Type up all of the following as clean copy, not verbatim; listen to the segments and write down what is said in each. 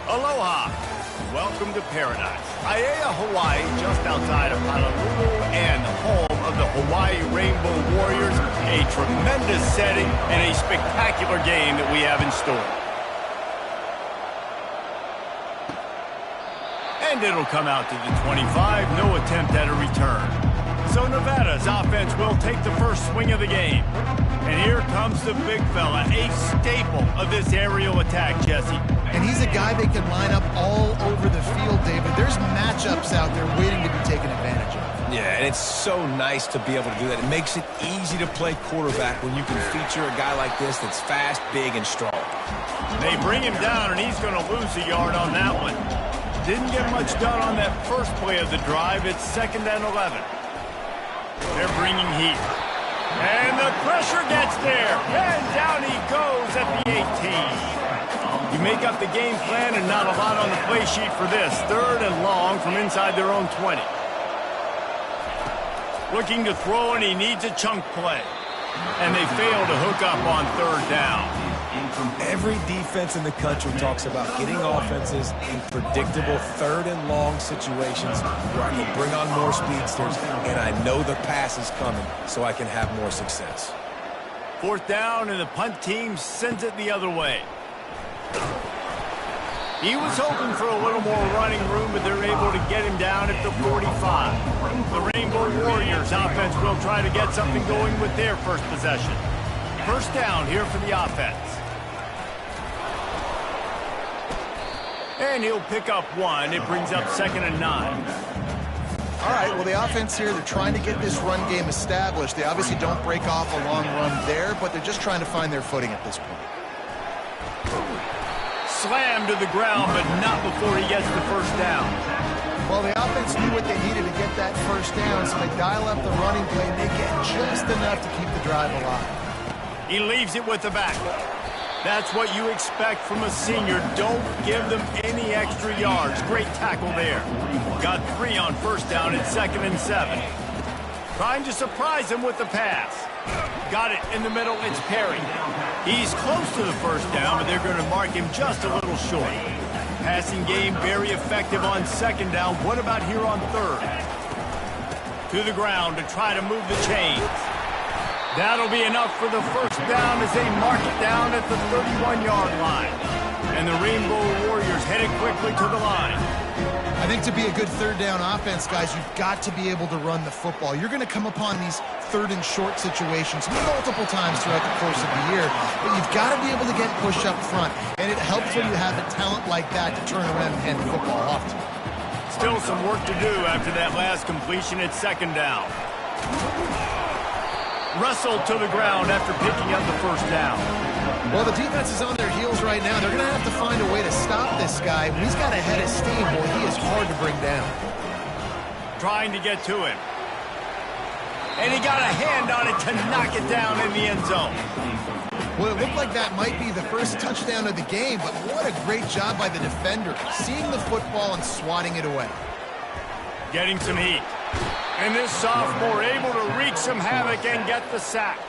Aloha! Welcome to paradise. Aiea, Hawaii, just outside of Honolulu and home of the Hawaii Rainbow Warriors. A tremendous setting and a spectacular game that we have in store. And it'll come out to the 25, no attempt at a return. So Nevada's offense will take the first swing of the game. And here comes the big fella, a staple of this aerial attack, Jesse. And he's a guy they can line up all over the field, David. There's matchups out there waiting to be taken advantage of. Yeah, and it's so nice to be able to do that. It makes it easy to play quarterback when you can feature a guy like this that's fast, big, and strong. They bring him down, and he's going to lose a yard on that one. Didn't get much done on that first play of the drive. It's 2nd and 11. They're bringing heat. And the pressure gets there. And down he goes at the 18. You make up the game plan and not a lot on the play sheet for this. 3rd and long from inside their own 20. Looking to throw, and he needs a chunk play. And they fail to hook up on 3rd down. Every defense in the country talks about getting offenses in predictable 3rd and long situations where I can bring on more speedsters and I know the pass is coming so I can have more success. 4th down, and the punt team sends it the other way. He was hoping for a little more running room, but they're able to get him down at the 45. The Rainbow Warriors offense will try to get something going with their first possession. 1st down here for the offense. And he'll pick up 1. It brings up 2nd and 9. All right, well, the offense here, they're trying to get this run game established. They obviously don't break off a long run there, but they're just trying to find their footing at this point. Slammed to the ground, but not before he gets the 1st down. Well, the offense knew what they needed to get that 1st down, so they dial up the running play, and they get just enough to keep the drive alive. He leaves it with the back. That's what you expect from a senior. Don't give them any extra yards. Great tackle there. Got 3 on 1st down at 2nd and 7. Trying to surprise him with the pass. Got it in the middle. It's Perry. He's close to the 1st down, but they're going to mark him just a little short. Passing game very effective on 2nd down. What about here on 3rd? To the ground to try to move the chains. That'll be enough for the 1st down as they mark it down at the 31-yard line. And the Rainbow Warriors headed quickly to the line. I think to be a good 3rd down offense, guys, you've got to be able to run the football. You're going to come upon these 3rd and short situations multiple times throughout the course of the year, but you've got to be able to get push up front, and it helps when you have a talent like that to turn around and hand the football off to. Still some work to do after that last completion at 2nd down. Russell to the ground after picking up the 1st down. Well, the defense is on their heels right now. They're going to have to find a way to stop this guy. When he's got a head of steam, boy, he is hard to bring down. Trying to get to him. And he got a hand on it to knock it down in the end zone. Well, it looked like that might be the first touchdown of the game, but what a great job by the defender, seeing the football and swatting it away. Getting some heat. And this sophomore able to wreak some havoc and get the sack.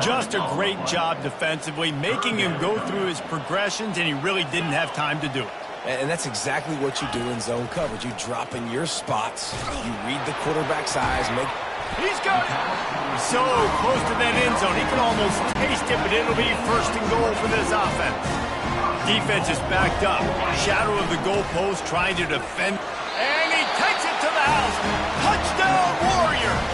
Just a great job defensively, making him go through his progressions, and he really didn't have time to do it. And that's exactly what you do in zone coverage. You drop in your spots, you read the quarterback's eyes, He's got it! So close to that end zone, he can almost taste it, but it'll be 1st and goal for this offense. Defense is backed up. Shadow of the goalpost trying to defend. And he takes it to the house. Touchdown, Warriors!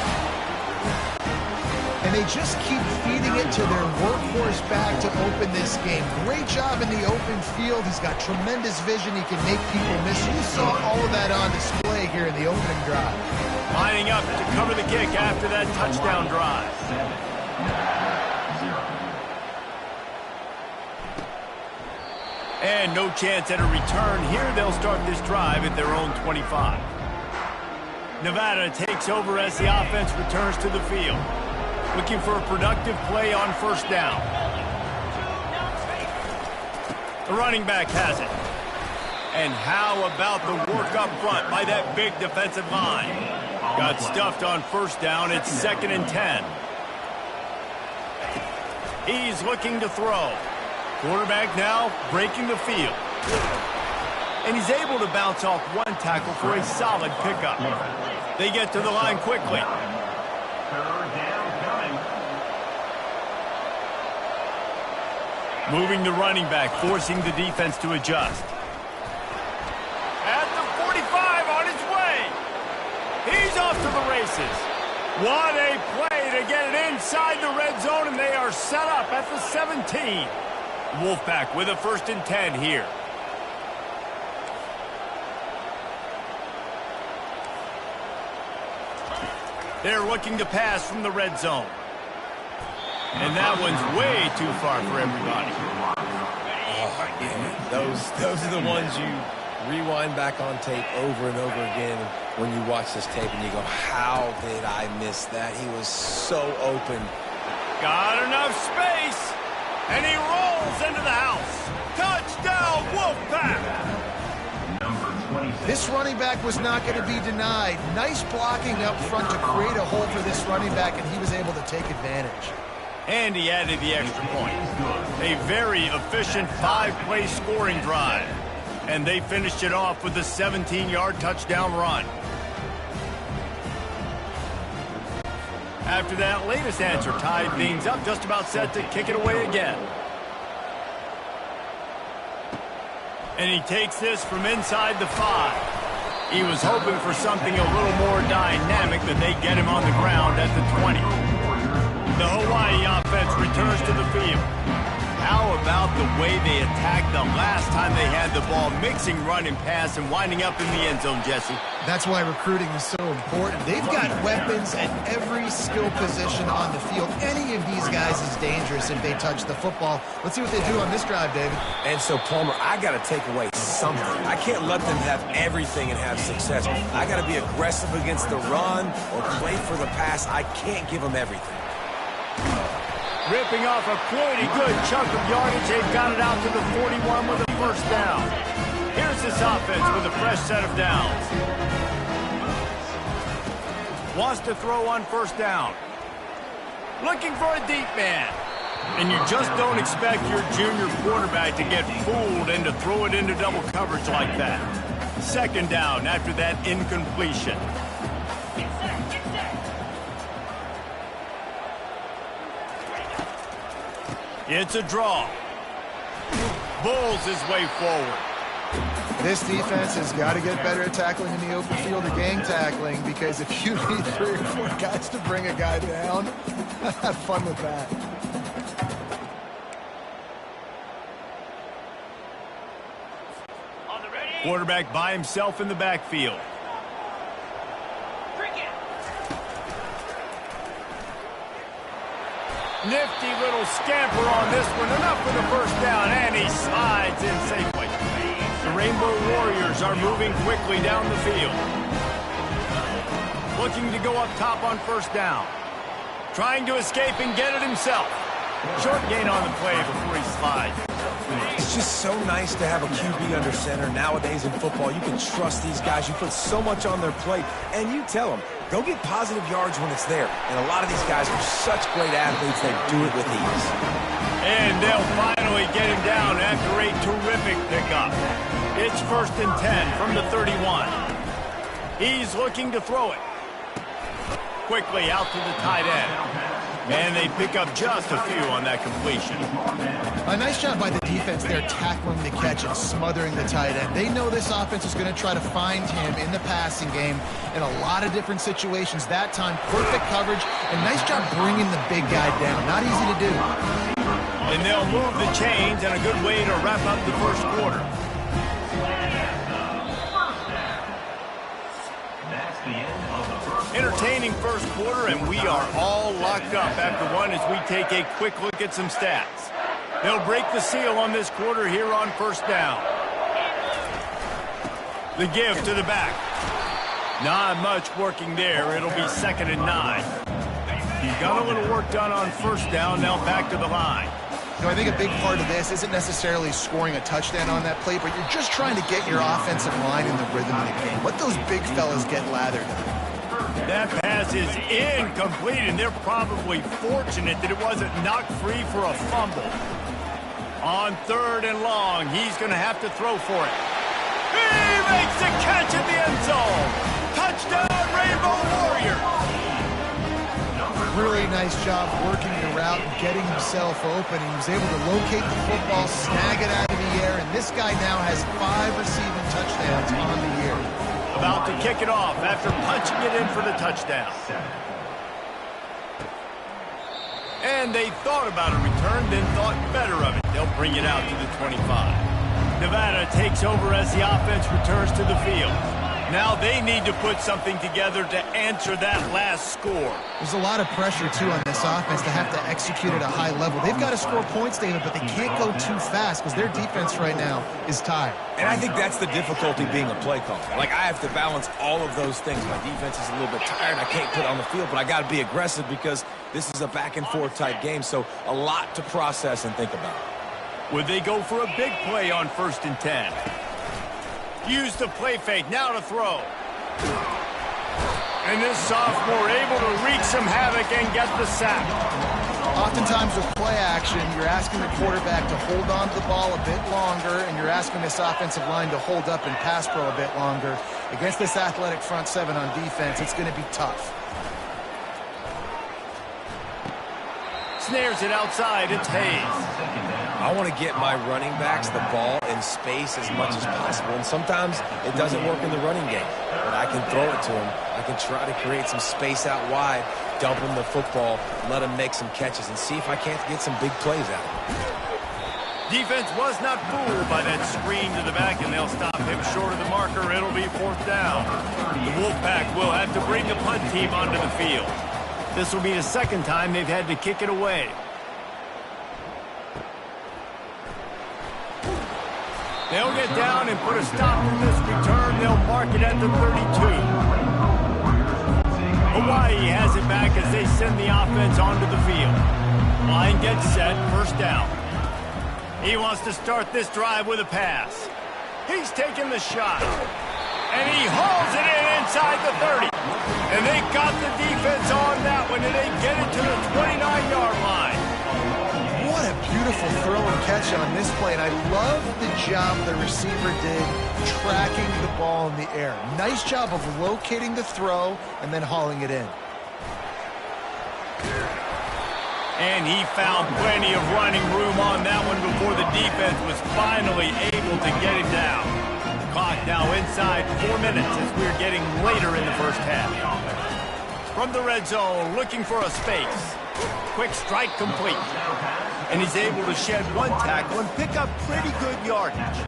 And they just keep feeding it to their workhorse back to open this game. Great job in the open field. He's got tremendous vision. He can make people miss. You saw all of that on display here in the opening drive. Lining up to cover the kick after that touchdown drive. And no chance at a return here. They'll start this drive at their own 25. Nevada takes over as the offense returns to the field, looking for a productive play on first down. The running back has it. And how about the work up front by that big defensive line? Got stuffed on first down. It's 2nd and 10. He's looking to throw. Quarterback now breaking the field. And he's able to bounce off one tackle for a solid pickup. They get to the line quickly. Moving the running back, forcing the defense to adjust. At the 45 on his way. He's off to the races. What a play to get it inside the red zone, and they are set up at the 17. Wolfpack with a 1st and 10 here. They're looking to pass from the red zone. And that one's way too far for everybody. Oh, yeah. Those are the ones you rewind back on tape over and over again when you watch this tape and you go, how did I miss that? He was so open. Got enough space, and he rolls into the house. Touchdown, Wolfpack! This running back was not going to be denied. Nice blocking up front to create a hole for this running back, and he was able to take advantage. And he added the extra point. A very efficient 5-play scoring drive. And they finished it off with a 17-yard touchdown run. After that latest answer tied things up, just about set to kick it away again. And he takes this from inside the 5. He was hoping for something a little more dynamic, but they get him on the ground at the 20. The Hawaii offense returns to the field. How about the way they attacked the last time they had the ball, mixing run and pass and winding up in the end zone, Jesse? That's why recruiting is so important. They've got weapons at every skill position on the field. Any of these guys is dangerous if they touch the football. Let's see what they do on this drive, David. And so, Palmer, I got to take away something. I can't let them have everything and have success. I got to be aggressive against the run or play for the pass. I can't give them everything. Ripping off a pretty good chunk of yardage. They've got it out to the 41 with a 1st down. Here's this offense with a fresh set of downs. Wants to throw on 1st down. Looking for a deep man. And you just don't expect your junior quarterback to get fooled and to throw it into double coverage like that. 2nd down after that incompletion. It's a draw. Bulls his way forward. This defense has got to get better at tackling in the open field or gang tackling, because if you need 3 or 4 guys to bring a guy down, have fun with that. Quarterback by himself in the backfield. Nifty little scamper on this one. Enough for the 1st down, and he slides in safely. The Rainbow Warriors are moving quickly down the field. Looking to go up top on 1st down. Trying to escape and get it himself. Short gain on the play before he slides. It's just so nice to have a QB under center. Nowadays in football, you can trust these guys. You put so much on their plate, and you tell them, go get positive yards when it's there. And a lot of these guys are such great athletes, they do it with ease. And they'll finally get him down after a terrific pickup. It's 1st and 10 from the 31. He's looking to throw it. Quickly out to the tight end. And they pick up just a few on that completion. A nice job by the defense there, tackling the catch and smothering the tight end. They know this offense is going to try to find him in the passing game in a lot of different situations. That time, perfect coverage, and nice job bringing the big guy down. Not easy to do. And they'll move the chains, and a good way to wrap up the 1st quarter. Entertaining 1st quarter, and we are all locked up after one as we take a quick look at some stats. They'll break the seal on this quarter here on first down. The give to the back. Not much working there. It'll be 2nd and 9. He got a little work done on first down. Now back to the line. I think a big part of this isn't necessarily scoring a touchdown on that play, but you're just trying to get your offensive line in the rhythm of the game. Let those big fellas get lathered. That pass is incomplete, and they're probably fortunate that it wasn't knocked free for a fumble. On 3rd and long, he's going to have to throw for it. He makes the catch in the end zone. Touchdown, Rainbow Warrior. Really nice job working the route and getting himself open. He was able to locate the football, snag it out of the air, and this guy now has 5 receiving touchdowns on the year. About to kick it off after punching it in for the touchdown. And they thought about a return, then thought better of it. They'll bring it out to the 25. Nevada takes over as the offense returns to the field. Now they need to put something together to answer that last score. There's a lot of pressure, too, on this offense to have to execute at a high level. They've got to score points, David, but they can't go too fast because their defense right now is tired. And I think that's the difficulty being a play caller. Like, I have to balance all of those things. My defense is a little bit tired. I can't put it on the field, but I got to be aggressive because this is a back-and-forth type game, so a lot to process and think about. Would they go for a big play on 1st and 10? Use the play fake, now to throw. And this sophomore able to wreak some havoc and get the sack. Oftentimes with play action, you're asking the quarterback to hold on to the ball a bit longer, and you're asking this offensive line to hold up and pass pro a bit longer. Against this athletic front 7 on defense, it's going to be tough. Snares it outside, it's Hayes. I want to get my running backs the ball in space as much as possible, and sometimes it doesn't work in the running game, but I can throw it to them. I can try to create some space out wide, dump him the football, let him make some catches, and see if I can't get some big plays out of him. Defense was not fooled by that screen to the back, and they'll stop him short of the marker. It'll be 4th down. The Wolfpack will have to bring the punt team onto the field. This will be the 2nd time they've had to kick it away. They'll get down and put a stop to this return. They'll mark it at the 32. Hawaii has it back as they send the offense onto the field. Line gets set, 1st down. He wants to start this drive with a pass. He's taking the shot. And he hauls it in inside the 30. And they got the defense on that one, and they get it to the 29-yard line. What a beautiful throw and catch on this play, and I love the job the receiver did tracking the ball in the air. Nice job of locating the throw and then hauling it in. And he found plenty of running room on that one before the defense was finally able to get him down. The clock now inside 4 minutes as we're getting later in the first half. From the red zone, looking for a space. Quick strike complete. And he's able to shed one tackle and pick up pretty good yardage.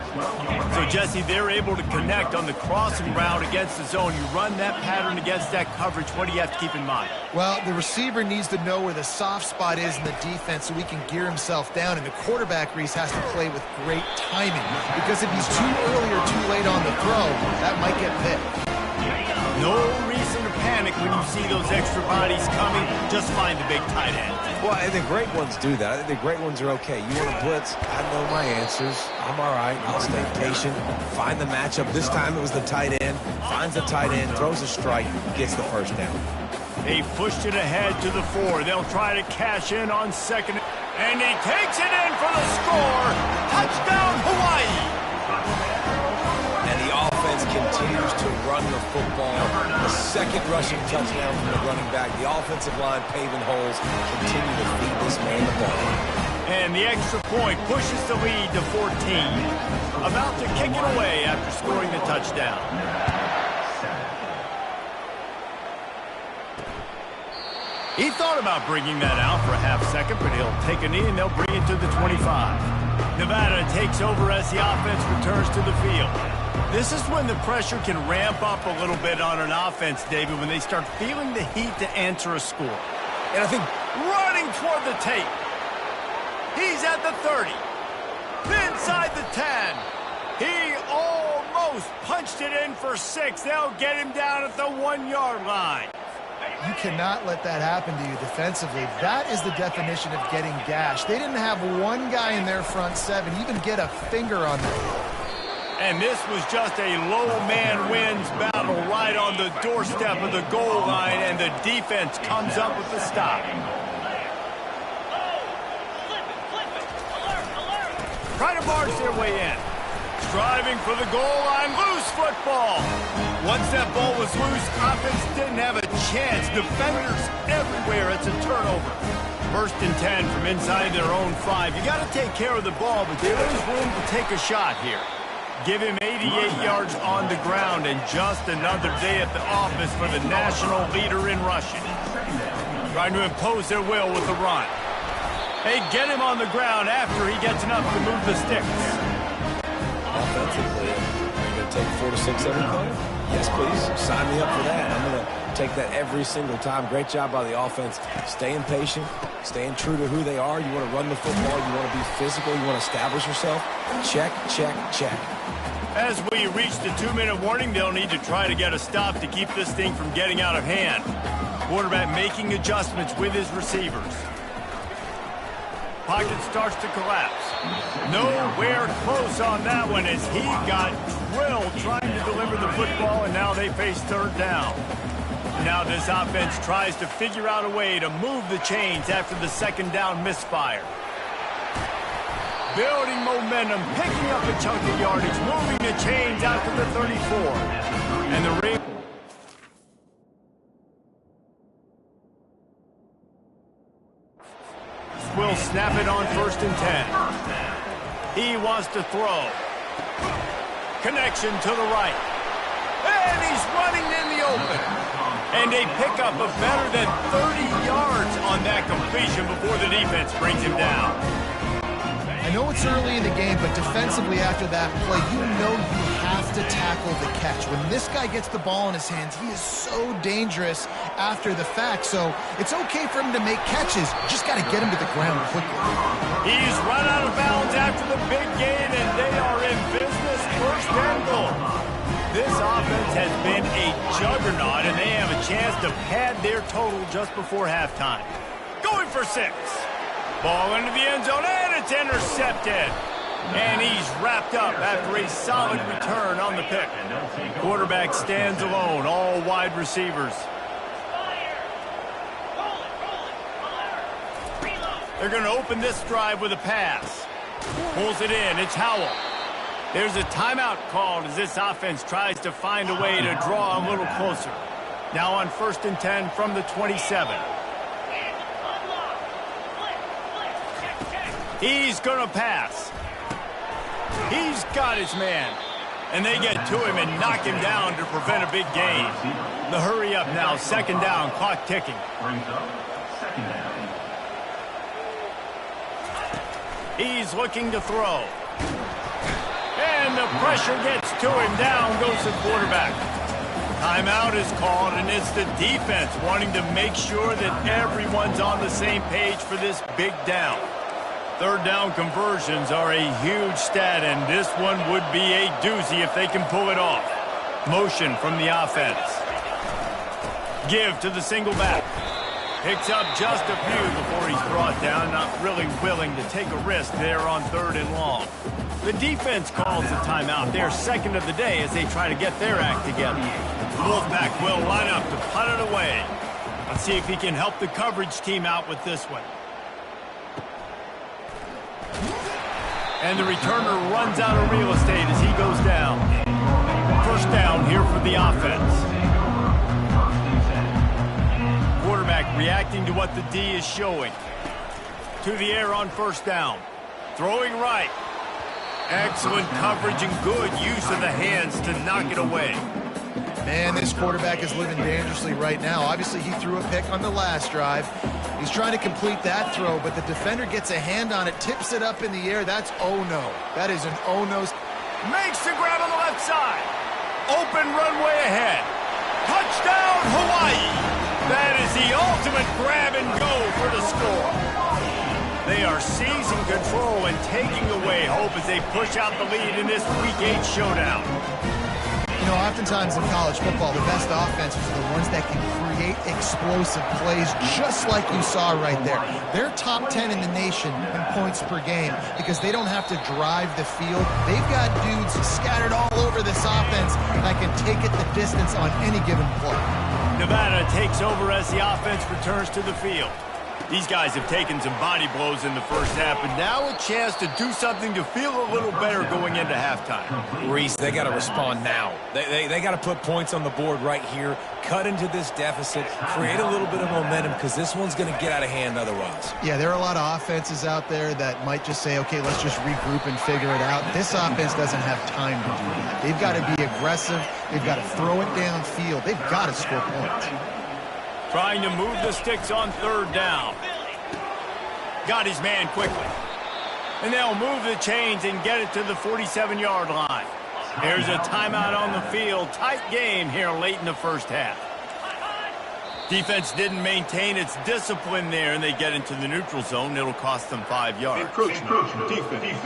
So, Jesse, they're able to connect on the crossing route against the zone. You run that pattern against that coverage. What do you have to keep in mind? Well, the receiver needs to know where the soft spot is in the defense so he can gear himself down. And the quarterback, Reese, has to play with great timing. Because if he's too early or too late on the throw, that might get picked. No reason to panic when you see those extra bodies coming. Just find the big tight end. Well, and the great ones do that. I think the great ones are okay. You want to blitz? I know my answers. I'm all right. I'll stay patient. Find the matchup. This time it was the tight end. Finds the tight end, throws a strike, gets the 1st down. They pushed it ahead to the 4. They'll try to cash in on 2nd. And he takes it in for the score. Touchdown, Hawaii. And the offense continues to run the football. The 2nd rushing touchdown from the running back. The offensive line paving holes. Continue to feed this man the ball. And the extra point pushes the lead to 14. About to kick it away after scoring the touchdown. He thought about bringing that out for a half second, but he'll take a knee and they'll bring it to the 25. Nevada takes over as the offense returns to the field. This is when the pressure can ramp up a little bit on an offense, David, when they start feeling the heat to answer a score. And I think running toward the tape. He's at the 30. Inside the 10. He almost punched it in for 6. They'll get him down at the 1-yard line. You cannot let that happen to you defensively. That is the definition of getting gashed. They didn't have one guy in their front 7 even get a finger on that. And this was just a low man wins battle right on the doorstep of the goal line, and the defense comes up with the stop. Trying to barge their way in. Striving for the goal line, loose football. Once that ball was loose, offense didn't have a chance. Defenders everywhere. It's a turnover. 1st and 10 from inside their own 5. You got to take care of the ball, but there is room to take a shot here. Give him 88 yards on the ground, and just another day at the office for the national leader in rushing. Trying to impose their will with the run. Hey, get him on the ground after he gets enough to move the sticks. Offensively, are you going to take 4 to 6 every play? Yes, please. Sign me up for that. I'm going to take that every single time. Great job by the offense. Staying patient, staying true to who they are. You want to run the football. You want to be physical. You want to establish yourself. Check, check, check. As we reach the 2-minute warning, they'll need to try to get a stop to keep this thing from getting out of hand. Quarterback making adjustments with his receivers. Pocket starts to collapse. Nowhere close on that one as he got drilled trying to deliver the football, and now they face 3rd down. Now this offense tries to figure out a way to move the chains after the 2nd down misfire. Building momentum, picking up a chunk of yardage, moving the chains out to the 34. And the ring will snap it on 1st and 10. He wants to throw. Connection to the right. And he's running in the open. And they pick up a better than 30 yards on that completion before the defense brings him down. I know it's early in the game, but defensively after that play, you know you have to tackle the catch. When this guy gets the ball in his hands, he is so dangerous after the fact. So it's okay for him to make catches. Just got to get him to the ground quickly. He's run out of bounds after the big gain, and they are in business. 1st and goal. This offense has been a juggernaut, and they have a chance to pad their total just before halftime. Going for 6. Ball into the end zone, and it's intercepted. And he's wrapped up after a solid return on the pick. Quarterback stands alone, all wide receivers. They're going to open this drive with a pass. Pulls it in, it's Howell. There's a timeout called as this offense tries to find a way to draw a little closer. Now on 1st and 10 from the 27. He's going to pass. He's got his man. And they get to him and knock him down to prevent a big gain. The hurry up now, 2nd down, clock ticking. He's looking to throw. And the pressure gets to him. Down goes the quarterback. Timeout is called, and it's the defense wanting to make sure that everyone's on the same page for this big down. 3rd down conversions are a huge stat, and this one would be a doozy if they can pull it off. Motion from the offense. Give to the single back. Picks up just a few before he's brought down, not really willing to take a risk there on 3rd and long. The defense calls the timeout. They're 2nd of the day as they try to get their act together. Wolfpack will line up to punt it away. Let's see if he can help the coverage team out with this one. And the returner runs out of real estate as he goes down. 1st down here for the offense. Quarterback reacting to what the D is showing. To the air on 1st down. Throwing right. Excellent coverage and good use of the hands to knock it away. Man, this quarterback is living dangerously right now. Obviously, he threw a pick on the last drive. He's trying to complete that throw, but the defender gets a hand on it, tips it up in the air. That's oh-no. That is an oh-no. Makes the grab on the left side. Open runway ahead. Touchdown, Hawaii. That is the ultimate grab and go for the score. They are seizing control and taking away hope as they push out the lead in this Week 8 showdown. You know, oftentimes in college football, the best offenses are the ones that can create explosive plays, just like you saw right there. They're top 10 in the nation in points per game because they don't have to drive the field. They've got dudes scattered all over this offense that can take it the distance on any given play. Nevada takes over as the offense returns to the field. These guys have taken some body blows in the first half, but now a chance to do something to feel a little better going into halftime. Reese, they got to respond now. They got to put points on the board right here, cut into this deficit, create a little bit of momentum because this one's going to get out of hand otherwise. Yeah, there are a lot of offenses out there that might just say, okay, let's just regroup and figure it out. This offense doesn't have time to do that. They've got to be aggressive. They've got to throw it downfield. They've got to score points. Trying to move the sticks on third down. Got his man quickly. And they'll move the chains and get it to the 47-yard line. There's a timeout on the field. Tight game here late in the first half. Defense didn't maintain its discipline there, and they get into the neutral zone. It'll cost them 5 yards. Encroachment. Defense.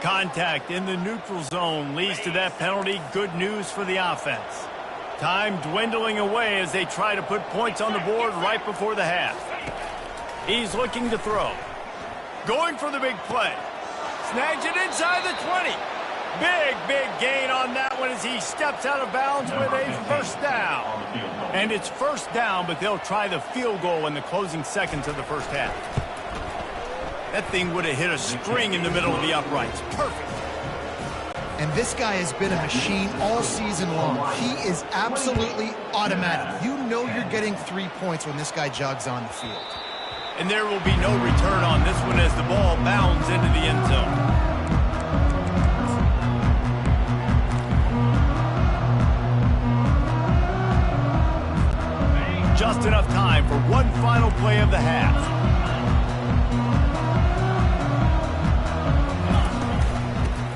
Contact in the neutral zone leads to that penalty. Good news for the offense. Time dwindling away as they try to put points on the board right before the half. He's looking to throw. Going for the big play. Snags it inside the 20. Big gain on that one as he steps out of bounds with a first down. And it's first down, but they'll try the field goal in the closing seconds of the first half. That thing would have hit a string in the middle of the uprights. Perfect. And this guy has been a machine all season long. He is absolutely automatic. You know you're getting 3 points when this guy jogs on the field. And there will be no return on this one as the ball bounds into the end zone. Just enough time for one final play of the half.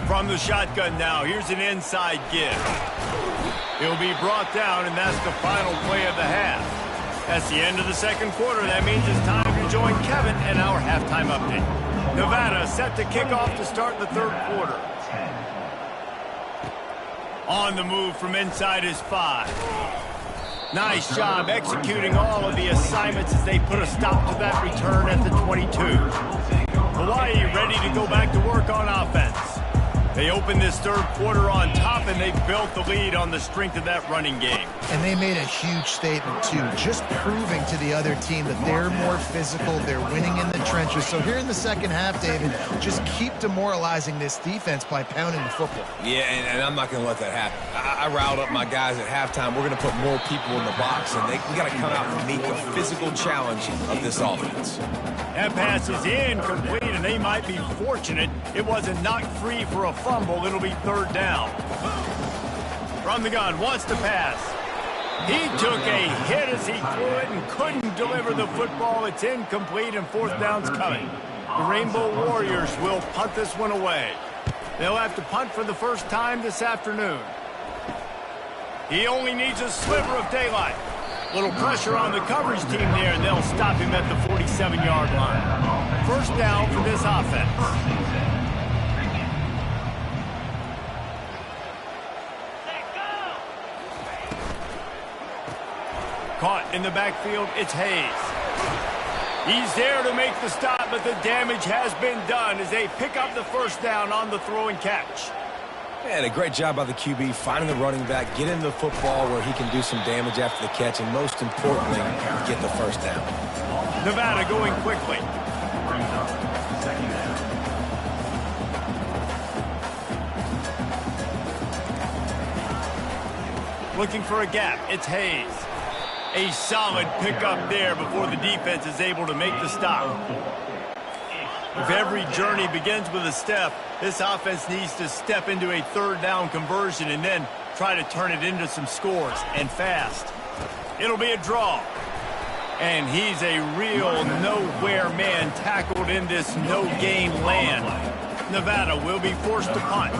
From the shotgun now, here's an inside give. He'll be brought down, and that's the final play of the half. That's the end of the second quarter. That means it's time to join Kevin and our halftime update. Nevada set to kick off to start the third quarter. On the move from inside his 5. Nice job executing all of the assignments as they put a stop to that return at the 22. Hawaii ready to go back to work on offense. They opened this third quarter on top, and they built the lead on the strength of that running game. And they made a huge statement, too, just proving to the other team that they're more physical, they're winning in the trenches. So here in the second half, David, just keep demoralizing this defense by pounding the football. Yeah, and I'm not going to let that happen. I riled up my guys at halftime. We're going to put more people in the box, and we got to come out and meet the physical challenge of this offense. That pass is incomplete, and they might be fortunate it wasn't knocked free for a fumble. It'll be third down. From the gun, wants to pass. He took a hit as he threw it and couldn't deliver the football. It's incomplete, and fourth down's coming. The Rainbow Warriors will punt this one away. They'll have to punt for the first time this afternoon. He only needs a sliver of daylight. Little pressure on the coverage team there, and they'll stop him at the 47-yard line. First down for this offense. Caught in the backfield, it's Hayes. He's there to make the stop, but the damage has been done as they pick up the first down on the throw and catch. And a great job by the QB finding the running back, get in the football where he can do some damage after the catch, and most importantly, get the first down. Nevada going quickly. Looking for a gap, it's Hayes. A solid pickup there before the defense is able to make the stop. If every journey begins with a step, this offense needs to step into a third down conversion and then try to turn it into some scores, and fast. It'll be a draw. And he's a real nowhere man tackled in this no-gain land. Nevada will be forced to punt.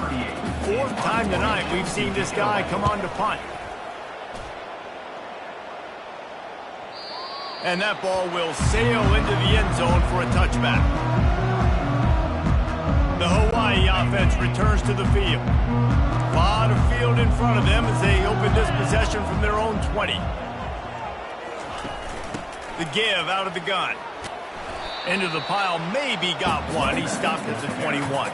Fourth time tonight we've seen this guy come on to punt. And that ball will sail into the end zone for a touchback. The Hawaii offense returns to the field. A lot of field in front of them as they open this possession from their own 20. The give out of the gun. Into the pile, maybe got one. He stopped at the 21.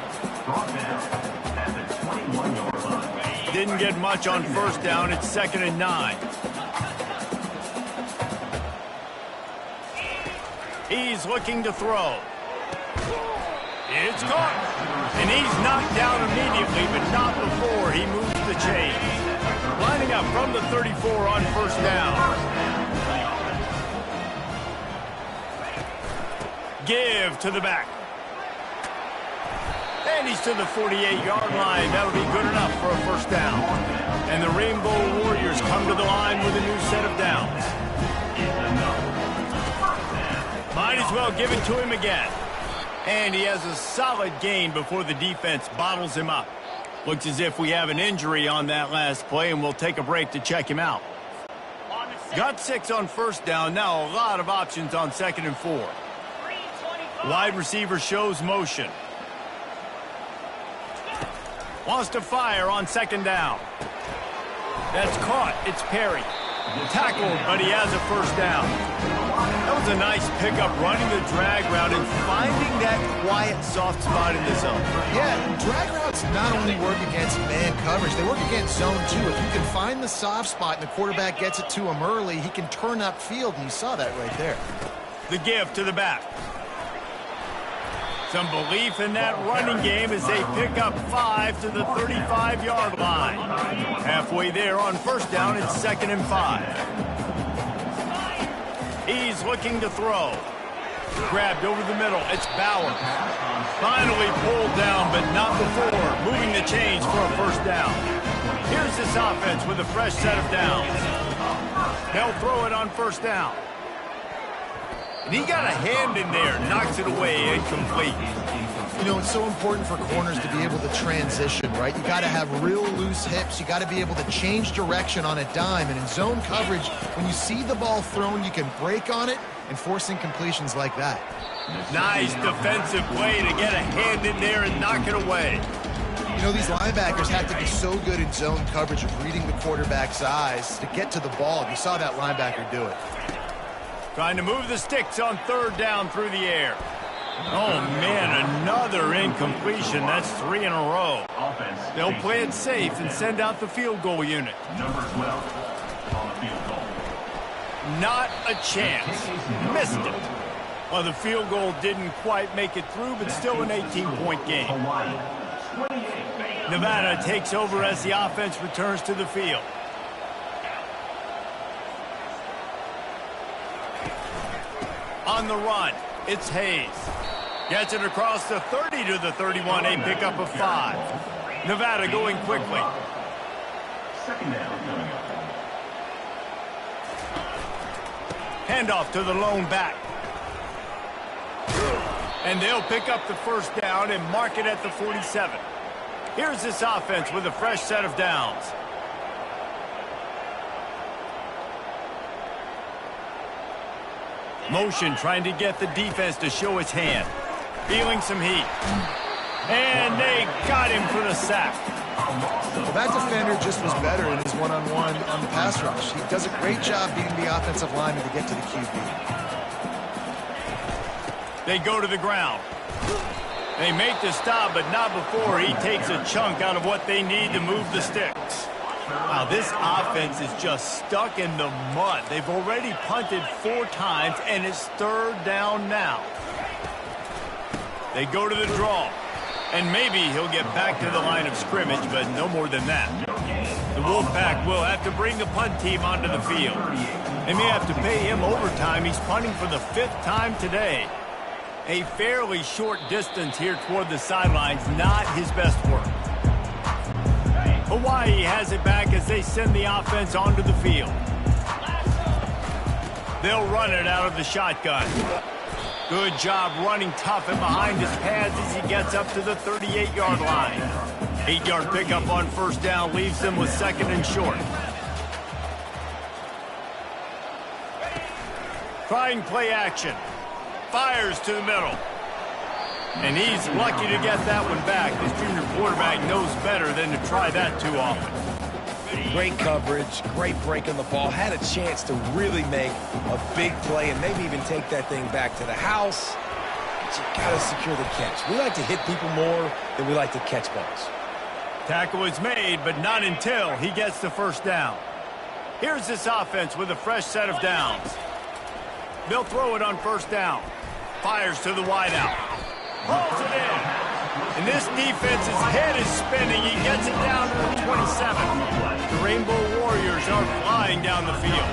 Didn't get much on first down. It's 2nd and 9. He's looking to throw. It's caught. And he's knocked down immediately, but not before he moves the chains. Lining up from the 34 on first down. Give to the back. And he's to the 48-yard line. That'll be good enough for a first down. And the Rainbow Warriors come to the line with a new set of downs. Might as well give it to him again. And he has a solid gain before the defense bottles him up. Looks as if we have an injury on that last play, and we'll take a break to check him out. Got 6 on first down. Now a lot of options on 2nd and 4. Wide receiver shows motion. Wants to fire on 2nd down. That's caught. It's Perry. Tackled, but he has a first down. That was a nice pickup, running the drag route and finding that quiet, soft spot in the zone. Yeah, drag routes not only work against man coverage, they work against zone too. If you can find the soft spot and the quarterback gets it to him early, he can turn upfield, and you saw that right there. The give to the back. Some belief in that running game as they pick up 5 to the 35-yard line. Halfway there on first down, it's 2nd and 5. He's looking to throw. Grabbed over the middle. It's Bauer. Finally pulled down, but not before. Moving the chains for a first down. Here's this offense with a fresh set of downs. They'll throw it on first down. And he got a hand in there, knocks it away, incomplete. You know, it's so important for corners to be able to transition, right? You got to have real loose hips. You got to be able to change direction on a dime. And in zone coverage, when you see the ball thrown, you can break on it and force incompletions like that. Nice defensive play to get a hand in there and knock it away. You know, these linebackers have to be so good in zone coverage of reading the quarterback's eyes to get to the ball. You saw that linebacker do it. Trying to move the sticks on 3rd down through the air. Oh, man, another incompletion. That's 3 in a row. They'll play it safe and send out the field goal unit. Number 12 on the field goal. Not a chance. Missed it. Well, the field goal didn't quite make it through, but still an 18-point game. Nevada takes over as the offense returns to the field. On the run, it's Hayes. Gets it across the 30 to the 31, a pickup of 5. Nevada going quickly. 2nd down coming up. Handoff to the lone back. And they'll pick up the first down and mark it at the 47. Here's this offense with a fresh set of downs. Motion trying to get the defense to show its hand. Feeling some heat. And they got him for the sack. Well, that defender just was better in his one-on-one on the pass rush. He does a great job beating the offensive lineman to get to the QB. They go to the ground. They make the stop, but not before he takes a chunk out of what they need to move the sticks. Wow, this offense is just stuck in the mud. They've already punted 4 times, and it's 3rd down now. They go to the draw, and maybe he'll get back to the line of scrimmage, but no more than that. The Wolfpack will have to bring the punt team onto the field. They may have to pay him overtime. He's punting for the 5th time today. A fairly short distance here toward the sidelines, not his best work. Hawaii has it back as they send the offense onto the field. They'll run it out of the shotgun. Good job running tough and behind his pads as he gets up to the 38-yard line. 8-yard pickup on first down leaves them with 2nd and short. Trying play action. Fires to the middle. And he's lucky to get that one back. This junior quarterback knows better than to try that too often. Great coverage, great break on the ball. Had a chance to really make a big play and maybe even take that thing back to the house. But you got to secure the catch. We like to hit people more than we like to catch balls. Tackle is made, but not until he gets the first down. Here's this offense with a fresh set of downs. They'll throw it on first down. Fires to the wideout. Hauls it in. And this defense's head is spinning. He gets it down to the 27. The Rainbow Warriors are flying down the field.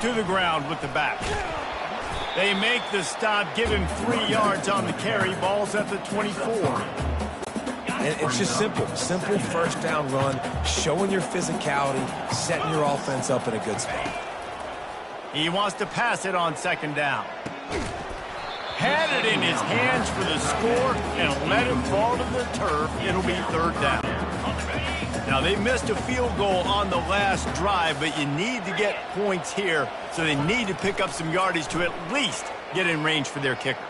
To the ground with the back. They make the stop, give him 3 yards on the carry. Ball's at the 24. And it's just simple. Simple first down run, showing your physicality, setting your offense up in a good spot. He wants to pass it on second down. Had it in his hands for the score and let him fall to the turf. It'll be third down. Now, they missed a field goal on the last drive, but you need to get points here, so they need to pick up some yardage to at least get in range for their kicker.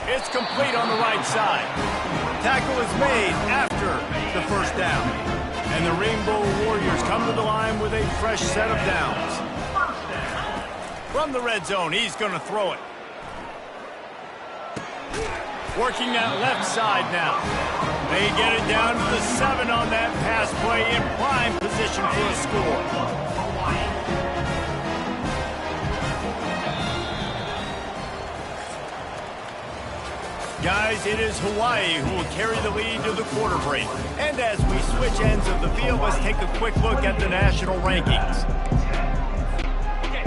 It's complete on the right side. Tackle is made after the first down. And the Rainbow Warriors come to the line with a fresh set of downs. From the red zone, he's going to throw it. Working that left side now. They get it down to the 7 on that pass play in prime position for a score. Guys, it is Hawaii who will carry the lead to the quarter break. And as we switch ends of the field, let's take a quick look at the national rankings.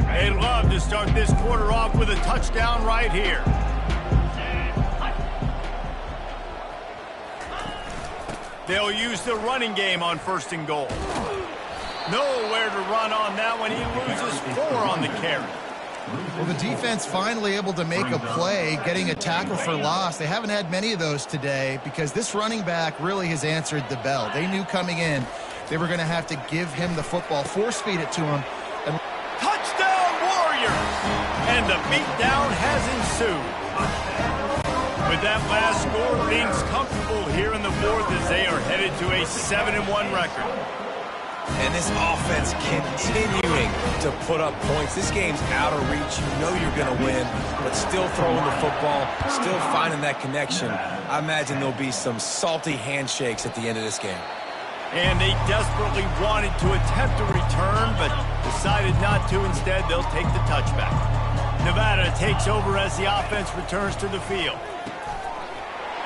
They'd love to start this quarter off with a touchdown right here. They'll use the running game on first and goal. Nowhere to run on that one. He loses 4 on the carry. Well, the defense finally able to make a play, getting a tackle for loss. They haven't had many of those today because this running back really has answered the bell. They knew coming in they were going to have to give him the football, force feed it to him. And touchdown, Warriors! And the beatdown has ensued. With that last score, things comfortable here in the fourth as they are headed to a 7-1 record. And this offense continuing to put up points. This game's out of reach. You know you're going to win, but still throwing the football, still finding that connection. I imagine there'll be some salty handshakes at the end of this game. And they desperately wanted to attempt a return, but decided not to. Instead, they'll take the touchback. Nevada takes over as the offense returns to the field.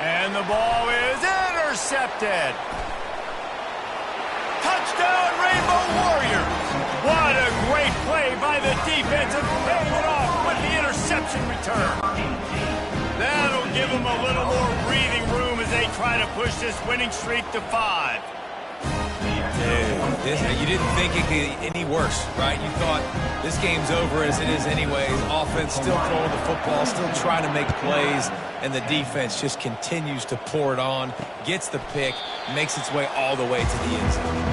And the ball is intercepted. Touchdown, Rainbow Warriors! What a great play by the defense and paying it off with the interception return. That'll give them a little more breathing room as they try to push this winning streak to 5. Dude, you didn't think it could get any worse, right? You thought this game's over as it is anyways. Offense still throwing the football, still trying to make plays, and the defense just continues to pour it on, gets the pick, makes its way all the way to the end zone.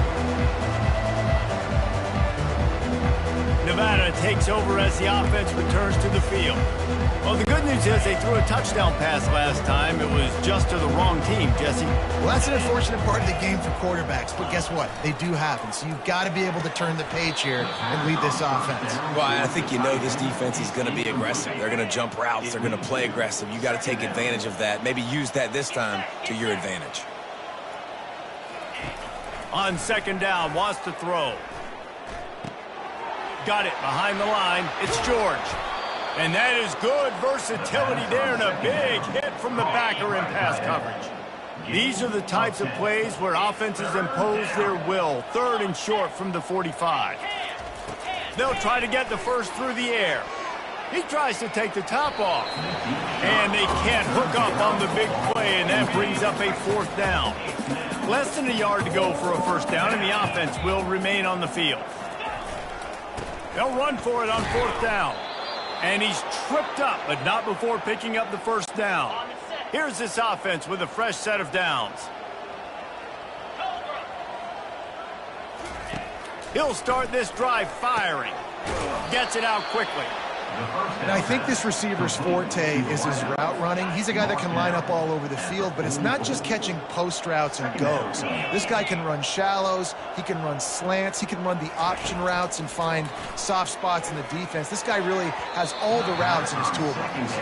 Nevada takes over as the offense returns to the field. Well, the good news is they threw a touchdown pass last time. It was just to the wrong team, Jesse. well, that's an unfortunate part of the game for quarterbacks, but guess what? They do happen. So you've got to be able to turn the page here and lead this offense. Well, I think you know this defense is going to be aggressive. They're going to jump routes. They're going to play aggressive. You got to take advantage of that. Maybe use that this time to your advantage. On second down, wants to throw. Got it behind the line. It's George. And that is good versatility there and a big hit from the backer in pass coverage. These are the types of plays where offenses impose their will. Third and short from the 45. They'll try to get the first through the air. He tries to take the top off. And they can't hook up on the big play, and that brings up a fourth down. Less than a yard to go for a first down, and the offense will remain on the field. They'll run for it on fourth down. And he's tripped up, but not before picking up the first down. Here's this offense with a fresh set of downs. He'll start this drive firing. Gets it out quickly. And I think this receiver's forte is his route running. He's a guy that can line up all over the field, but it's not just catching post routes and goes. This guy can run shallows, he can run slants, he can run the option routes and find soft spots in the defense. This guy really has all the routes in his toolbox.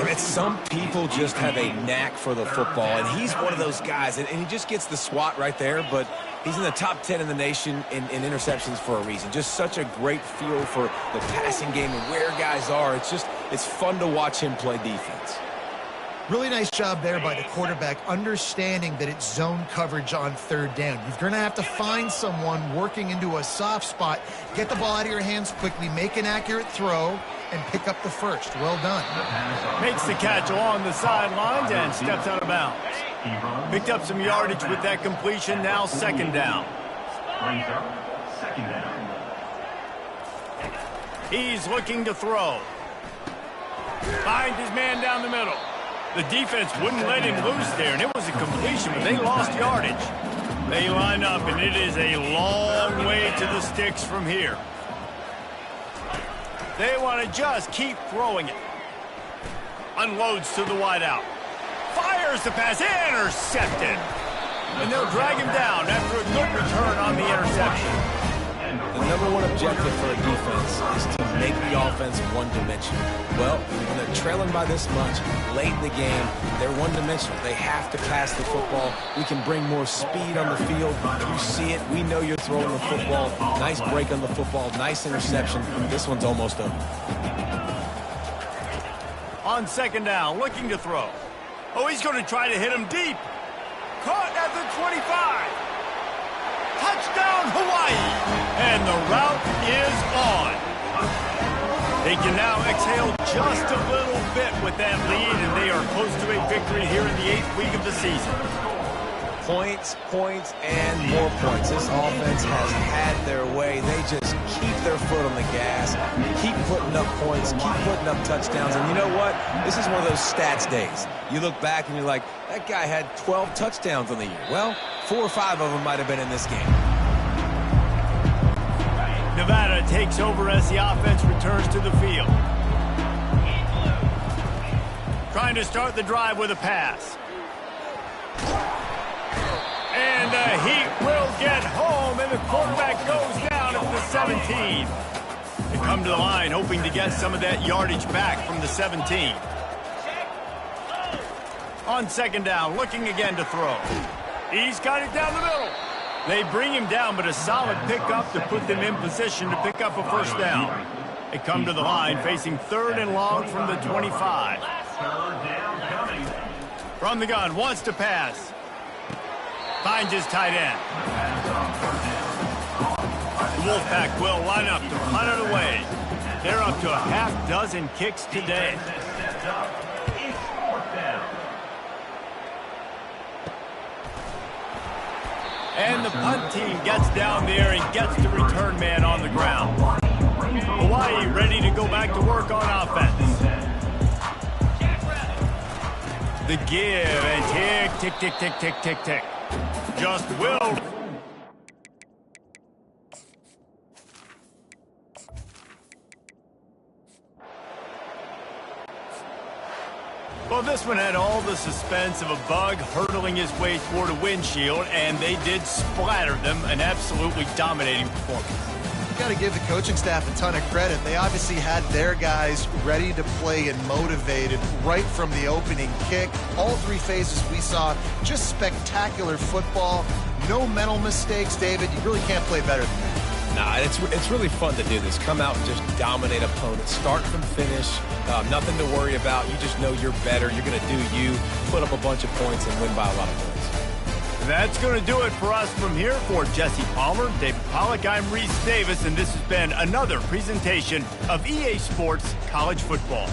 And some people just have a knack for the football, and he's one of those guys, and he just gets the swat right there, but he's in the top 10 in the nation in interceptions for a reason. Just such a great feel for the passing game and where guys are. It's fun to watch him play defense. Really nice job there by the quarterback, understanding that it's zone coverage on third down. You're going to have to find someone working into a soft spot, get the ball out of your hands quickly, make an accurate throw, and pick up the first. Well done. Makes the catch along the sidelines and steps out of bounds. Picked up some yardage with that completion. Now second down. Second down. He's looking to throw. Finds his man down the middle. The defense wouldn't let him loose there, and it was a completion, but they lost yardage. They line up, and it is a long way to the sticks from here. They want to just keep throwing it. Unloads to the wideout. Fires the pass, intercepted. And they'll drag him down after a good return on the interception. The number one objective for a defense is to make the offense one-dimensional. Well, when they're trailing by this much, late in the game, they're one-dimensional. They have to pass the football. We can bring more speed on the field. You see it. We know you're throwing the football. Nice break on the football. Nice interception. This one's almost over. On second down, looking to throw. Oh, he's going to try to hit him deep. Caught at the 25. Touchdown, Hawaii. And the route is on. They can now exhale just a little bit with that lead, and they are close to a victory here in the 8th week of the season. Points, points, and more points. This offense has had their way. They just keep their foot on the gas, keep putting up points, keep putting up touchdowns. And you know what? This is one of those stats days. You look back and you're like, that guy had 12 touchdowns on the year. Well, 4 or 5 of them might have been in this game. Nevada takes over as the offense returns to the field. Trying to start the drive with a pass. And the Heat will get home, and the quarterback goes down at the 17. They come to the line hoping to get some of that yardage back from the 17. On second down, looking again to throw. He's got it down the middle. They bring him down, but a solid pickup to put them in position to pick up a first down. They come to the line facing third and long from the 25. From the gun, wants to pass. Finds his tight end. The Wolfpack will line up to punt it away. They're up to a half dozen kicks today. And the punt team gets down there and gets the return man on the ground. Hawaii ready to go back to work on offense. The give and tick, tick, tick, tick, tick, tick, tick. Just will. Well, this one had all the suspense of a bug hurtling his way toward a windshield, and they did splatter them, an absolutely dominating performance. Got to give the coaching staff a ton of credit. They obviously had their guys ready to play and motivated right from the opening kick. All 3 phases we saw, just spectacular football. No mental mistakes, David. You really can't play better than that. Nah, it's really fun to do this. Come out and just dominate opponents. Start from finish. Nothing to worry about. You just know you're better. You're going to do you, put up a bunch of points, and win by a lot of points. That's going to do it for us from here. For Jesse Palmer, David Pollack, I'm Reese Davis, and this has been another presentation of EA Sports College Football.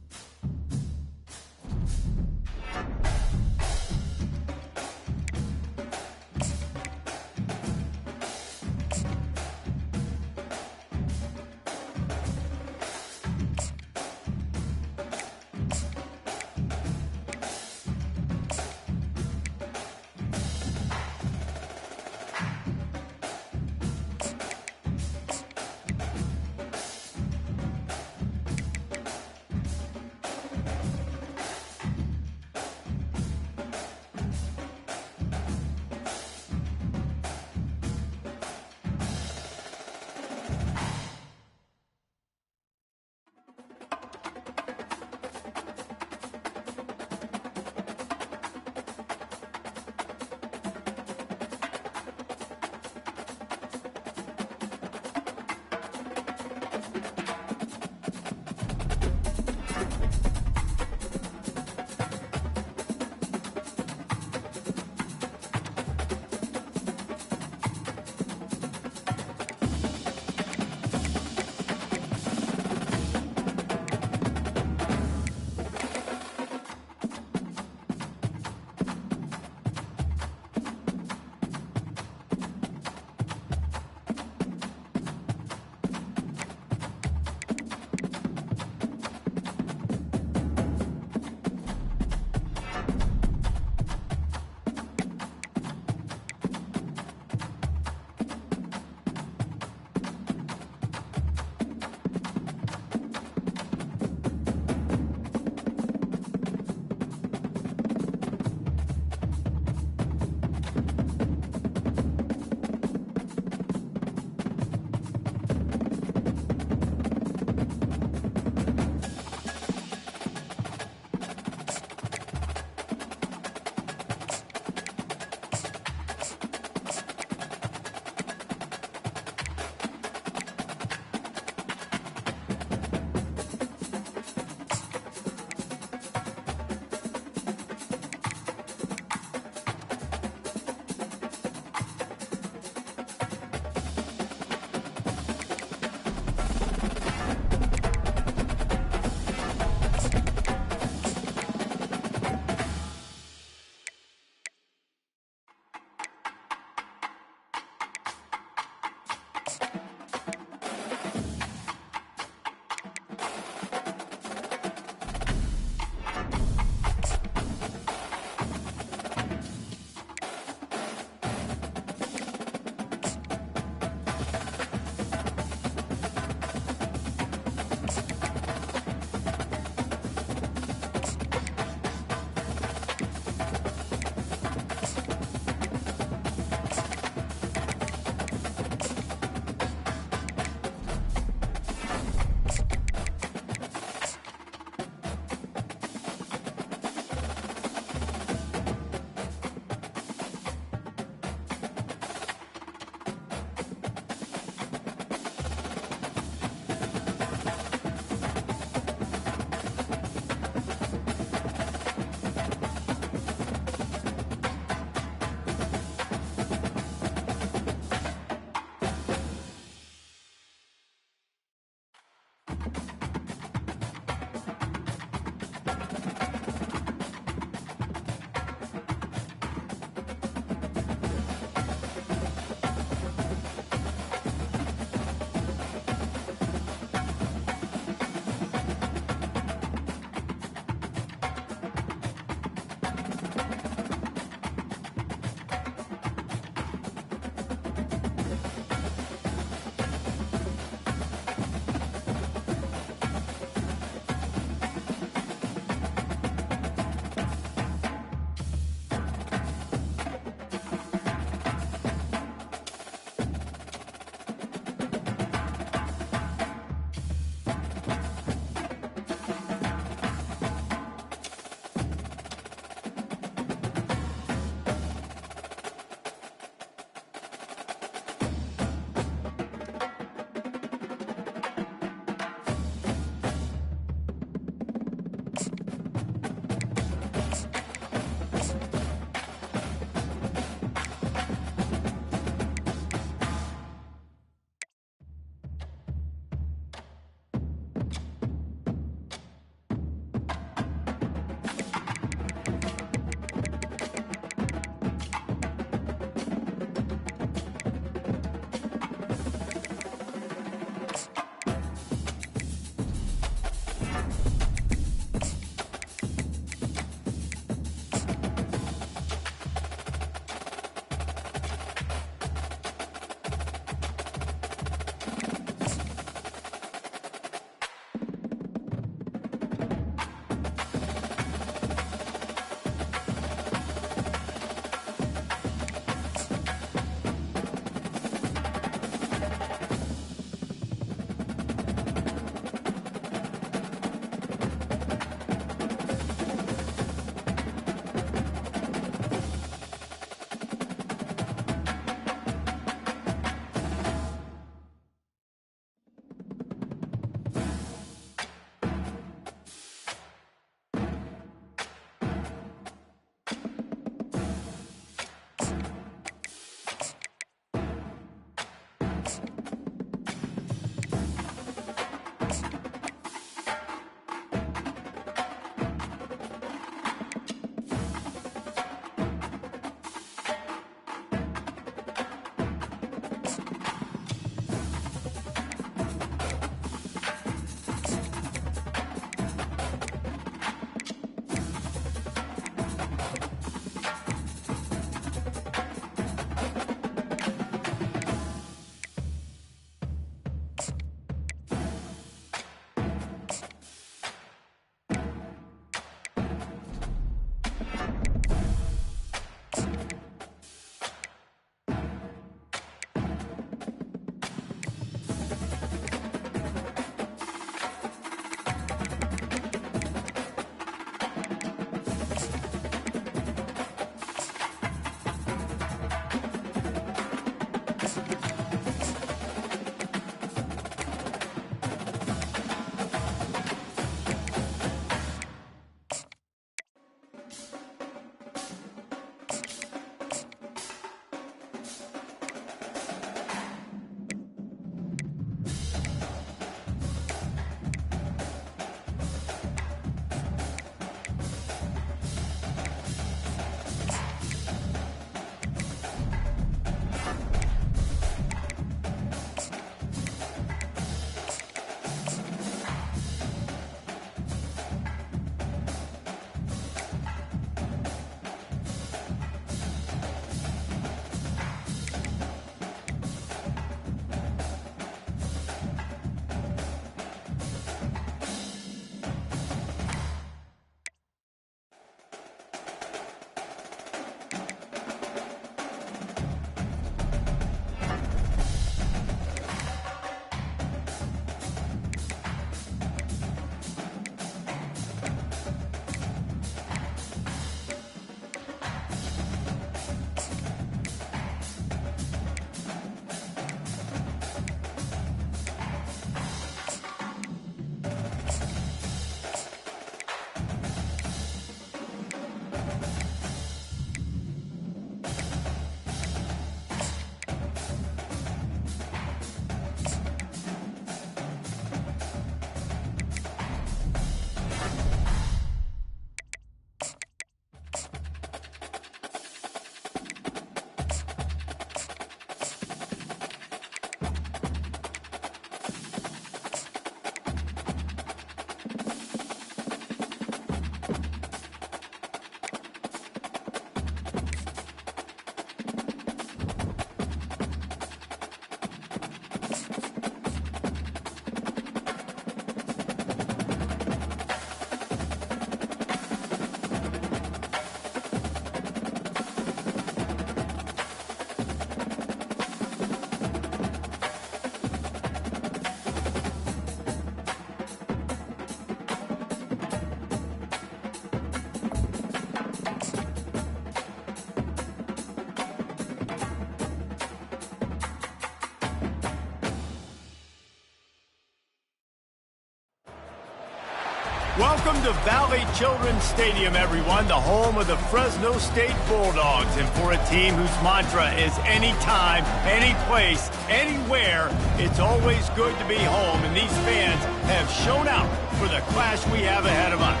Welcome to Valley Children's Stadium, everyone, the home of the Fresno State Bulldogs. And for a team whose mantra is anytime, any place, anywhere, it's always good to be home. And these fans have shown out for the clash we have ahead of us.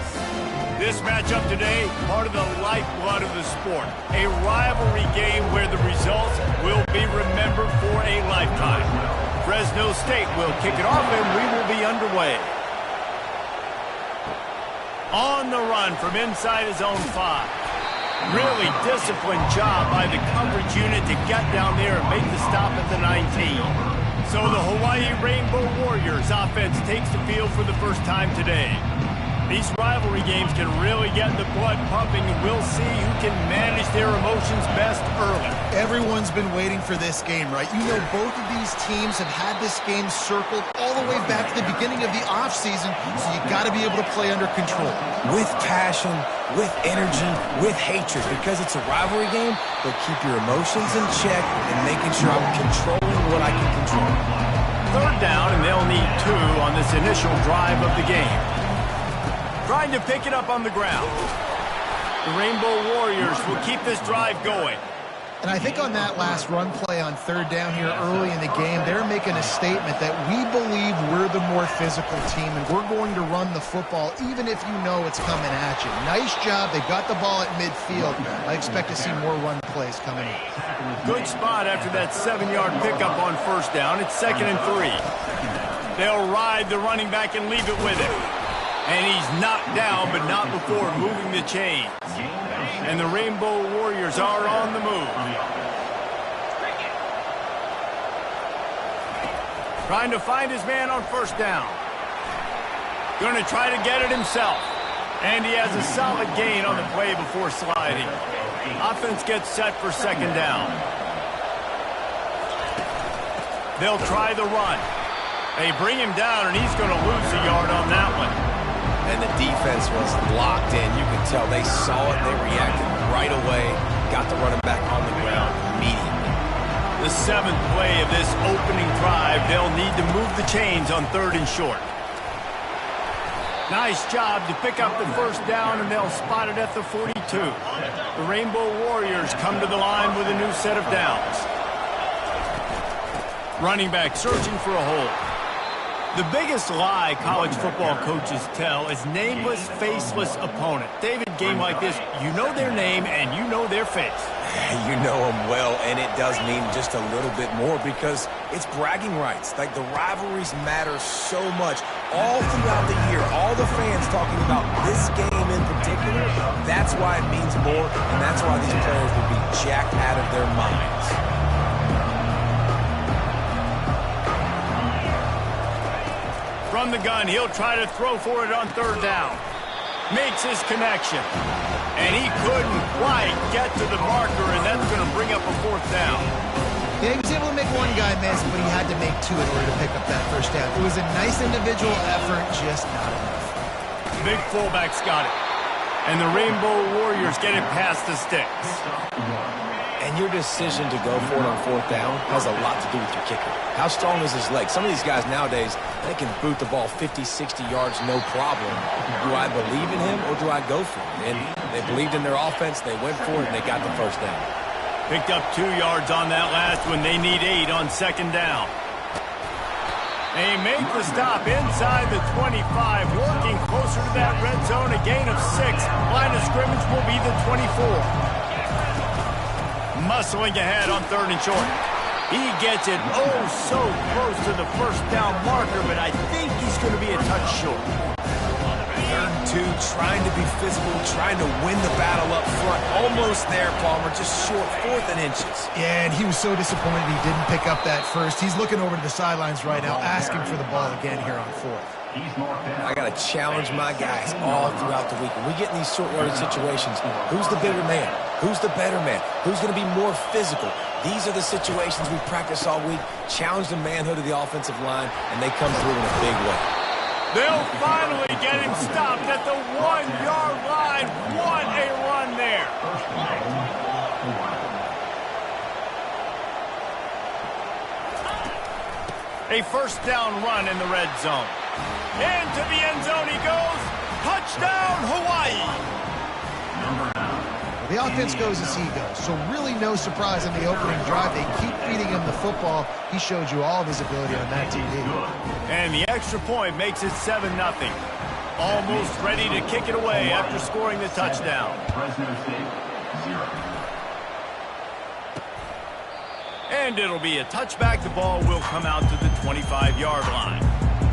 This matchup today, part of the lifeblood of the sport. A rivalry game where the results will be remembered for a lifetime. Fresno State will kick it off and we will be underway. On the run from inside his own 5. Really disciplined job by the coverage unit to get down there and make the stop at the 19. So the Hawaii Rainbow Warriors offense takes the field for the first time today. These rivalry games can really get the blood pumping, and we'll see who can manage their emotions best early. Everyone's been waiting for this game, right? You know, both of these teams have had this game circled all the way back to the beginning of the offseason, so you got to be able to play under control. With passion, with energy, with hatred, because it's a rivalry game, but keep your emotions in check and making sure I'm controlling what I can control. Third down, and they'll need 2 on this initial drive of the game. Trying to pick it up on the ground. The Rainbow Warriors will keep this drive going. And I think on that last run play on third down here early in the game, they're making a statement that we believe we're the more physical team and we're going to run the football even if you know it's coming at you. Nice job. They got the ball at midfield. I expect to see more run plays coming in. Good spot after that 7-yard pickup on first down. It's 2nd and 3. They'll ride the running back and leave it with him. And he's knocked down, but not before moving the chains. And the Rainbow Warriors are on the move. Trying to find his man on first down. Going to try to get it himself. And he has a solid gain on the play before sliding. Offense gets set for 2nd down. They'll try the run. They bring him down, and he's going to lose a yard on that one. And the defense was locked in. You could tell they saw it. They reacted right away. Got the running back on the ground immediately. The 7th play of this opening drive. They'll need to move the chains on 3rd and short. Nice job to pick up the first down, and they'll spot it at the 42. The Rainbow Warriors come to the line with a new set of downs. Running back searching for a hole. The biggest lie college football coaches tell is nameless, faceless opponent. David, game like this, you know their name and you know their face. You know them well, and it does mean just a little bit more because it's bragging rights. Like, the rivalries matter so much. All throughout the year, all the fans talking about this game in particular, that's why it means more, and that's why these players will be jacked out of their minds. From the gun, he'll try to throw for it on 3rd down. Makes his connection. And he couldn't quite get to the marker, and that's going to bring up a 4th down. Yeah, he was able to make one guy miss, but he had to make 2 in order to pick up that first down. It was a nice individual effort, just not enough. Big fullback's got it. And the Rainbow Warriors get it past the sticks. And your decision to go for it on 4th down has a lot to do with your kicker. How strong is his leg? Some of these guys nowadays, they can boot the ball 50, 60 yards, no problem. Do I believe in him or do I go for it? And they believed in their offense, they went for it, and they got the first down. Picked up 2 yards on that last one. They need 8 on 2nd down. They make the stop inside the 25, working closer to that red zone, a gain of 6. Line of scrimmage will be the 24. Muscling ahead on 3rd and short. He gets it oh so close to the first down marker, but I think he's going to be a touch short. 3rd and 2, trying to be physical, trying to win the battle up front. Almost there, Palmer, just short, 4th and inches. Yeah, and he was so disappointed he didn't pick up that first. He's looking over to the sidelines right now, asking for the ball again here on 4th. I got to challenge my guys all throughout the week. When we get in these short yardage situations, who's the bigger man? Who's the better man? Who's going to be more physical? These are the situations we practice all week. Challenge the manhood of the offensive line, and they come through in a big way. They'll finally get him stopped at the 1-yard line. What a run there. A first down run in the red zone. Into the end zone he goes. The offense goes as he goes, so really no surprise on the opening drive. They keep feeding him the football. He showed you all of his ability on that TD. And the extra point makes it 7-0. Almost ready to kick it away after scoring the touchdown. Fresno State, 0. And it'll be a touchback. The ball will come out to the 25-yard line.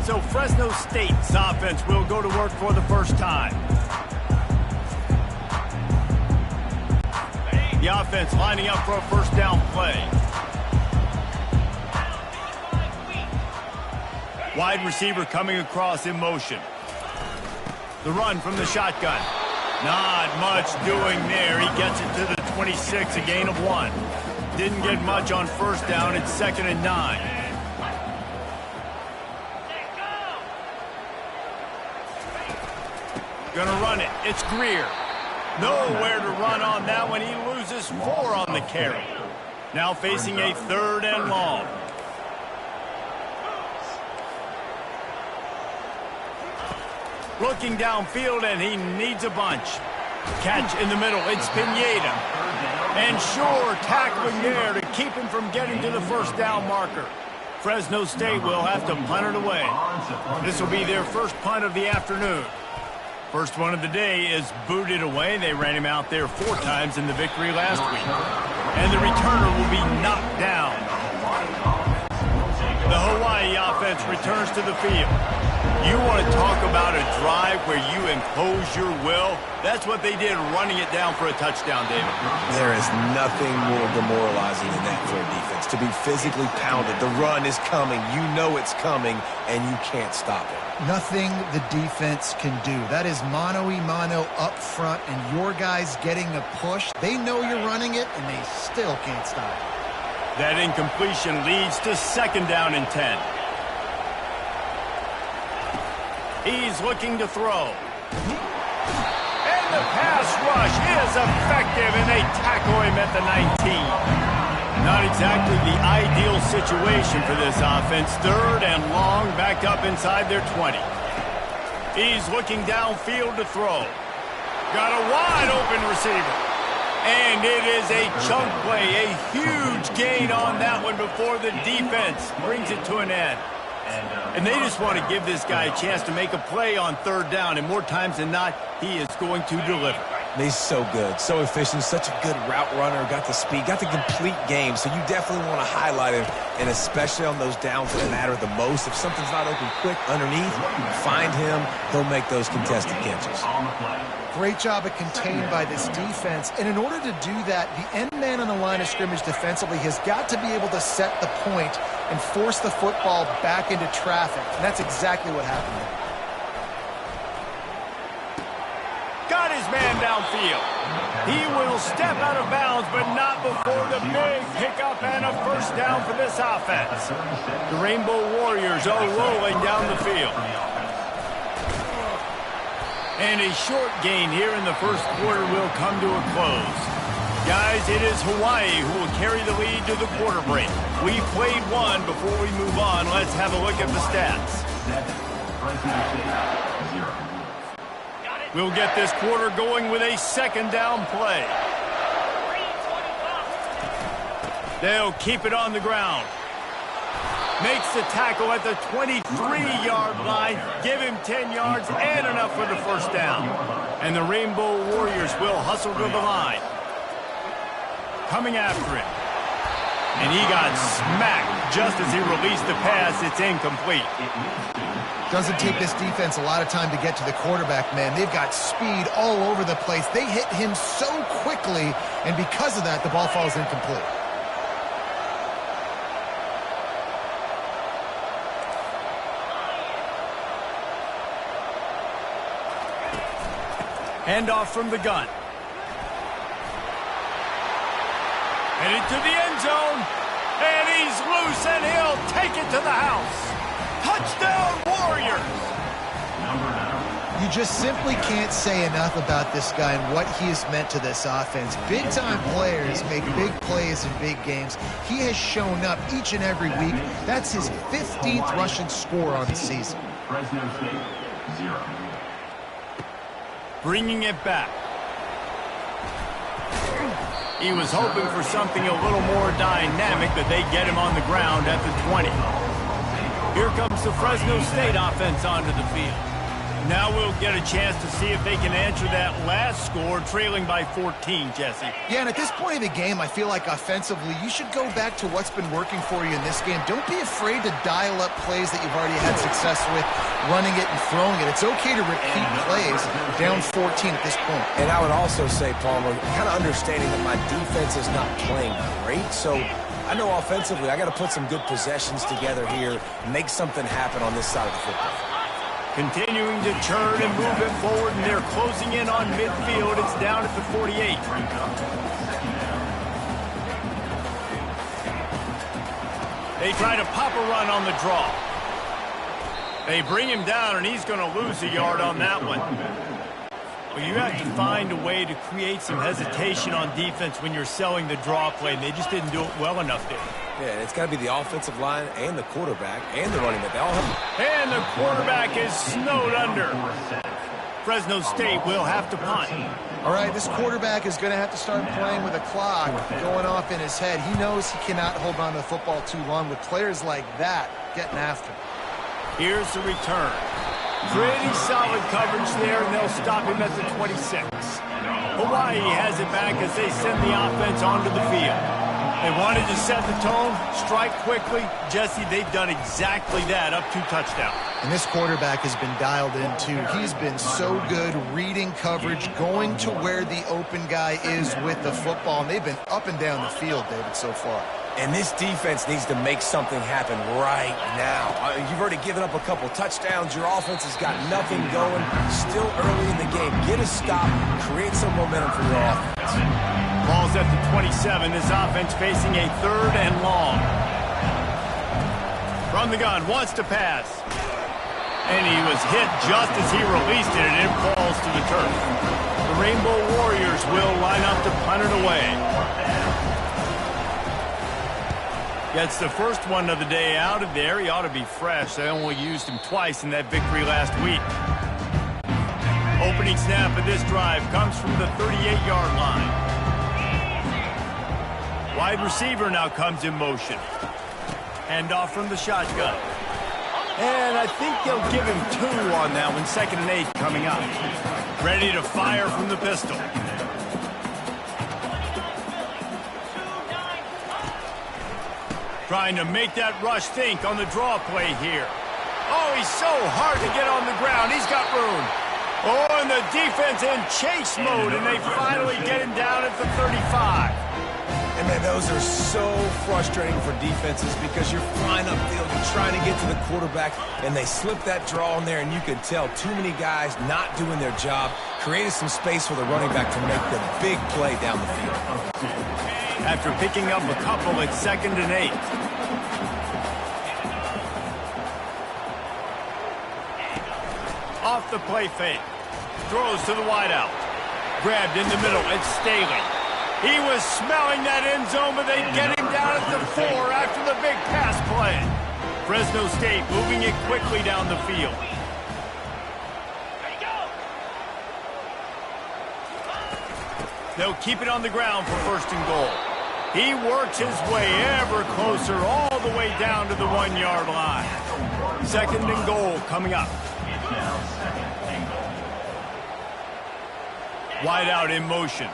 So Fresno State's offense will go to work for the first time. The offense lining up for a first down play. Wide receiver coming across in motion. The run from the shotgun. Not much doing there. He gets it to the 26, a gain of 1. Didn't get much on first down. It's 2nd and 9. Gonna run it. It's Greer. Nowhere to run on that one. He loses 4 on the carry. Now facing a 3rd and long. Looking downfield, and he needs a bunch. Catch in the middle. It's Pineda. And sure, tackling there to keep him from getting to the first down marker. Fresno State will have to punt it away. This will be their first punt of the afternoon. First one of the day is booted away. They ran him out there 4 times in the victory last week. And the returner will be knocked down. The Hawaii offense returns to the field. You want to talk about a drive where you impose your will? That's what they did, running it down for a touchdown, David. There is nothing more demoralizing than that for a defense. To be physically pounded. The run is coming. You know it's coming, and you can't stop it. Nothing the defense can do. That is mano-a-mano up front, and your guys getting a push. They know you're running it, and they still can't stop it. That incompletion leads to 2nd down and 10. He's looking to throw. And the pass rush is effective, and they tackle him at the 19. Not exactly the ideal situation for this offense. 3rd and long, backed up inside their 20. He's looking downfield to throw. Got a wide open receiver. And it is a chunk play, a huge gain on that one before the defense brings it to an end. And they just want to give this guy a chance to make a play on 3rd down, and more times than not, he is going to deliver. He's so good, so efficient, such a good route runner, got the speed, got the complete game, so you definitely want to highlight him, and especially on those downs that matter the most. If something's not open quick underneath, find him, he'll make those contested catches. Great job at contained by this defense, and in order to do that, the end man on the line of scrimmage defensively has got to be able to set the point and force the football back into traffic, and that's exactly what happened there. Got his man downfield. He will step out of bounds, but not before the big pickup and a first down for this offense. The Rainbow Warriors are rolling down the field. And a short gain here in the first quarter will come to a close. Guys, it is Hawaii who will carry the lead to the quarter break. We played one. Before we move on, let's have a look at the stats. We'll get this quarter going with a 2nd down play. They'll keep it on the ground. Makes the tackle at the 23-yard line. Give him 10 yards and enough for the first down. And the Rainbow Warriors will hustle to the line. Coming after it. And he got smacked just as he released the pass. It's incomplete. Doesn't take this defense a lot of time to get to the quarterback, man. They've got speed all over the place. They hit him so quickly, and because of that, the ball falls incomplete. Handoff from the gun. Headed to the end zone. And he's loose, and he'll take it to the house. Touchdown, Warriors! You just simply can't say enough about this guy and what he has meant to this offense. Big-time players make big plays in big games. He has shown up each and every week. That's his 15th rushing score on the season. Fresno State, 0. Bringing it back. He was hoping for something a little more dynamic, but they get him on the ground at the 20. Here comes the Fresno State offense onto the field. Now we'll get a chance to see if they can answer that last score, trailing by 14, Jesse. Yeah, and at this point of the game, I feel like offensively, you should go back to what's been working for you in this game. Don't be afraid to dial up plays that you've already had success with, running it and throwing it. It's okay to repeat plays down 14 at this point. And I would also say, Palmer, kind of understanding that my defense is not playing great, so I know offensively I got to put some good possessions together here, make something happen on this side of the football. Continuing to turn and move it forward, and they're closing in on midfield. It's down at the 48. They try to pop a run on the draw. They bring him down, and he's going to lose a yard on that one. Well, you have to find a way to create some hesitation on defense when you're selling the draw play, and they just didn't do it well enough there. Yeah, it's got to be the offensive line and the quarterback and the running back. They all have... And the quarterback is snowed under. Fresno State will have to punt. All right, this quarterback is going to have to start playing with a clock going off in his head. He knows he cannot hold on to the football too long with players like that getting after him. Here's the return. Pretty solid coverage there, and they'll stop him at the 26. Hawaii has it back as they send the offense onto the field. They wanted to set the tone, strike quickly. Jesse, they've done exactly that, up 2 touchdowns. And this quarterback has been dialed in, too. He's been so good reading coverage, going to where the open guy is with the football. And they've been up and down the field, David, so far. And this defense needs to make something happen right now. You've already given up a couple touchdowns. Your offense has got nothing going. Still early in the game. Get a stop. Create some momentum for your offense. Ball's at the 27. This offense facing a 3rd and long. From the gun, wants to pass. And he was hit just as he released it, and it falls to the turf. The Rainbow Warriors will line up to punt it away. Gets the first one of the day out of there. He ought to be fresh. They only used him twice in that victory last week. Opening snap of this drive comes from the 38-yard line. Wide receiver now comes in motion. Handoff from the shotgun. And I think they'll give him 2 on that one. 2nd and 8 coming up. Ready to fire from the pistol. Trying to make that rush think on the draw play here. Oh, he's so hard to get on the ground. He's got room. Oh, and the defense in chase mode, and they finally get him down at the 35. And, man, those are so frustrating for defenses because you're flying upfield and trying to get to the quarterback, and they slip that draw in there, and you can tell too many guys not doing their job, created some space for the running back to make the big play down the field. After picking up a couple, it's 2nd and 8. Off the play fake. Throws to the wideout. Grabbed in the middle. It's Staley. He was smelling that end zone, but they get him down at the 4 after the big pass play. Fresno State moving it quickly down the field. They'll keep it on the ground for 1st and goal. He works his way ever closer all the way down to the 1-yard line. 2nd and goal coming up. Wide out in motion.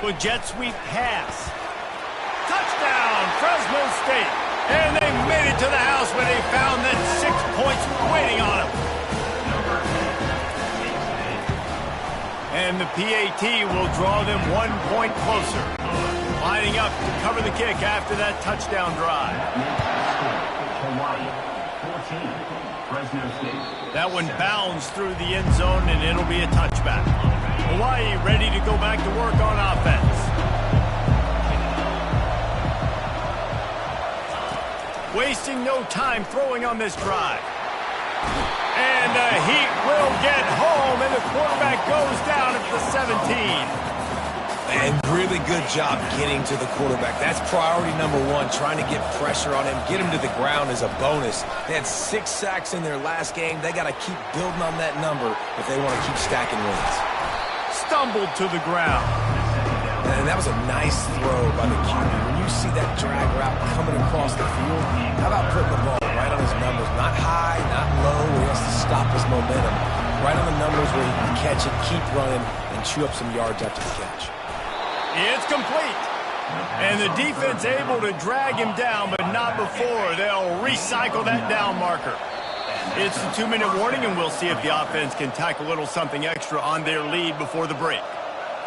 With jet sweep pass. Touchdown, Fresno State. And they made it to the house when they found that 6 points waiting on them. And the PAT will draw them 1 point closer. Lining up to cover the kick after that touchdown drive. That one bounds through the end zone, and it'll be a touchback. Hawaii ready to go back to work on offense. Wasting no time throwing on this drive. And the Heat will get home, and the quarterback goes down at the 17. And really good job getting to the quarterback. That's priority number 1, trying to get pressure on him, get him to the ground as a bonus. They had 6 sacks in their last game. They got to keep building on that number if they want to keep stacking wins. Stumbled to the ground. And that was a nice throw by the QB. When you see that drag route coming across the field, how about putting the ball right on his numbers? Not high, not low, where he has to stop his momentum. Right on the numbers where he can catch it, keep running, and chew up some yards after the catch. It's complete. And the defense able to drag him down, but not before. They'll recycle that down marker. It's a 2-minute warning, and we'll see if the offense can tack a little something extra on their lead before the break.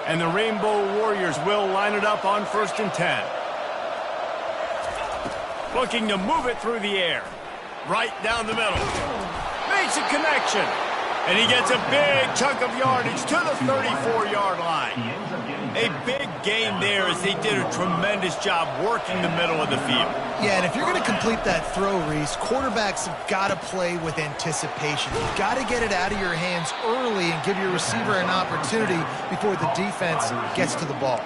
And the Rainbow Warriors will line it up on 1st and 10. Looking to move it through the air. Right down the middle. Makes a connection. And he gets a big chunk of yardage to the 34-yard line. A big gain there as they did a tremendous job working the middle of the field. Yeah, and if you're going to complete that throw, Reese, quarterbacks have got to play with anticipation. You've got to get it out of your hands early and give your receiver an opportunity before the defense gets to the ball.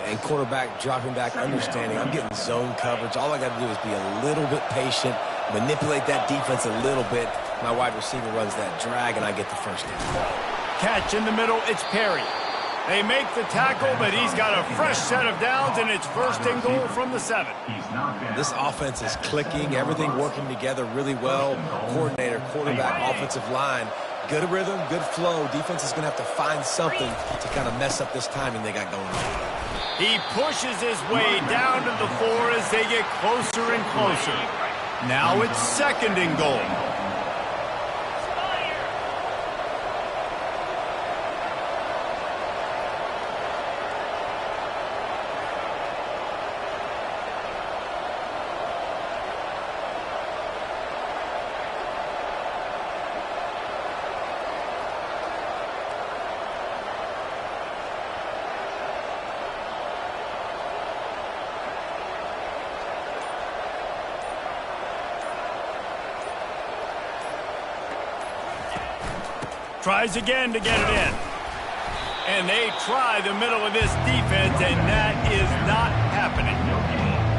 And quarterback dropping back, understanding I'm getting zone coverage. All I got to do is be a little bit patient, manipulate that defense a little bit. My wide receiver runs that drag, and I get the first down. Catch in the middle, it's Perry. They make the tackle, but he's got a fresh set of downs, and it's 1st and goal from the 7. This offense is clicking, everything working together really well. Coordinator, quarterback, offensive line. Good rhythm, good flow. Defense is going to have to find something to kind of mess up this timing they got going on. He pushes his way down to the 4 as they get closer and closer. Now it's 2nd and goal. Tries again to get it in. And they try the middle of this defense, and that is not happening.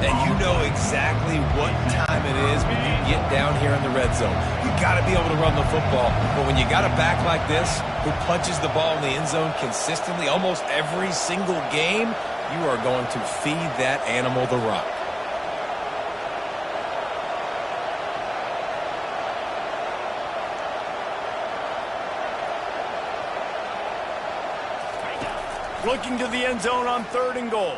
And you know exactly what time it is when you get down here in the red zone. You got to be able to run the football. But when you got a back like this who punches the ball in the end zone consistently almost every single game, you are going to feed that animal the rock. Looking to the end zone on 3rd and goal.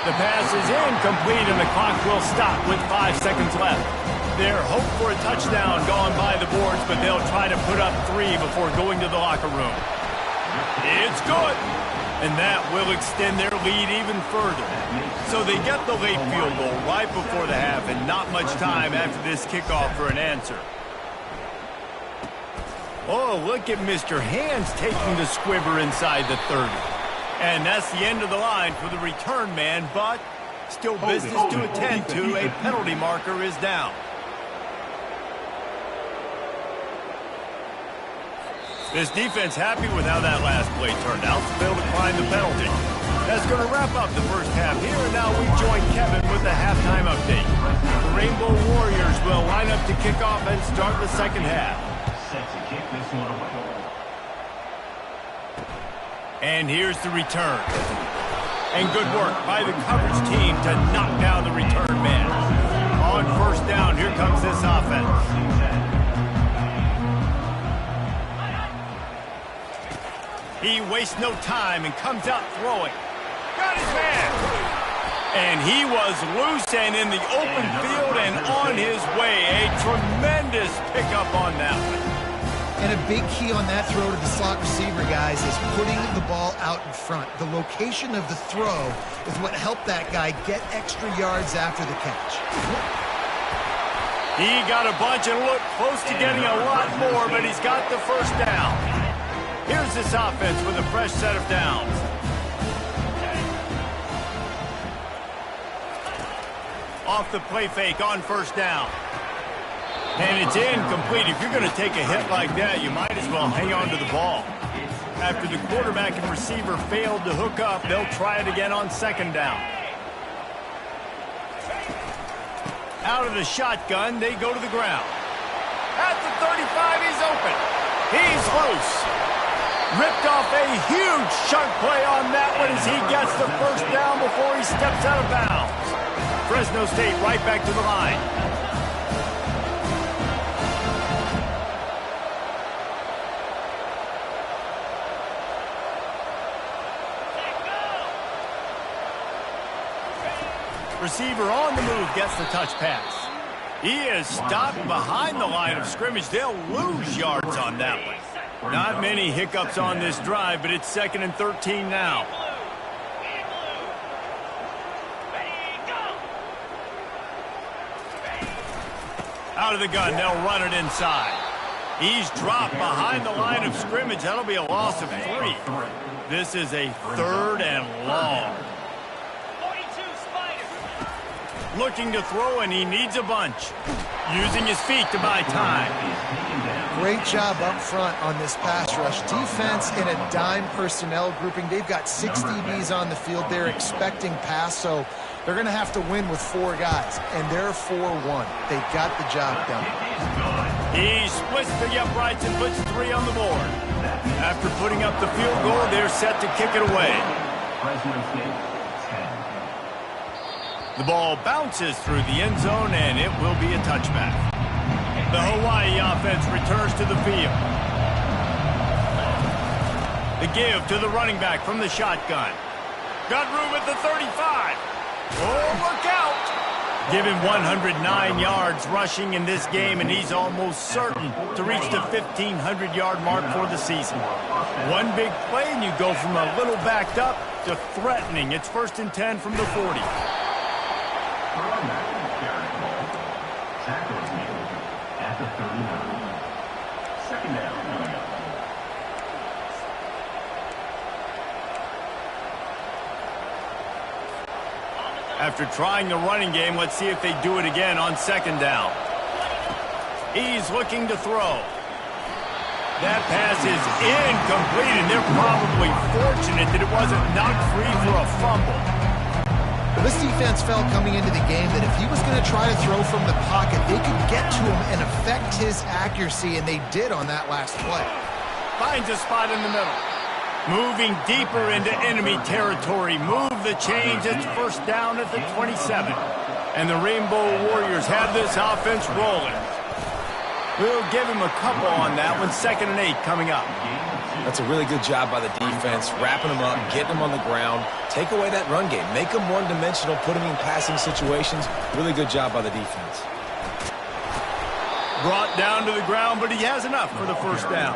The pass is incomplete, and the clock will stop with 5 seconds left. Their hope for a touchdown gone by the boards, but they'll try to put up 3 before going to the locker room. It's good, and that will extend their lead even further. So they get the late field goal right before the half, and not much time after this kickoff for an answer. Oh, look at Mr. Hands taking the squibber inside the 30. And that's the end of the line for the return man, but still business to attend to. A penalty marker is down. This defense happy with how that last play turned out, so they'll decline the penalty. That's going to wrap up the first half here, and now we join Kevin with the halftime update. The Rainbow Warriors will line up to kick off and start the second half. And here's the return. And good work by the coverage team to knock down the return man. On 1st down, here comes this offense. He wastes no time and comes out throwing. Got his man. And he was loose and in the open field and on his way. A tremendous pickup on that one. And a big key on that throw to the slot receiver, guys, is putting the ball out in front. The location of the throw is what helped that guy get extra yards after the catch. He got a bunch and looked close to getting a lot more, but he's got the 1st down. Here's this offense with a fresh set of downs. Off the play fake on 1st down. And it's incomplete. If you're going to take a hit like that, you might as well hang on to the ball. After the quarterback and receiver failed to hook up, they'll try it again on 2nd down. Out of the shotgun, they go to the ground. At the 35, he's open. He's loose. Ripped off a huge sharp play on that one as he gets the first down before he steps out of bounds. Fresno State right back to the line. Receiver on the move gets the touch pass. He is stopped behind the line of scrimmage. They'll lose yards on that one. Not many hiccups on this drive, but it's 2nd and 13 now. Out of the gun, they'll run it inside. He's dropped behind the line of scrimmage. That'll be a loss of 3. This is a 3rd and long. Looking to throw, and he needs a bunch. Using his feet to buy time. Great job up front on this pass rush. Defense in a dime personnel grouping. They've got 6 DBs on the field. They're expecting pass, so they're going to have to win with 4 guys, and they're 4-1. They got the job done. He splits the uprights and puts 3 on the board. After putting up the field goal, they're set to kick it away. The ball bounces through the end zone, and it will be a touchback. The Hawaii offense returns to the field. The give to the running back from the shotgun. Got room at the 35. Oh, look out! Give him 109 yards rushing in this game, and he's almost certain to reach the 1,500-yard mark for the season. One big play, and you go from a little backed up to threatening. It's 1st and 10 from the 40. After trying the running game, let's see if they do it again on 2nd down. He's looking to throw. That pass is incomplete, and they're probably fortunate that it wasn't knocked free for a fumble. This defense felt coming into the game that if he was going to try to throw from the pocket, they could get to him and affect his accuracy, and they did on that last play. Finds a spot in the middle. Moving deeper into enemy territory. Move the chains. It's 1st down at the 27. And the Rainbow Warriors have this offense rolling. We'll give him a couple on that one. 2nd and 8 coming up. That's a really good job by the defense, wrapping them up, getting them on the ground. Take away that run game. Make them one-dimensional, put them in passing situations. Really good job by the defense. Brought down to the ground, but he has enough for the 1st down.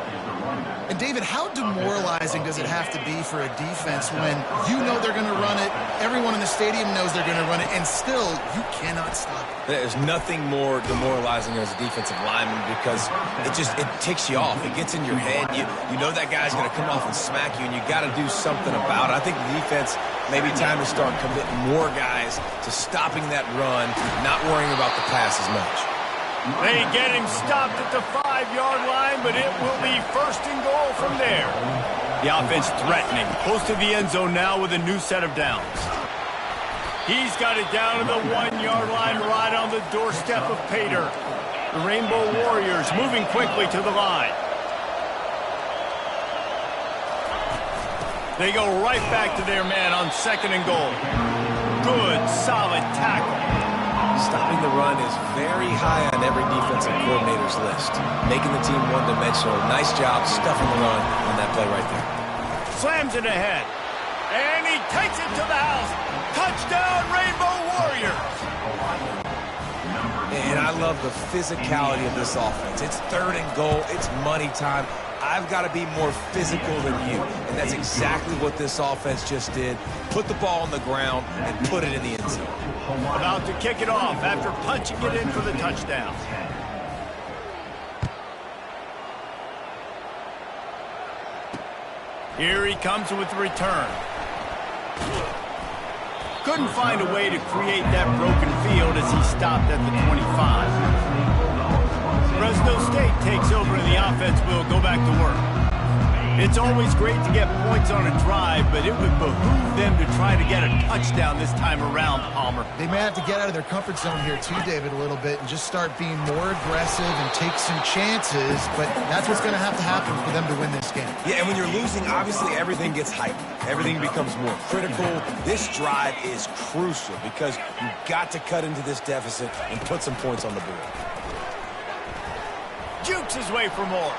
And, David, how demoralizing does it have to be for a defense when you know they're going to run it, everyone in the stadium knows they're going to run it, and still you cannot stop it? There's nothing more demoralizing as a defensive lineman because it ticks you off. It gets in your head. You know that guy's going to come off and smack you, and you got to do something about it. I think the defense, maybe time to start committing more guys to stopping that run, not worrying about the pass as much. They get him stopped at the 5-yard line, but it will be 1st and goal from there. The offense threatening, close to the end zone now with a new set of downs. He's got it down to the 1-yard line right on the doorstep of Pater. The Rainbow Warriors moving quickly to the line. They go right back to their man on 2nd and goal. Good, solid tackle. Stopping the run is very high on every defensive coordinator's list. Making the team one-dimensional. Nice job stuffing the run on that play right there. Slams it ahead. And he takes it to the house. Touchdown, Rainbow Warriors. And I love the physicality of this offense. It's 3rd and goal. It's money time. I've got to be more physical than you. And that's exactly what this offense just did. Put the ball on the ground and put it in the end zone. About to kick it off after punching it in for the touchdown. Here he comes with the return. Couldn't find a way to create that broken field as he stopped at the 25. Fresno State takes over and the offense will go back to work. It's always great to get points on a drive, but it would behoove them to try to get a touchdown this time around, Palmer. They may have to get out of their comfort zone here too, David, a little bit and just start being more aggressive and take some chances, but that's what's going to happen for them to win this game. Yeah, and when you're losing, obviously everything gets heightened. Everything becomes more critical. This drive is crucial because you've got to cut into this deficit and put some points on the board. Jukes his way for more.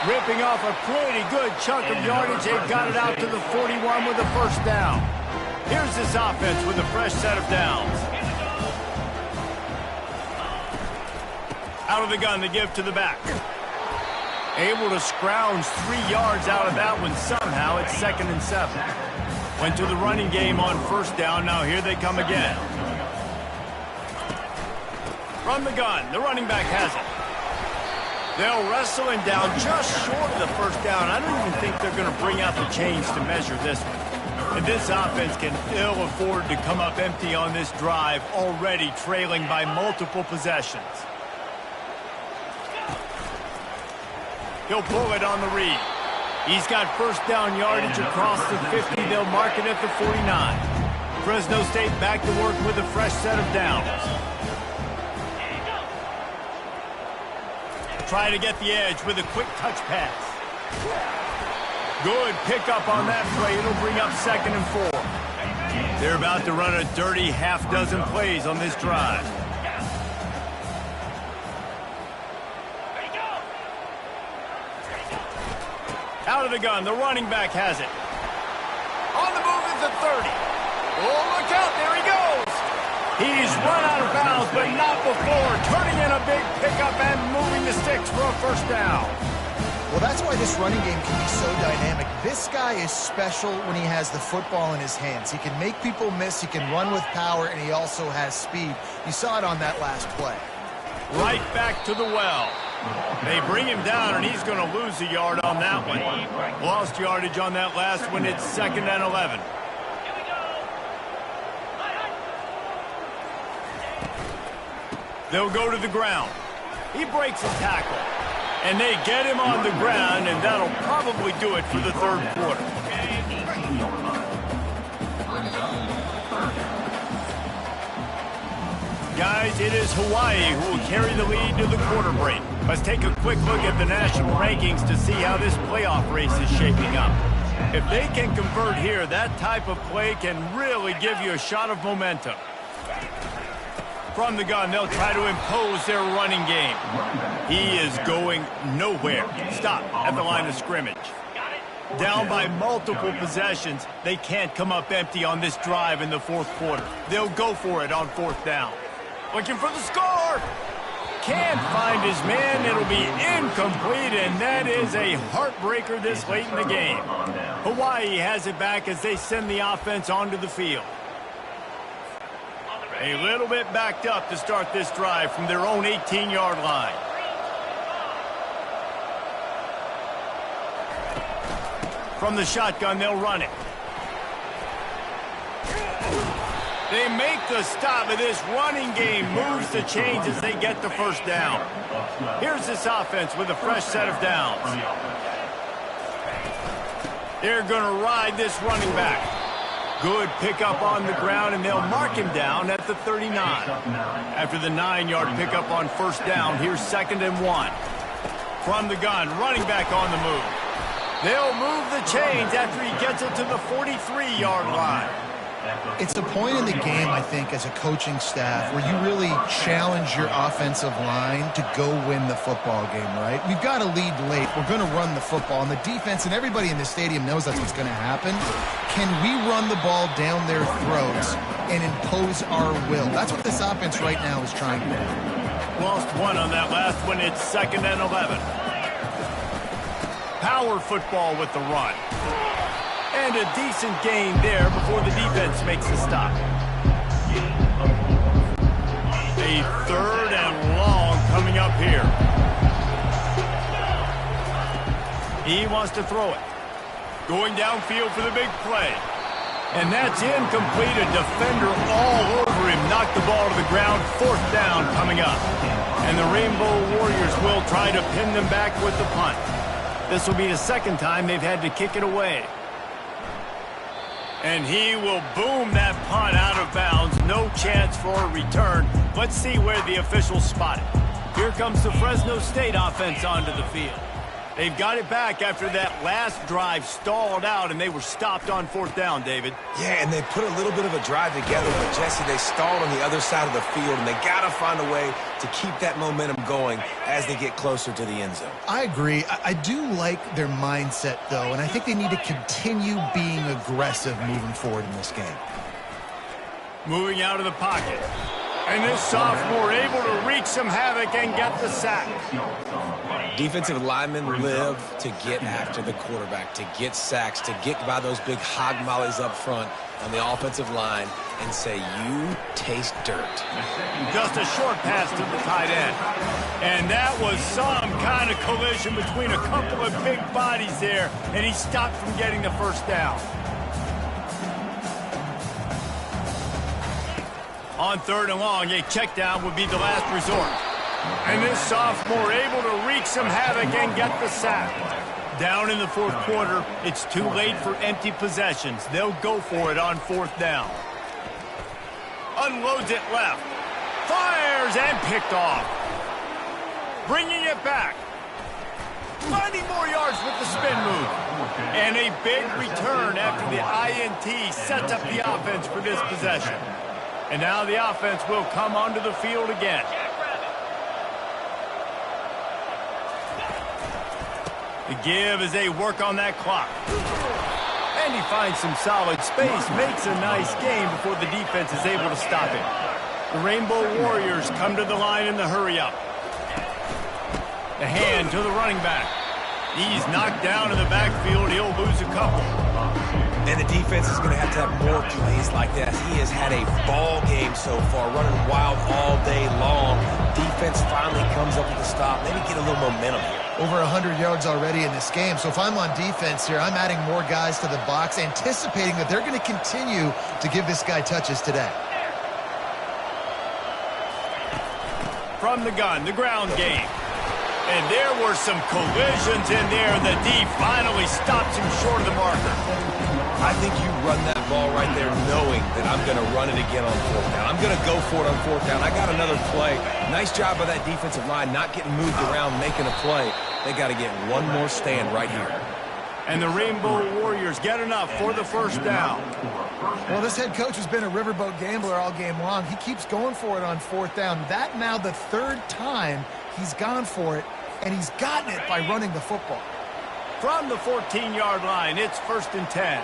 Ripping off a pretty good chunk of yardage. They've got it out to the 41 with a first down. Here's this offense with a fresh set of downs. Out of the gun, they give to the back. Able to scrounge 3 yards out of that one somehow. It's 2nd and 7. Went to the running game on first down. Now here they come again. From the gun, the running back has it. They'll wrestle him down just short of the first down. I don't even think they're going to bring out the chains to measure this one. And this offense can ill afford to come up empty on this drive, already trailing by multiple possessions. He'll pull it on the read. He's got first down yardage across the 50. They'll mark it at the 49. Fresno State back to work with a fresh set of downs. Try to get the edge with a quick touch pass. Good pickup on that play. It'll bring up 2nd and 4. They're about to run a dirty half-dozen plays on this drive. Out of the gun, the running back has it. On the move is the 30. Oh, look out, there he goes. He's run out of bounds, but not before. Turning in a big pickup and moving the sticks for a first down. Well, that's why this running game can be so dynamic. This guy is special when he has the football in his hands. He can make people miss, he can run with power, and he also has speed. You saw it on that last play. Right back to the well. They bring him down, and he's going to lose a yard on that one. Lost yardage on that last one. It's 2nd and 11. They'll go to the ground. He breaks a tackle. And they get him on the ground, and that'll probably do it for the 3rd quarter. Guys, it is Hawaii who will carry the lead to the quarter break. Let's take a quick look at the national rankings to see how this playoff race is shaping up. If they can convert here, that type of play can really give you a shot of momentum. From the gun, they'll try to impose their running game. He is going nowhere. Stop at the line of scrimmage. Down by multiple possessions, they can't come up empty on this drive in the 4th quarter. They'll go for it on 4th down. Looking for the score. Can't find his man. It'll be incomplete, and that is a heartbreaker this late in the game. Hawaii has it back as they send the offense onto the field. A little bit backed up to start this drive from their own 18-yard line. From the shotgun, they'll run it. They make the stop, and this running game moves the chains as they get the first down. Here's this offense with a fresh set of downs. They're going to ride this running back. Good pickup on the ground, and they'll mark him down at the 39. After the 9-yard pickup on first down, here's 2nd and 1. From the gun, running back on the move. They'll move the chains after he gets it to the 43-yard line. It's a point in the game, I think, as a coaching staff where you really challenge your offensive line to go win the football game, right? We've got to lead late. We're going to run the football. And the defense and everybody in the stadium knows that's what's going to happen. Can we run the ball down their throats and impose our will? That's what this offense right now is trying to do. Lost one on that last one. It's 2nd and 11. Power football with the run. And a decent gain there before the defense makes the stop. A 3rd and long coming up here. He wants to throw it. Going downfield for the big play. And that's incomplete. A defender all over him. Knocked the ball to the ground. 4th down coming up. And the Rainbow Warriors will try to pin them back with the punt. This will be the second time they've had to kick it away. And he will boom that punt out of bounds. No chance for a return. Let's see where the officials spot it. Here comes the Fresno State offense onto the field. They've got it back after that last drive stalled out, and they were stopped on fourth down, David. Yeah, and they put a little bit of a drive together, but Jesse, they stalled on the other side of the field, and they got to find a way to keep that momentum going as they get closer to the end zone. I agree. I do like their mindset, though, and I think they need to continue being aggressive moving forward in this game. Moving out of the pocket. And this sophomore able to wreak some havoc and get the sack. Defensive linemen live to get after the quarterback, to get sacks, to get by those big hog mollies up front on the offensive line and say, you taste dirt. Just a short pass to the tight end. And that was some kind of collision between a couple of big bodies there, and he stopped from getting the first down. On third and long, a check down would be the last resort. And this sophomore able to wreak some havoc and get the sack. Down in the fourth quarter, it's too late for empty possessions. They'll go for it on fourth down. Unloads it left. Fires and picked off. Bringing it back. Finding more yards with the spin move. And a big return after the INT sets up the offense for this possession. And now the offense will come onto the field again. The give as they work on that clock. And he finds some solid space, makes a nice game before the defense is able to stop it. The Rainbow Warriors come to the line in the hurry-up. The hand to the running back. He's knocked down in the backfield. He'll lose a couple. And the defense is going to have more plays like that. He has had a ball game so far, running wild all day long. Defense finally comes up with a stop. Maybe get a little momentum here. Over 100 yards already in this game. So if I'm on defense here, I'm adding more guys to the box, anticipating that they're going to continue to give this guy touches today. From the gun, the ground game. And there were some collisions in there. The D finally stops him short of the marker. I think you run that ball right there knowing that I'm going to run it again on fourth down. I'm going to go for it on fourth down. I got another play. Nice job by that defensive line not getting moved around, making a play. They got to get one more stand right here. And the Rainbow Warriors get enough for the first down. Well, this head coach has been a riverboat gambler all game long. He keeps going for it on fourth down. That now the third time he's gone for it, and he's gotten it by running the football. From the 14-yard line, it's 1st and 10.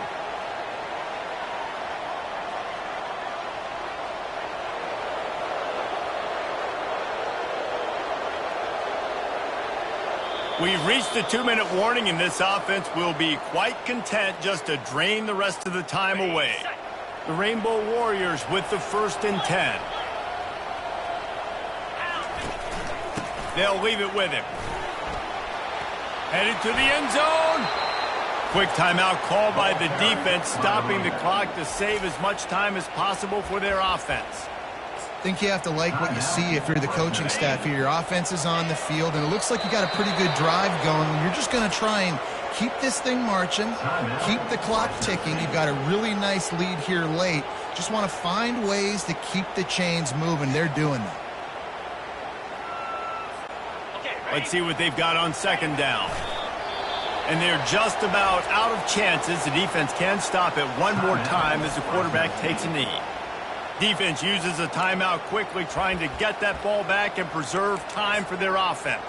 We've reached the 2-minute warning, and this offense will be quite content just to drain the rest of the time away. The Rainbow Warriors with the 1st and 10. They'll leave it with him. Headed to the end zone. Quick timeout called by the defense, stopping the clock to save as much time as possible for their offense. I think you have to like what you see if you're the coaching staff here. Your offense is on the field, and it looks like you got a pretty good drive going. You're just going to try and keep this thing marching, keep the clock ticking. You've got a really nice lead here late. Just want to find ways to keep the chains moving. They're doing that. Let's see what they've got on 2nd down. And they're just about out of chances. The defense can stop it one more time as the quarterback takes a knee. Defense uses a timeout quickly, trying to get that ball back and preserve time for their offense.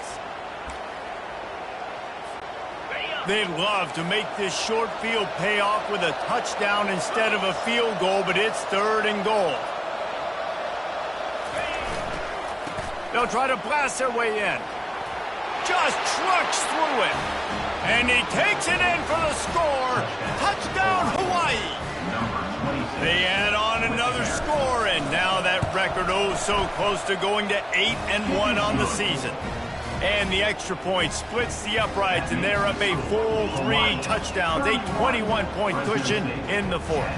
They'd love to make this short field pay off with a touchdown instead of a field goal, but it's 3rd and goal. They'll try to blast their way in. Just trucks through it. And he takes it in for the score. Touchdown, Hawaii. They add on another score, and now that record so close to going to 8-1 on the season. And the extra point splits the uprights, and they're up a full 3 touchdowns, a 21-point cushion in the 4th.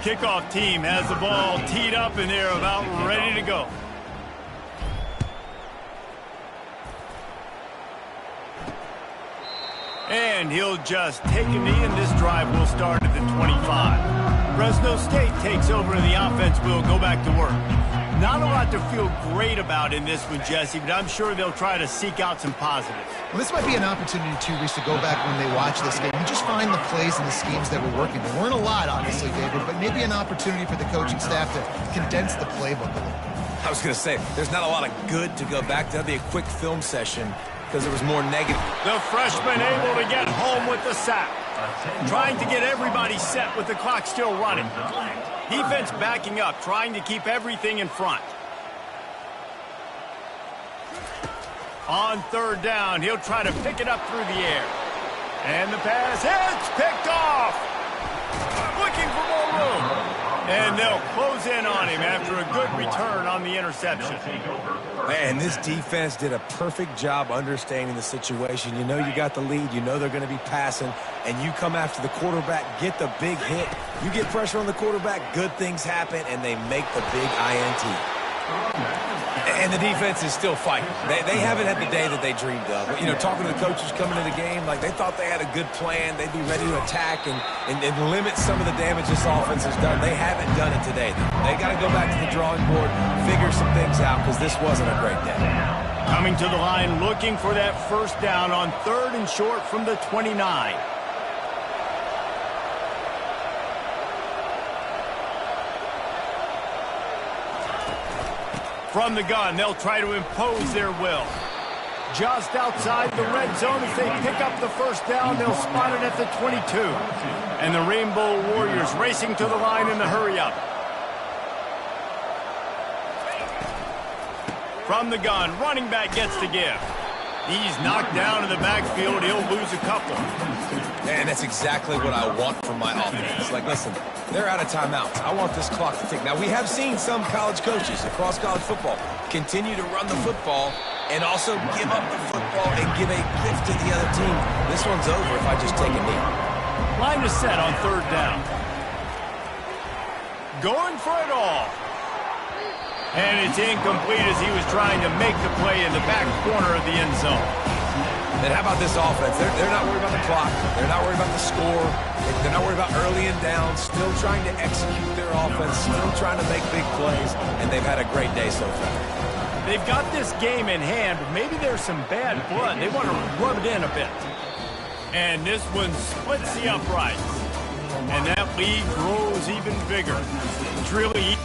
Kickoff team has the ball teed up, and they're about ready to go. And he'll just take a knee, and this drive will start at the 25. Fresno State takes over, and the offense will go back to work. Not a lot to feel great about in this one, Jesse, but I'm sure they'll try to seek out some positives. Well, this might be an opportunity, too, Reese, to go back when they watch this game and just find the plays and the schemes that were working. There weren't a lot, obviously, David, but maybe an opportunity for the coaching staff to condense the playbook a little. I was going to say, there's not a lot of good to go back to. That'd be a quick film session because there was more negative. The freshman able to get home with the sack. Trying to get everybody set with the clock still running. Defense backing up, trying to keep everything in front. On third down, he'll try to pick it up through the air. And the pass hits, picked off. Looking for more room. And they'll close in on him after a good return on the interception. Man, this defense did a perfect job understanding the situation. You know you got the lead. You know they're going to be passing. And you come after the quarterback, get the big hit. You get pressure on the quarterback, good things happen, and they make the big INT. And the defense is still fighting. They haven't had the day that they dreamed of. You know, talking to the coaches coming into the game, like they thought they had a good plan. They'd be ready to attack and limit some of the damage this offense has done. They haven't done it today. They got to go back to the drawing board, figure some things out because this wasn't a great day. Coming to the line looking for that first down on third and short from the 29. From the gun, they'll try to impose their will. Just outside the red zone as they pick up the first down, they'll spot it at the 22. And the Rainbow Warriors racing to the line in the hurry-up. From the gun, running back gets to give. He's knocked down in the backfield. He'll lose a couple. And that's exactly what I want from my offense. Like, listen, they're out of timeouts. I want this clock to tick. Now, we have seen some college coaches across college football continue to run the football and also give up the football and give a gift to the other team. This one's over if I just take a knee. Line is set on third down. Going for it all. And it's incomplete as he was trying to make the play in the back corner of the end zone. And how about this offense? They're not worried about the clock. They're not worried about the score. They're not worried about early and down. Still trying to execute their offense. Still trying to make big plays. And they've had a great day so far. They've got this game in hand, but maybe there's some bad blood. They want to rub it in a bit. And this one splits the uprights. And that lead grows even bigger. It's really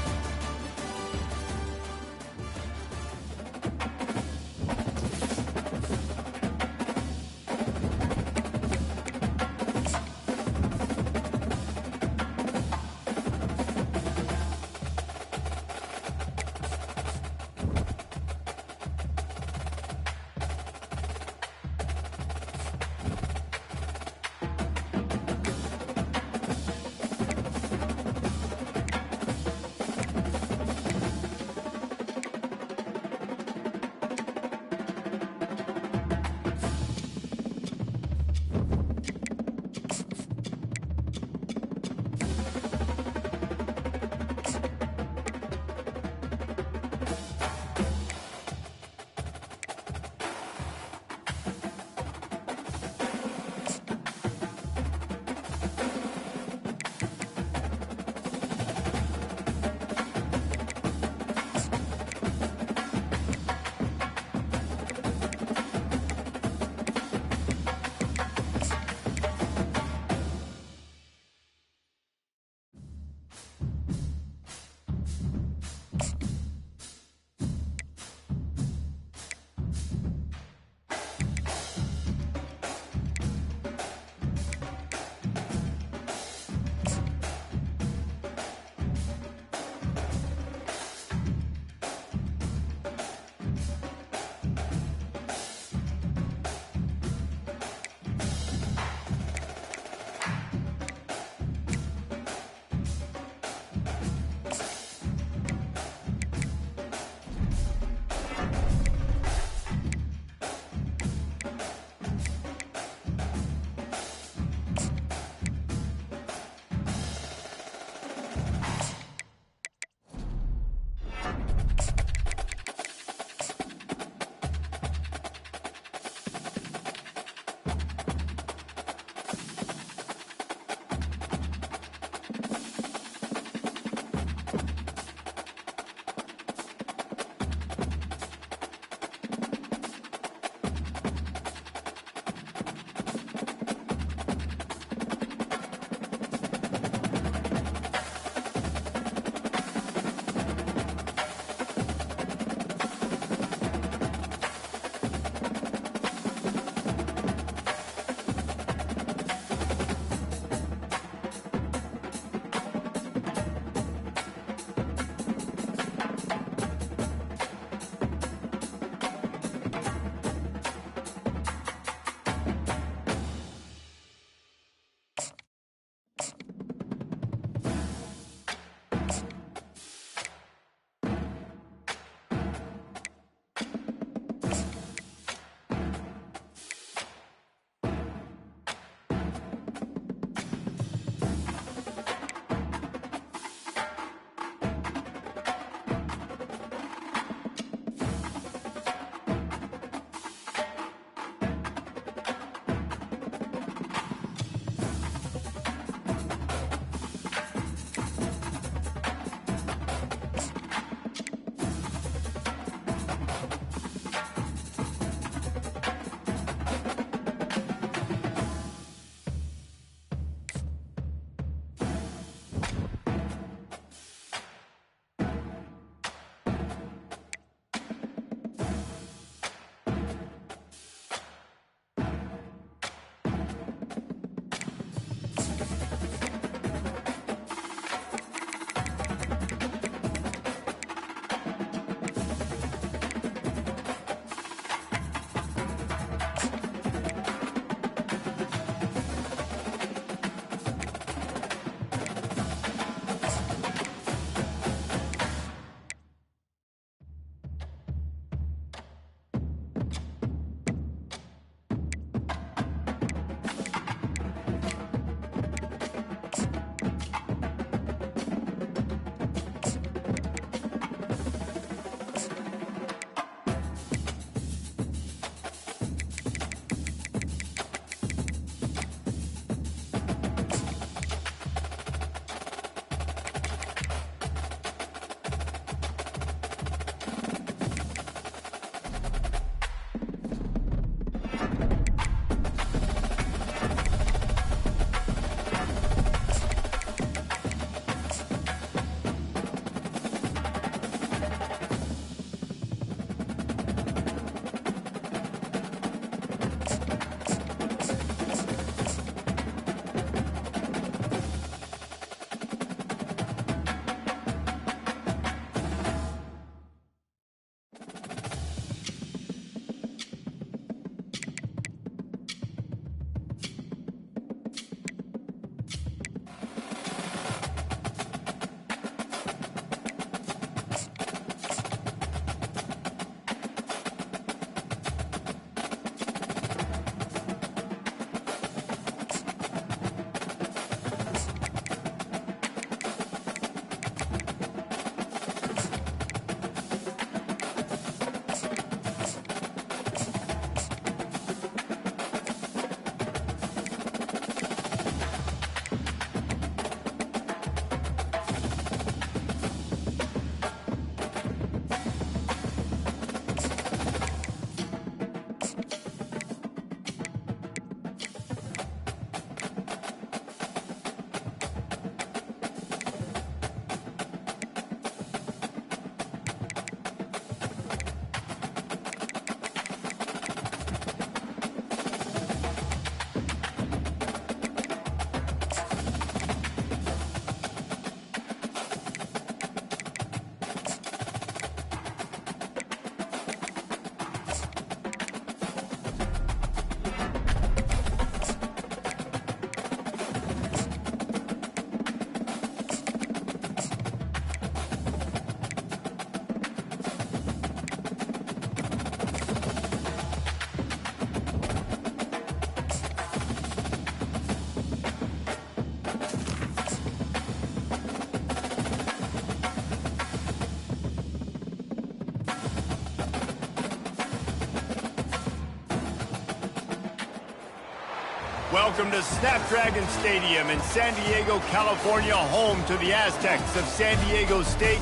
Welcome to Snapdragon Stadium in San Diego, California, home to the Aztecs of San Diego State.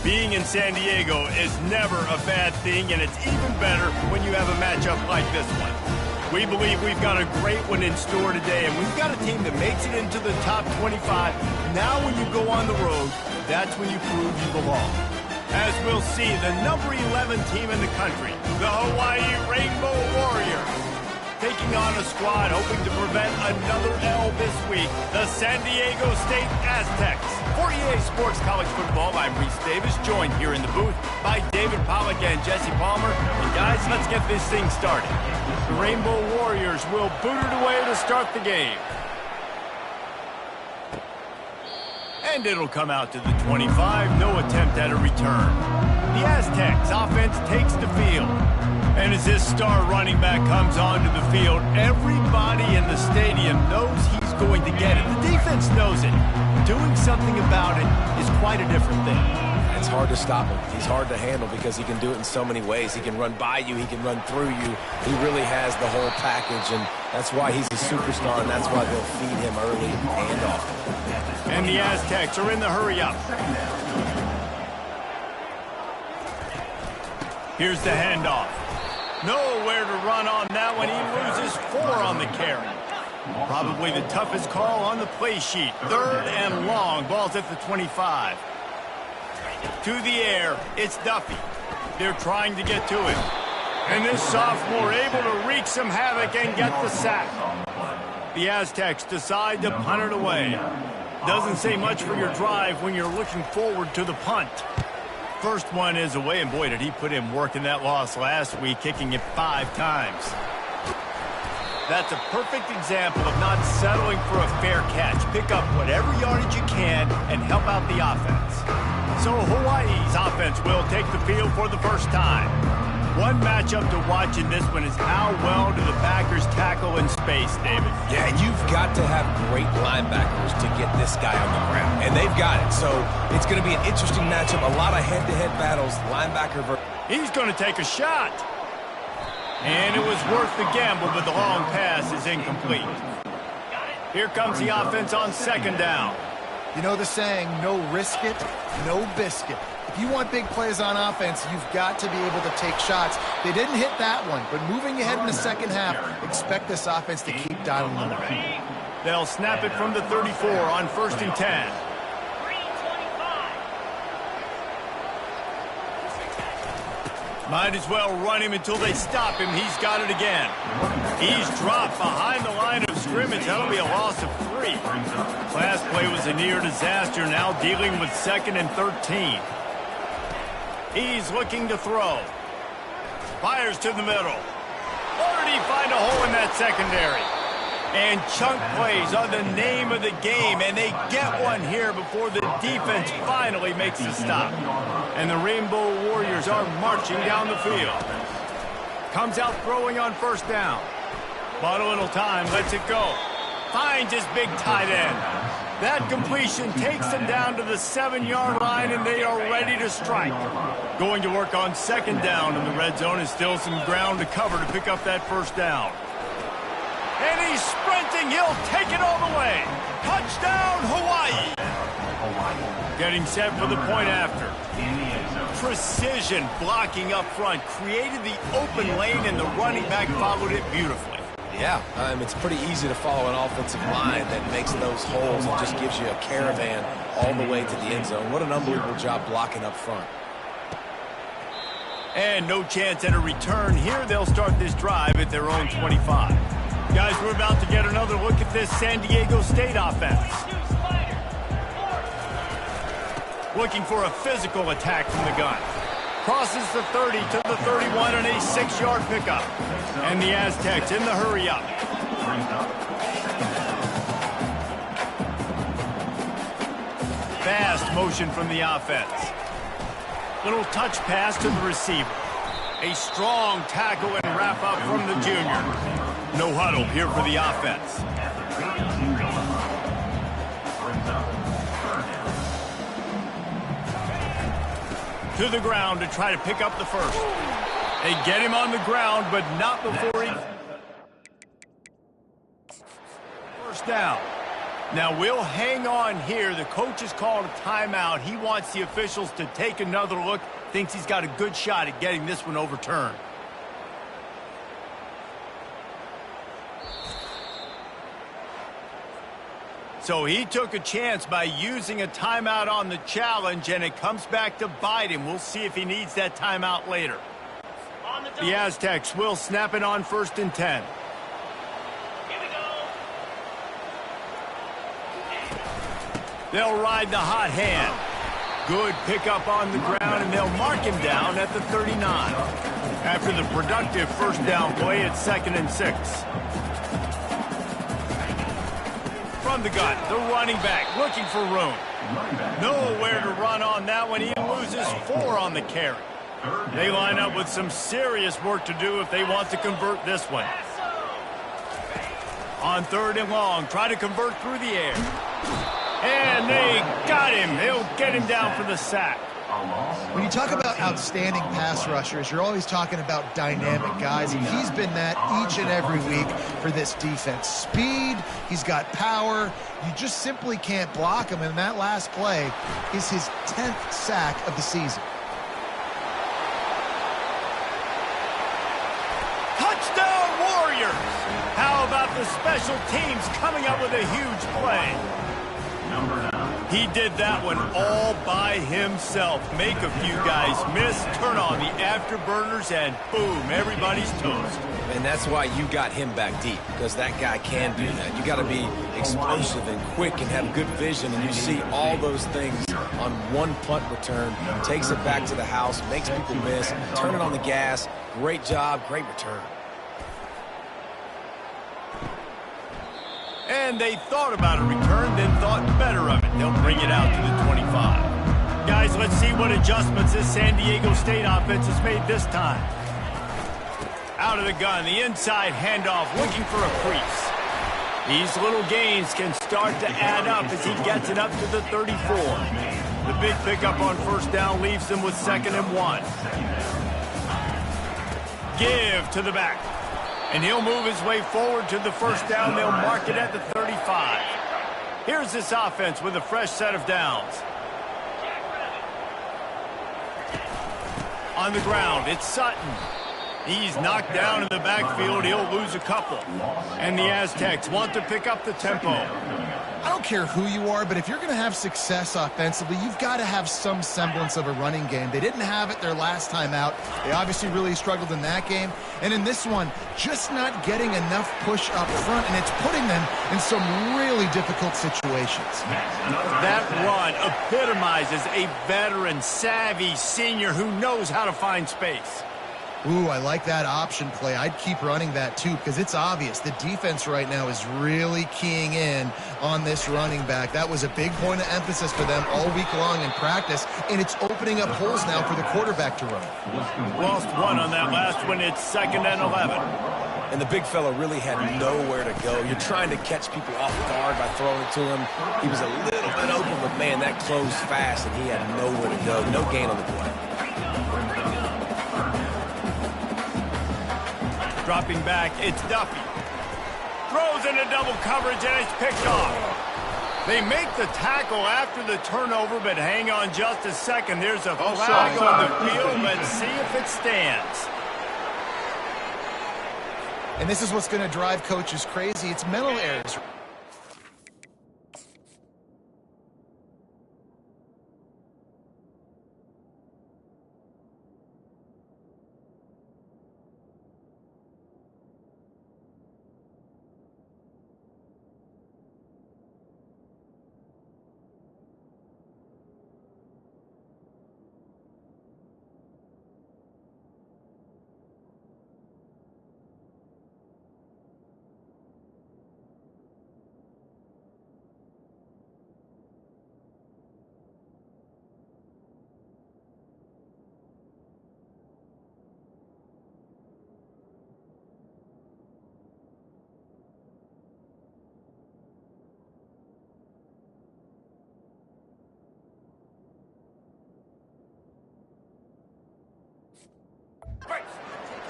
Being in San Diego is never a bad thing, and it's even better when you have a matchup like this one. We believe we've got a great one in store today, and we've got a team that makes it into the top 25. Now when you go on the road, that's when you prove you belong. As we'll see, the number 11 team in the country, the Hawaii Rainbow Warriors, taking on a squad hoping to prevent another L this week, the San Diego State Aztecs. For EA Sports College Football, I'm Reese Davis, joined here in the booth by David Pollack and Jesse Palmer. And guys, let's get this thing started. The Rainbow Warriors will boot it away to start the game. And it'll come out to the 25, no attempt at a return. The Aztecs offense takes the field. And as this star running back comes onto the field, everybody in the stadium knows he's going to get it. The defense knows it. Doing something about it is quite a different thing. It's hard to stop him. He's hard to handle because he can do it in so many ways. He can run by you. He can run through you. He really has the whole package, and that's why he's a superstar, and that's why they'll feed him early and often. And the Aztecs are in the hurry-up. Here's the handoff. Nowhere to run on that one. He loses 4 on the carry. Probably the toughest call on the play sheet. 3rd and long. Ball's at the 25. To the air. It's Duffy. They're trying to get to him. And this sophomore able to wreak some havoc and get the sack. The Aztecs decide to punt it away. Doesn't say much for your drive when you're looking forward to the punt. First one is away, and boy, did he put in work in that loss last week, kicking it 5 times. That's a perfect example of not settling for a fair catch. Pick up whatever yardage you can and help out the offense. So Hawaii's offense will take the field for the first time. One matchup to watch in this one is how well do the Packers tackle in space, David? Yeah, and you've got to have great linebackers to get this guy on the ground, and they've got it. So it's going to be an interesting matchup, a lot of head-to-head battles, linebacker versus... He's going to take a shot. And it was worth the gamble, but the long pass is incomplete. Here comes the offense on 2nd down. You know the saying, no risk it, no biscuit. If you want big plays on offense, you've got to be able to take shots. They didn't hit that one, but moving ahead in the second half, expect this offense to keep dialing them around. They'll snap it from the 34 on 1st and 10. Might as well run him until they stop him. He's got it again. He's dropped behind the line of scrimmage. That'll be a loss of 3. Last play was a near disaster, now dealing with 2nd and 13. He's looking to throw. Fires to the middle. Or did he find a hole in that secondary? And chunk plays are the name of the game, and they get one here before the defense finally makes the stop. And the Rainbow Warriors are marching down the field. Comes out throwing on 1st down. Bought a little time, lets it go. Finds his big tight end. That completion takes them down to the 7-yard line, and they are ready to strike. Going to work on 2nd down, and the red zone is still some ground to cover to pick up that 1st down. And he's sprinting. He'll take it all the way. Touchdown, Hawaii. Getting set for the point after. Precision blocking up front. Created the open lane, and the running back followed it beautifully. Yeah, it's pretty easy to follow an offensive line that makes those holes and just gives you a caravan all the way to the end zone. What an unbelievable job blocking up front. And no chance at a return. Here they'll start this drive at their own 25. Guys, we're about to get another look at this San Diego State offense. Looking for a physical attack from the gun. Crosses the 30 to the 31 and a 6-yard pickup. And the Aztecs in the hurry-up. Fast motion from the offense. Little touch pass to the receiver. A strong tackle and wrap-up from the junior. No huddle here for the offense. To the ground to try to pick up the first. They get him on the ground, but not before he... first down. Now, we'll hang on here. The coach has called a timeout. He wants the officials to take another look. Thinks he's got a good shot at getting this one overturned. So he took a chance by using a timeout on the challenge, and it comes back to bite him. We'll see if he needs that timeout later. The Aztecs will snap it on 1st and 10. They'll ride the hot hand. Good pickup on the ground, and they'll mark him down at the 39. After the productive first down play, it's 2nd and 6. From the gun, the running back looking for room. Nowhere to run on that one. He loses 4 on the carry. They line up with some serious work to do if they want to convert this one. On 3rd and long, try to convert through the air. And they got him. They'll get him down for the sack. When you talk about outstanding pass rushers, you're always talking about dynamic guys, and he's been that each and every week for this defense. Speed, he's got power. You just simply can't block him, and that last play is his 10th sack of the season. Touchdown, Warriors! How about the special teams coming up with a huge play? He did that one all by himself. Make a few guys miss, turn on the afterburners, and boom, everybody's toast. And that's why you got him back deep, because that guy can do that. You got to be explosive and quick and have good vision, and you see all those things on one punt return. Takes it back to the house, makes people miss, turn it on the gas. Great job, great return. And they thought about a return, then thought better of it. They'll bring it out to the 25. Guys, let's see what adjustments this San Diego State offense has made this time. Out of the gun, the inside handoff, looking for a crease. These little gains can start to add up as he gets it up to the 34. The big pickup on 1st down leaves them with 2nd and 1. Give to the back. And he'll move his way forward to the 1st down. They'll mark it at the 35. Here's this offense with a fresh set of downs. On the ground, it's Sutton. He's knocked down in the backfield. He'll lose a couple. And the Aztecs want to pick up the tempo. I don't care who you are, but if you're going to have success offensively, you've got to have some semblance of a running game. They didn't have it their last time out. They obviously really struggled in that game. And in this one, just not getting enough push up front, and it's putting them in some really difficult situations. That run epitomizes a veteran, savvy senior who knows how to find space. Ooh, I like that option play. I'd keep running that too, because it's obvious the defense right now is really keying in on this running back. That was a big point of emphasis for them all week long in practice, and it's opening up holes now for the quarterback to run. Lost 1 on that last one. It's 2nd and 11. And the big fella really had nowhere to go. You're trying to catch people off guard by throwing it to him. He was a little bit open, but man, that closed fast, and he had nowhere to go. No gain on the play. Dropping back, it's Duffy. Throws into double coverage, and it's picked off. They make the tackle after the turnover, but hang on just a second. There's a flag on the field. Let's see if it stands. And this is what's going to drive coaches crazy. It's mental errors.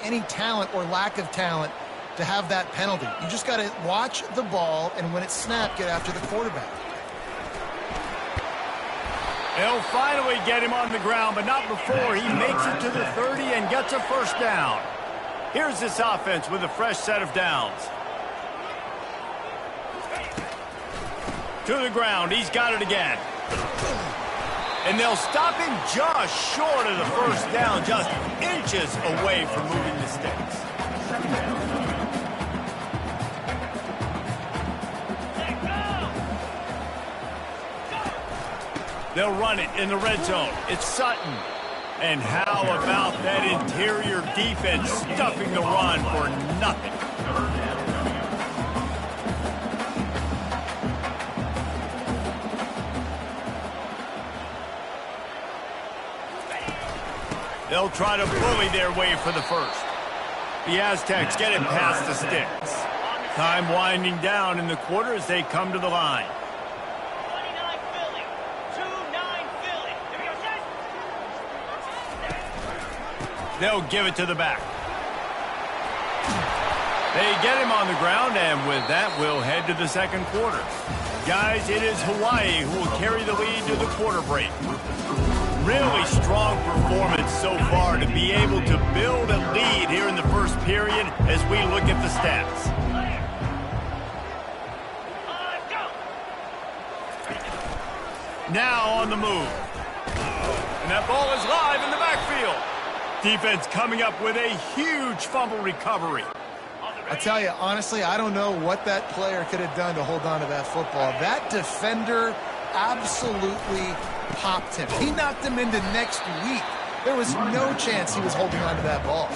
Any talent or lack of talent to have that penalty. You just got to watch the ball, and when it's snapped, get after the quarterback. They'll finally get him on the ground, but not before he makes it to the 30 and gets a first down. Here's this offense with a fresh set of downs. To the ground, he's got it again. And they'll stop him just short of the first down, just inches away from moving the sticks. They'll run it in the red zone. It's Sutton. And how about that interior defense stuffing the run for nothing? They'll try to bully their way for the first. The Aztecs get it past the sticks. Time winding down in the quarter as they come to the line. 29 Philly. 2-9 Philly. Here we go, guys. They'll give it to the back. They get him on the ground, and with that, we'll head to the second quarter. Guys, it is Hawaii who will carry the lead to the quarter break. Really strong performance so far to be able to build a lead here in the first period as we look at the stats. Now on the move. And that ball is live in the backfield. Defense coming up with a huge fumble recovery. I tell you, honestly, I don't know what that player could have done to hold on to that football. That defender absolutely popped him. He knocked him into next week. There was no chance he was holding on to that ball.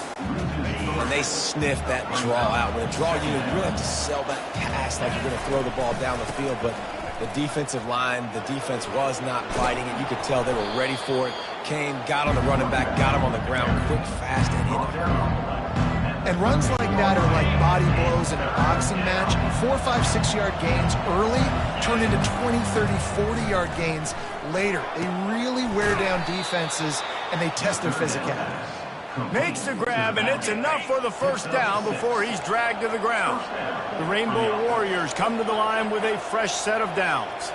And they sniffed that draw out. When a draw unit, you really have to sell that pass like you're going to throw the ball down the field. But the defensive line, the defense was not biting it. You could tell they were ready for it. Came, got on the running back, got him on the ground quick, fast, and in it. And runs like that are like body blows in a boxing match. 4, 5, 6-yard gains early turn into 20, 30, 40-yard gains later. They really wear down defenses, and they test their physicality. Makes the grab, and it's enough for the first down before he's dragged to the ground. The Rainbow Warriors come to the line with a fresh set of downs.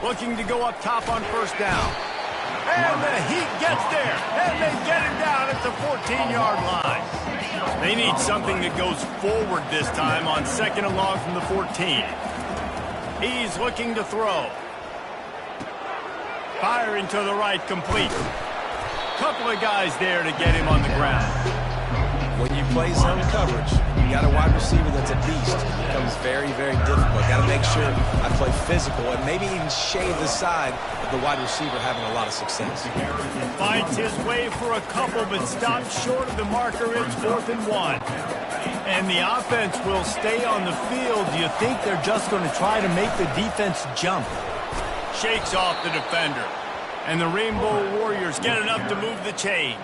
Looking to go up top on first down. And the Heat gets there, and they get him down at the 14-yard line. They need something that goes forward this time on second and long from the 14. He's looking to throw. Firing to the right, complete. Couple of guys there to get him on the ground. When you play zone coverage, you got a wide receiver that's a beast. It becomes very, very difficult. Got to make sure I play physical and maybe even shade the side of the wide receiver having a lot of success. Finds his way for a couple, but stops short of the marker. It's 4th and 1. And the offense will stay on the field. Do you think they're just going to try to make the defense jump? Shakes off the defender. And the Rainbow Warriors get enough to move the chains.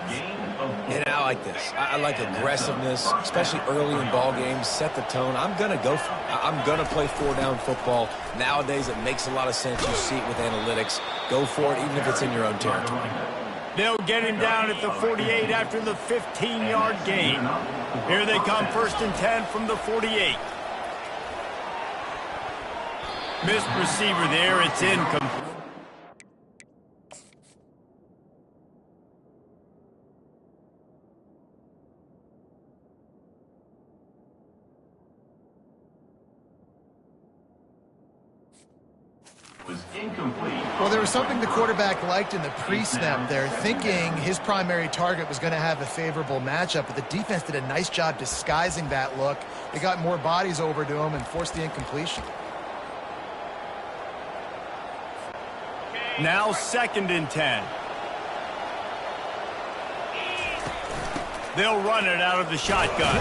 And I like this. I like aggressiveness, especially early in ball games. Set the tone. I'm going to go for it. I'm going to play 4-down football. Nowadays, it makes a lot of sense. You see it with analytics. Go for it, even if it's in your own territory. They'll get him down at the 48 after the 15-yard gain. Here they come, 1st and 10 from the 48. Missed receiver there. It's incomplete. Was incomplete. Well, there was something the quarterback liked in the pre-snap there, thinking his primary target was going to have a favorable matchup, but the defense did a nice job disguising that look. They got more bodies over to him and forced the incompletion. Now 2nd and 10. They'll run it out of the shotgun.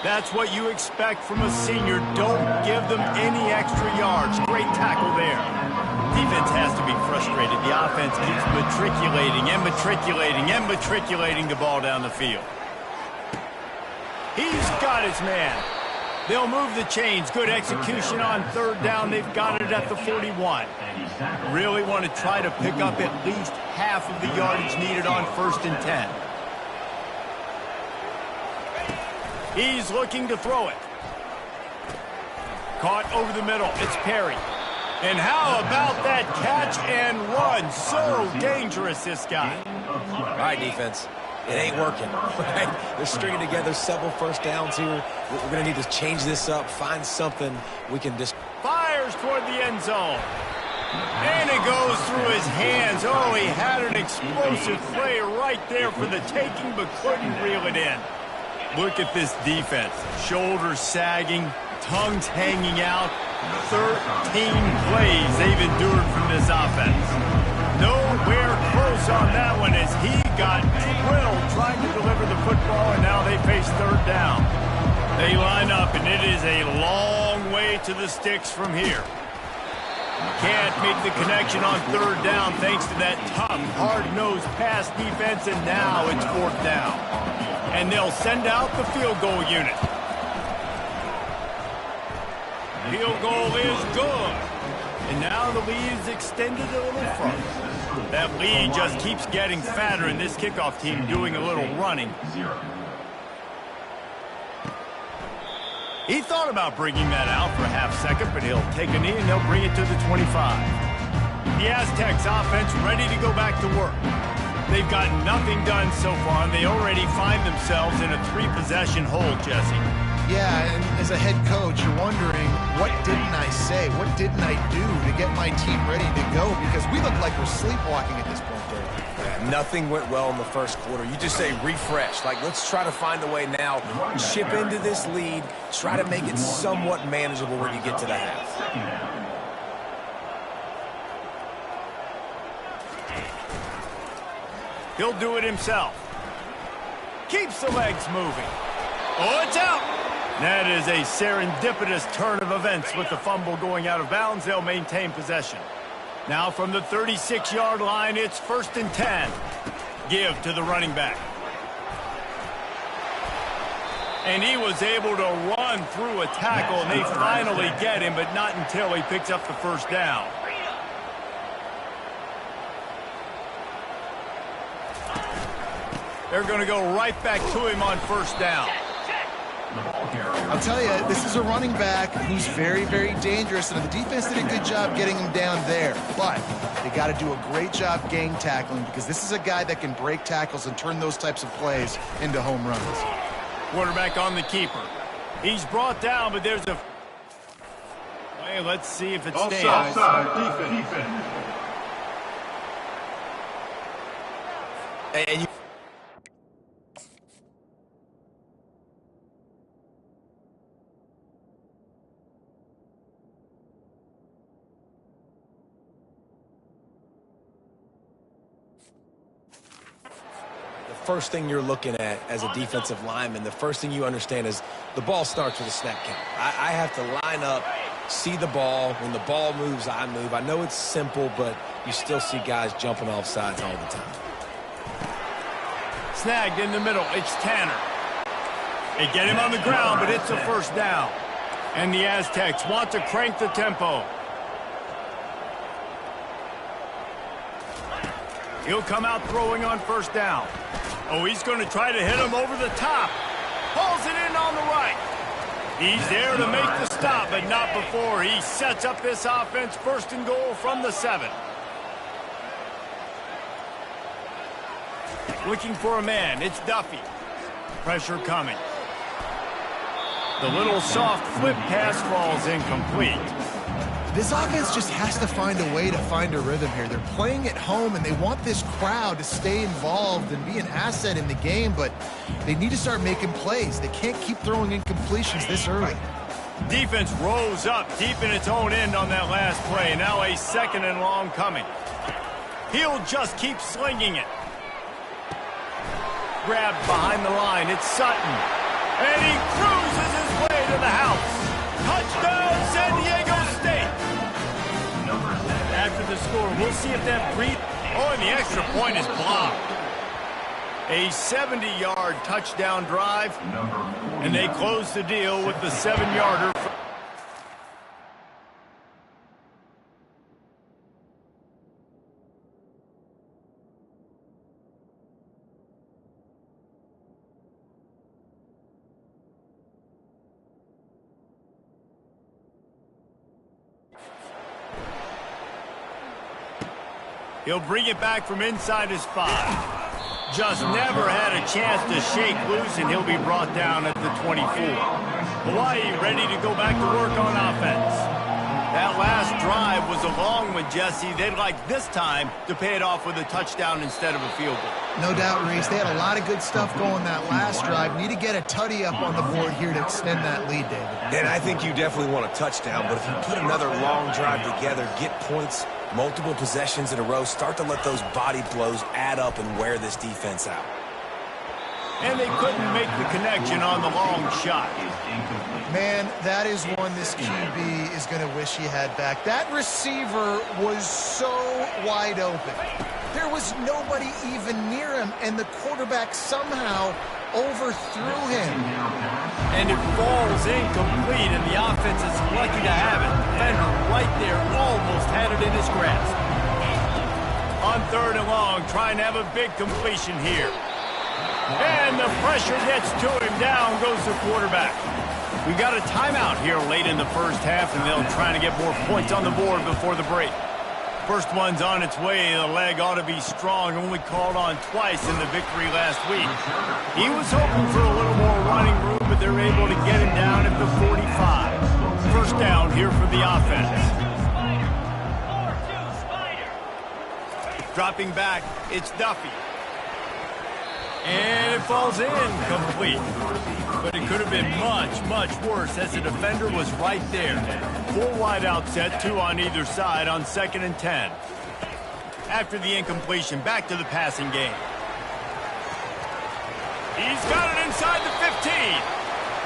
That's what you expect from a senior. Don't give them any extra yards. Great tackle there. Defense has to be frustrated. The offense keeps matriculating the ball down the field. He's got his man. They'll move the chains. Good execution on 3rd down. They've got it at the 41. Really want to try to pick up at least half of the yardage needed on 1st and 10. He's looking to throw it. Caught over the middle. It's Perry. And how about that catch and run? So dangerous, this guy. All right, defense. It ain't working. Right? They're stringing together several first downs here. We're going to need to change this up, find something we can just... Fires toward the end zone. And it goes through his hands. Oh, he had an explosive play right there for the taking, but couldn't reel it in. Look at this defense. Shoulders sagging, tongues hanging out. 13 plays they've endured from this offense. Nowhere close on that one as he got drilled trying to deliver the football, and now they face third down. They line up, and it is a long way to the sticks from here. Can't make the connection on third down thanks to that tough, hard-nosed pass defense, and now it's fourth down. And they'll send out the field goal unit. Field goal is good. And now the lead is extended a little further. That lead just keeps getting fatter, and this kickoff team doing a little running. He thought about bringing that out for a half second, but he'll take a knee and they'll bring it to the 25. The Aztecs offense ready to go back to work. They've got nothing done so far, and they already find themselves in a 3-possession hole, Jesse. Yeah, and as a head coach, you're wondering, what didn't I say? What didn't I do to get my team ready to go? Because we look like we're sleepwalking at this point, Dave. Yeah, nothing went well in the first quarter. You just say refresh. Like, let's try to find a way now. Chip into this lead. Try to make it somewhat manageable when you get to the half. He'll do it himself. Keeps the legs moving. Oh, it's out. That is a serendipitous turn of events with the fumble going out of bounds. They'll maintain possession. Now from the 36-yard line, it's 1st and 10. Give to the running back. And he was able to run through a tackle, and they finally get him, but not until he picks up the first down. They're going to go right back to him on first down. I'll tell you, this is a running back who's very, very dangerous, and the defense did a good job getting him down there. But they got to do a great job gang tackling, because this is a guy that can break tackles and turn those types of plays into home runs. Quarterback on the keeper. He's brought down, but there's a... Hey, let's see if it stands. Offside, defense. And you... First thing you're looking at as a defensive lineman, the first thing you understand is the ball starts with a snap count. I have to line up, see the ball. When the ball moves, I move. I know it's simple, but you still see guys jumping off sides all the time. Snagged in the middle. It's Tanner. They get him on the ground, but it's a first down. And the Aztecs want to crank the tempo. He'll come out throwing on first down. Oh, he's going to try to hit him over the top. Pulls it in on the right. He's there to make the stop, but not before he sets up this offense. 1st and goal from the 7. Looking for a man. It's Duffy. Pressure coming. The little soft flip pass falls incomplete. This offense just has to find a way to find a rhythm here. They're playing at home, and they want this crowd to stay involved and be an asset in the game, but they need to start making plays. They can't keep throwing incompletions this early. Defense rose up deep in its own end on that last play. Now a 2nd and long coming. He'll just keep slinging it. Grabbed behind the line. It's Sutton. And he cruises his way to the house. Touchdown, San Diego State. After the score, we'll see if that breathe. Oh, and the extra point is blocked. A 70-yard touchdown drive, and they close the deal with the 7-yarder. He'll bring it back from inside his 5. Just never had a chance to shake loose, and he'll be brought down at the 24. Hawaii ready to go back to work on offense. That last drive was a long one, Jesse. They'd like this time to pay it off with a touchdown instead of a field goal. No doubt, Reese. They had a lot of good stuff going that last drive. Need to get a tutty up on the board here to extend that lead, David. And I think you definitely want a touchdown, but if you put another long drive together, get points, multiple possessions in a row, start to let those body blows add up and wear this defense out. And they couldn't make the connection on the long shot. Man, that is one this QB is going to wish he had back. That receiver was so wide open. There was nobody even near him, and the quarterback somehow overthrew him. And it falls incomplete, and the offense is lucky to have it. Defender right there almost had it in his grasp. On 3rd and long, trying to have a big completion here. And the pressure gets to him. Down goes the quarterback. We got a timeout here late in the first half, and they'll try to get more points on the board before the break. First one's on its way. The leg ought to be strong. Only called on twice in the victory last week. He was hoping for a little more running room, but they're able to get him down at the 45. First down here for the offense. Dropping back, it's Duffy. And it falls in complete. But it could have been much, much worse as the defender was right there. 4 wide out set, 2 on either side on 2nd and 10. After the incompletion, back to the passing game. He's got it inside the 15.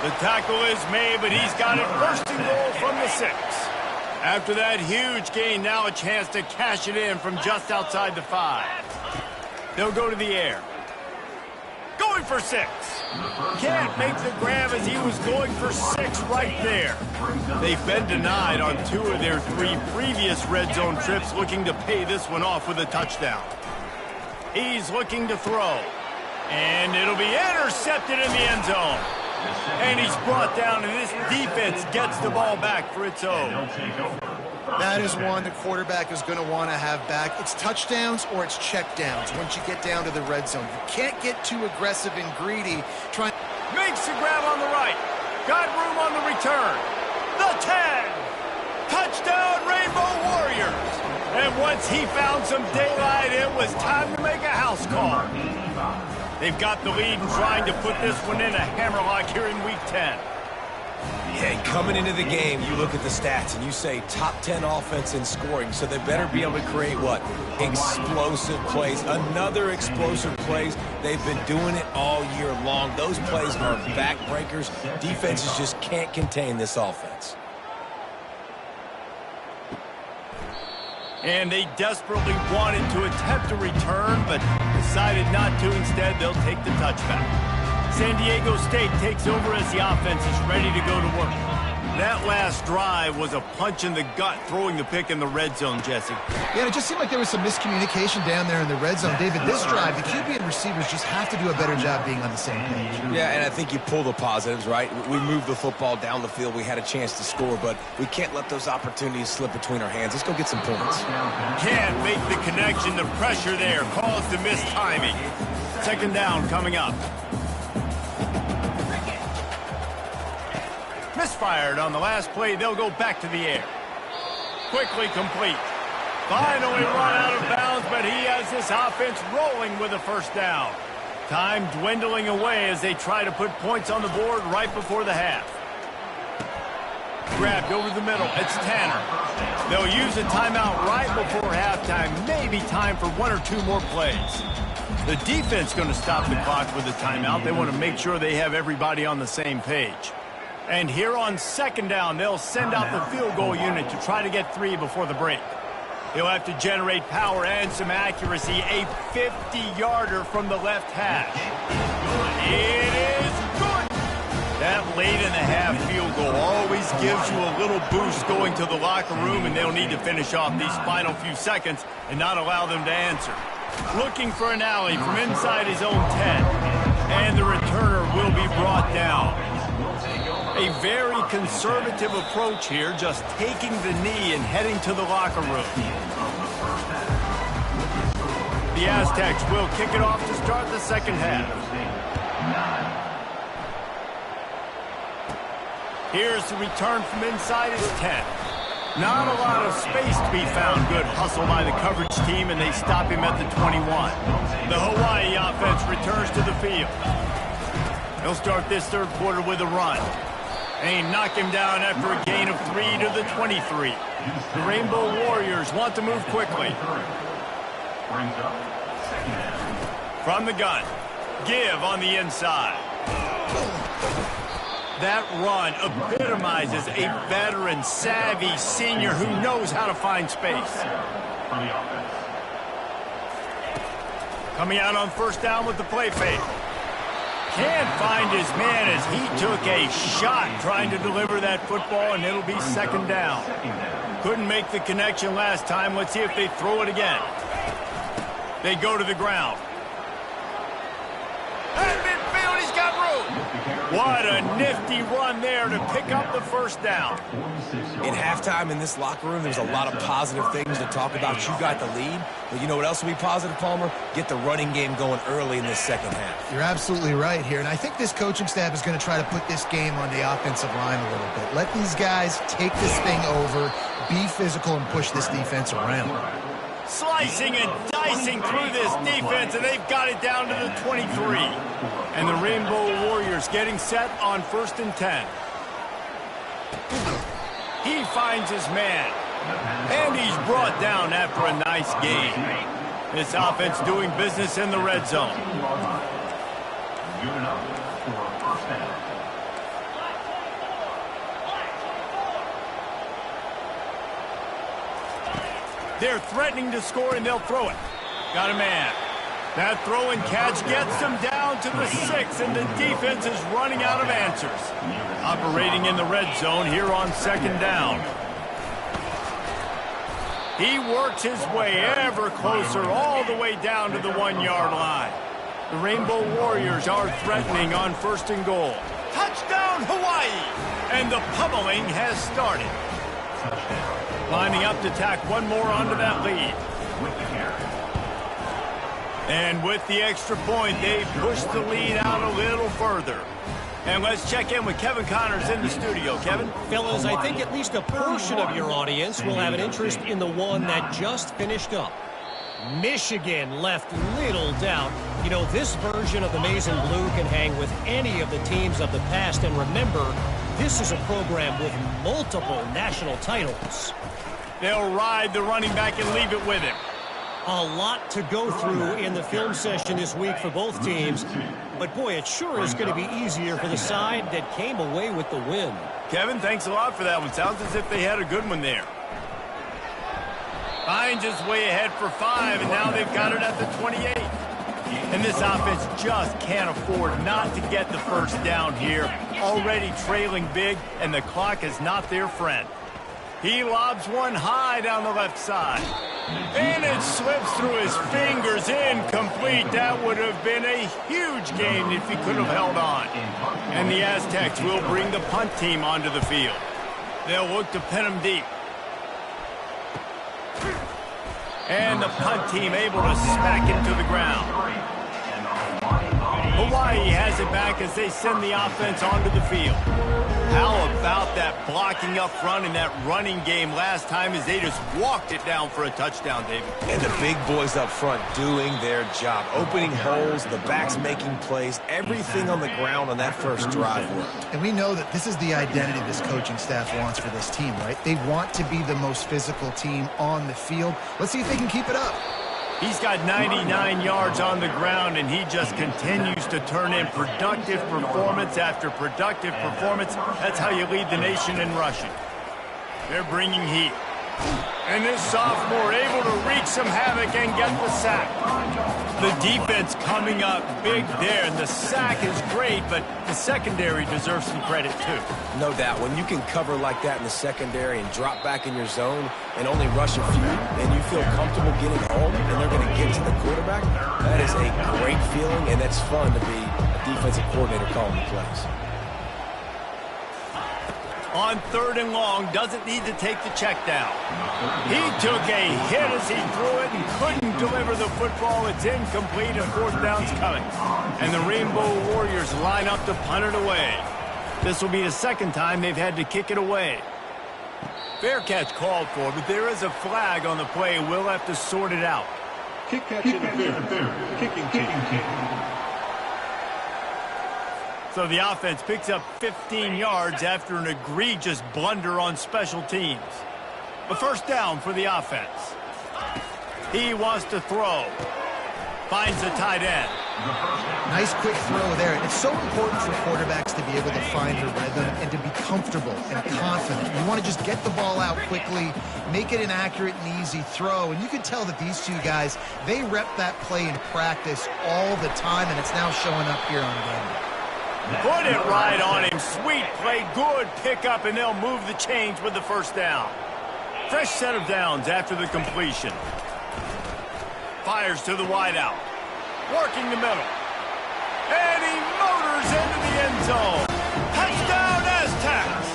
The tackle is made, but he's got it first and goal from the 6. After that huge gain, now a chance to cash it in from just outside the 5. They'll go to the air. Going for 6. Can't make the grab as he was going for 6 right there. They've been denied on 2 of their 3 previous red zone trips, looking to pay this one off with a touchdown. He's looking to throw. And it'll be intercepted in the end zone. And he's brought down, and this defense gets the ball back for its own. That is one the quarterback is going to want to have back. It's touchdowns or it's checkdowns once you get down to the red zone. You can't get too aggressive and greedy. Makes the grab on the right. Got room on the return. The 10. Touchdown, Rainbow Warriors. And once he found some daylight, it was time to make a house call. They've got the lead and trying to put this one in a hammerlock here in Week 10. Yeah, and coming into the game, you look at the stats and you say top 10 offense in scoring, so they better be able to create what? Explosive plays. Another explosive plays. They've been doing it all year long. Those plays are backbreakers. Defenses just can't contain this offense. And they desperately wanted to attempt a return, but decided not to. Instead, they'll take the touchback. San Diego State takes over as the offense is ready to go to work. That last drive was a punch in the gut, throwing the pick in the red zone, Jesse. Yeah, it just seemed like there was some miscommunication down there in the red zone. David, this drive, the QB and receivers just have to do a better job being on the same page. Yeah, and I think you pull the positives, right? We moved the football down the field. We had a chance to score, but we can't let those opportunities slip between our hands. Let's go get some points. Can't make the connection. The pressure there caused the mistiming. 2nd down coming up. Misfired on the last play. They'll go back to the air. Quickly complete. Finally run out of bounds, but he has this offense rolling with a first down. Time dwindling away as they try to put points on the board right before the half. Grabbed over the middle. It's Tanner. They'll use a timeout right before halftime. Maybe time for 1 or 2 more plays. The defense going to stop the clock with a timeout. They want to make sure they have everybody on the same page. And here on 2nd down, they'll send out the field goal unit to try to get 3 before the break. He'll have to generate power and some accuracy. A 50-yarder from the left hash. It is good. That late-in-the-half field goal always gives you a little boost going to the locker room, and they'll need to finish off these final few seconds and not allow them to answer. Looking for an alley from inside his own 10. And the returner will be brought down. A very conservative approach here, just taking the knee and heading to the locker room. The Aztecs will kick it off to start the second half. Here's the return from inside his 10. Not a lot of space to be found. Good hustle by the coverage team, and they stop him at the 21. The Hawaii offense returns to the field. They'll start this third quarter with a run. They knock him down after a gain of 3 to the 23. The Rainbow Warriors want to move quickly. From the gun, Give on the inside. That run epitomizes a veteran, savvy senior who knows how to find space. Coming out on first down with the play fake. Can't find his man as he took a shot trying to deliver that football, and it'll be second down. Couldn't make the connection last time. Let's see if they throw it again. They go to the ground. At midfield, he's got room. What a nifty run there to pick up the first down. In halftime in this locker room, there's a lot of positive things to talk about. You got the lead, but you know what else will be positive, Palmer? Get the running game going early in this second half. You're absolutely right here, and I think this coaching staff is going to try to put this game on the offensive line a little bit. Let these guys take this thing over, be physical, and push this defense around. Slicing and dicing through this defense, and they've got it down to the 23. And the Rainbow Warriors getting set on 1st and 10. He finds his man, and he's brought down after a nice gain. This offense doing business in the red zone. They're threatening to score, and they'll throw it. Got a man. That throw and catch gets them down to the 6, and the defense is running out of answers. Operating in the red zone here on second down. He works his way ever closer all the way down to the 1-yard line. The Rainbow Warriors are threatening on 1st and goal. Touchdown, Hawaii! And the pummeling has started. Lining up to tack one more onto that lead. And with the extra point, they push the lead out a little further. And let's check in with Kevin Connors in the studio. Kevin? Fellas, I think at least a portion of your audience will have an interest in the one that just finished up. Michigan left little doubt. You know, this version of the Maize and Blue can hang with any of the teams of the past. And remember, this is a program with multiple national titles. They'll ride the running back and leave it with him. A lot to go through in the film session this week for both teams. But, boy, it sure is going to be easier for the side that came away with the win. Kevin, thanks a lot for that one. Sounds as if they had a good one there. Finds his way ahead for 5, and now they've got it at the 28. And this offense just can't afford not to get the first down here. Already trailing big, and the clock is not their friend. He lobs one high down the left side. And it slips through his fingers, incomplete. That would have been a huge gain if he could have held on. And the Aztecs will bring the punt team onto the field. They'll look to pin him deep. And the punt team able to smack him to the ground. Hawaii has it back as they send the offense onto the field. How about that blocking up front in that running game last time as they just walked it down for a touchdown, David? And the big boys up front doing their job. Opening holes, the backs making plays, everything on the ground on that first drive worked. And we know that this is the identity this coaching staff wants for this team, right? They want to be the most physical team on the field. Let's see if they can keep it up. He's got 99 yards on the ground, and he just continues to turn in productive performance after productive performance. That's how you lead the nation in rushing. They're bringing heat. And this sophomore able to wreak some havoc and get the sack. The defense coming up big there, and the sack is great, but the secondary deserves some credit too. No doubt. When you can cover like that in the secondary and drop back in your zone and only rush a few, and you feel comfortable getting home, and they're going to get to the quarterback, that is a great feeling, and that's fun to be a defensive coordinator calling the plays. On 3rd and long, doesn't need to take the check down. He took a hit as he threw it and couldn't deliver the football. It's incomplete and 4th down's coming. And the Rainbow Warriors line up to punt it away. This will be the 2nd time they've had to kick it away. Fair catch called for, but there is a flag on the play. We'll have to sort it out. Kick catch interference. Kicking team. So the offense picks up 15 yards after an egregious blunder on special teams. A 1st down for the offense. He wants to throw. Finds the tight end. Nice quick throw there. It's so important for quarterbacks to be able to find a rhythm and to be comfortable and confident. You want to just get the ball out quickly, make it an accurate and easy throw. And you can tell that these two guys, they rep that play in practice all the time, and it's now showing up here on game day. Put it right on him. Sweet play. Good pickup, and they'll move the chains with the 1st down. Fresh set of downs after the completion. Fires to the wideout. Working the middle. And he motors into the end zone. Touchdown, Aztecs!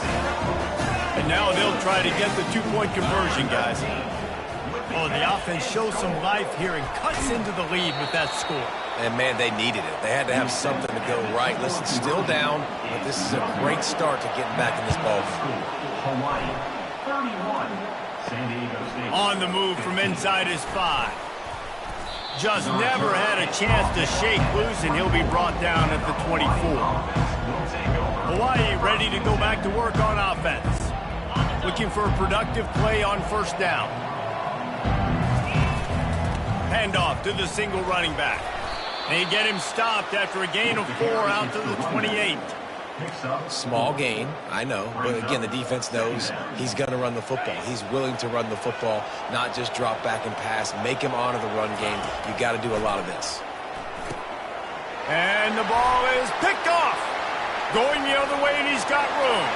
And now they'll try to get the 2-point conversion, guys. Oh, the offense shows some life here and cuts into the lead with that score. And, man, they needed it. They had to have something to go right. Listen, still down, but this is a great start to getting back in this ball. Hawaii 31, San Diego State. On the move from inside his 5. Just never had a chance to shake loose, and he'll be brought down at the 24. Hawaii ready to go back to work on offense. Looking for a productive play on 1st down. Handoff to the single running back. They get him stopped after a gain of 4 out to the 28. Small gain, I know, but again, the defense knows he's going to run the football. He's willing to run the football, not just drop back and pass, make him honor the run game. You got to do a lot of this. And the ball is picked off. Going the other way, and he's got room.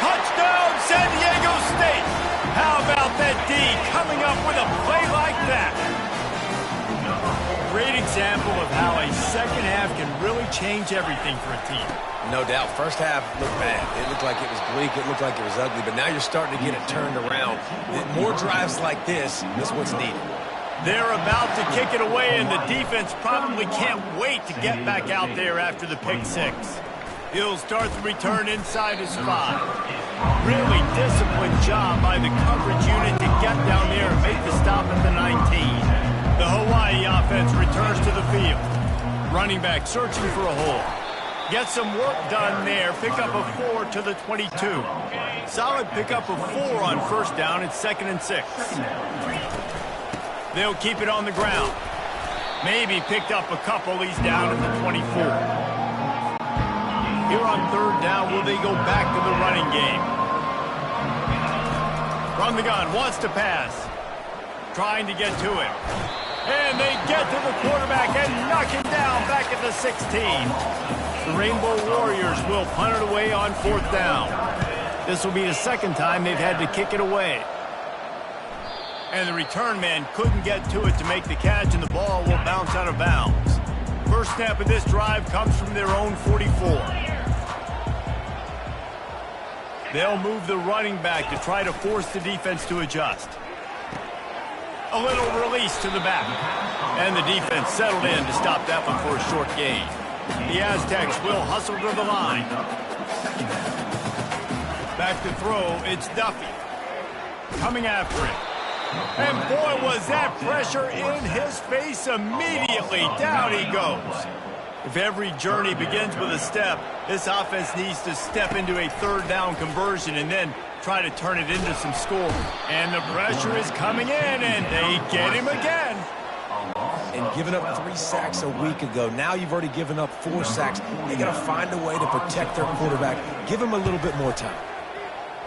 Touchdown, San Diego State. How about that D coming up with a play like that? Great example of how a 2nd half can really change everything for a team. No doubt. 1st half looked bad. It looked like it was bleak. It looked like it was ugly. But now you're starting to get it turned around. More drives like this is what's needed. They're about to kick it away, and the defense probably can't wait to get back out there after the pick 6. He'll start the return inside his 5. Really disciplined job by the coverage unit to get down there and make the stop at the 19. The Hawaii offense returns to the field. Running back searching for a hole. Get some work done there. Pick up a 4 to the 22. Solid pickup of 4 on 1st down. It's 2nd and 6. They'll keep it on the ground. Maybe picked up a couple. He's down at the 24. Here on 3rd down, will they go back to the running game? From the gun, wants to pass. Trying to get to him. And they get to the quarterback and knock him down back at the 16. The Rainbow Warriors will punt it away on 4th down. This will be the 2nd time they've had to kick it away. And the return man couldn't get to it to make the catch, and the ball will bounce out of bounds. First snap of this drive comes from their own 44. They'll move the running back to try to force the defense to adjust. A little release to the back. And the defense settled in to stop that one for a short gain. The Aztecs will hustle to the line. Back to throw, it's Duffy. Coming after him. And boy, was that pressure in his face immediately. Down he goes. If every journey begins with a step, this offense needs to step into a 3rd down conversion and then try to turn it into some score. And the pressure is coming in, and they get him again. And giving up 3 sacks a week ago. Now you've already given up 4 sacks. They got to find a way to protect their quarterback. Give him a little bit more time.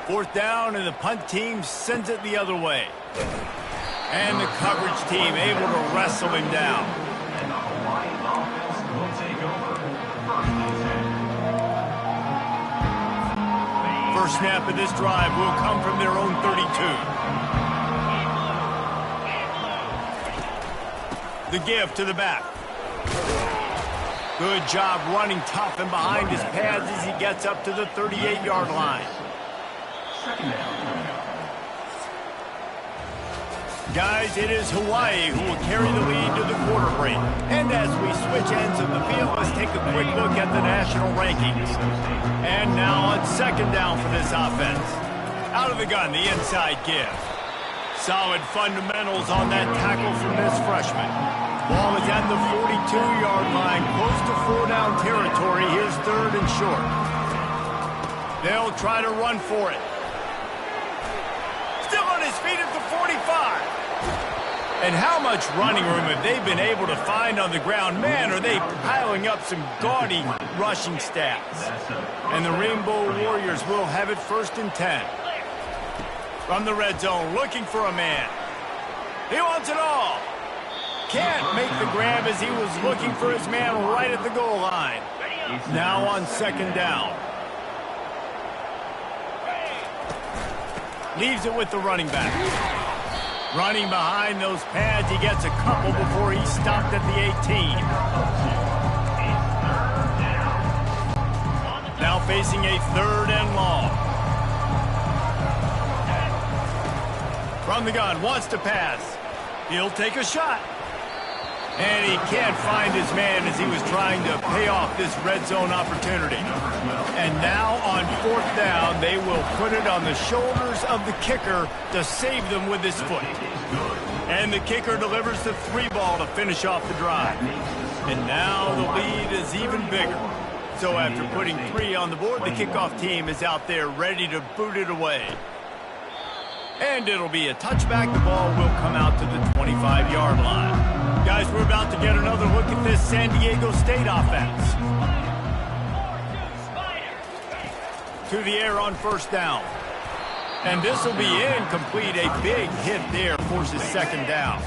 4th down, and the punt team sends it the other way. And the coverage team able to wrestle him down. And the Hawaii offense will take over. First snap of this drive will come from their own 32. The give to the back. Good job running tough and behind his pads as he gets up to the 38-yard line. Second down. Guys, it is Hawaii who will carry the lead to the quarter break. And as we switch ends of the field, let's take a quick look at the national rankings. And now on second down for this offense. Out of the gun, the inside give. Solid fundamentals on that tackle from this freshman. Ball is at the 42-yard line, close to 4-down territory. Here's third and short. They'll try to run for it. Still on his feet at the 45. And how much running room have they been able to find on the ground? Man, are they piling up some gaudy rushing stats. And the Rainbow Warriors will have it first and 10. From the red zone, looking for a man. He wants it all. Can't make the grab as he was looking for his man right at the goal line. Now on second down. Leaves it with the running back. Running behind those pads, he gets a couple before he's stopped at the 18. Now facing a third and long. From the gun, wants to pass. He'll take a shot. And he can't find his man as he was trying to pay off this red zone opportunity. And now on fourth down, they will put it on the shoulders of the kicker to save them with his foot. And the kicker delivers the 3-ball to finish off the drive. And now the lead is even bigger. So after putting 3 on the board, the kickoff team is out there ready to boot it away. And it'll be a touchback. The ball will come out to the 25-yard line. Guys, we're about to get another look at this San Diego State offense. To the air on first down. And this will be incomplete. A big hit there forces second down.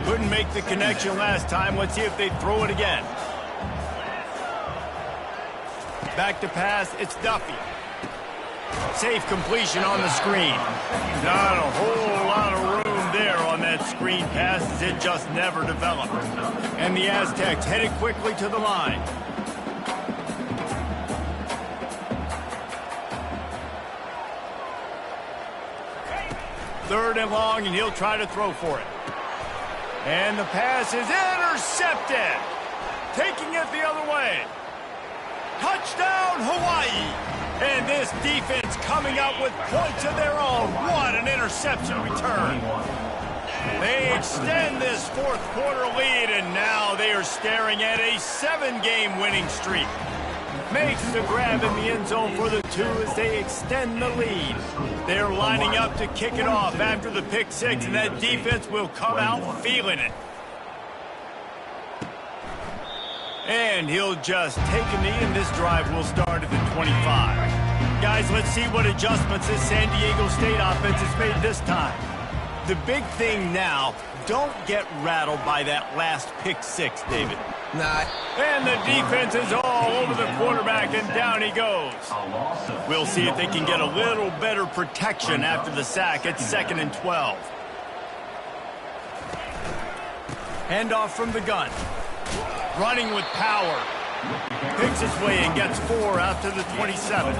Couldn't make the connection last time. Let's see if they throw it again. Back to pass. It's Duffy. Safe completion on the screen. Not a whole lot of room there on that screen pass as it just never developed. And the Aztecs headed quickly to the line. Third and long, and he'll try to throw for it. And the pass is intercepted. Taking it the other way. Touchdown, Hawaii. And this defense coming up with points of their own. What an interception return. They extend this fourth quarter lead, and now they are staring at a 7-game winning streak. Makes the grab in the end zone for the 2 as they extend the lead. They're lining up to kick it off after the pick 6, and that defense will come out feeling it. And he'll just take a knee, and this drive will start at the 25. Guys, let's see what adjustments this San Diego State offense has made this time. The big thing now, don't get rattled by that last pick 6, David. Nah. And the defense is all over the quarterback, and down he goes. We'll see if they can get a little better protection after the sack at 2nd and 12. Handoff from the gun. Running with power. Picks his way and gets 4 out to the 27.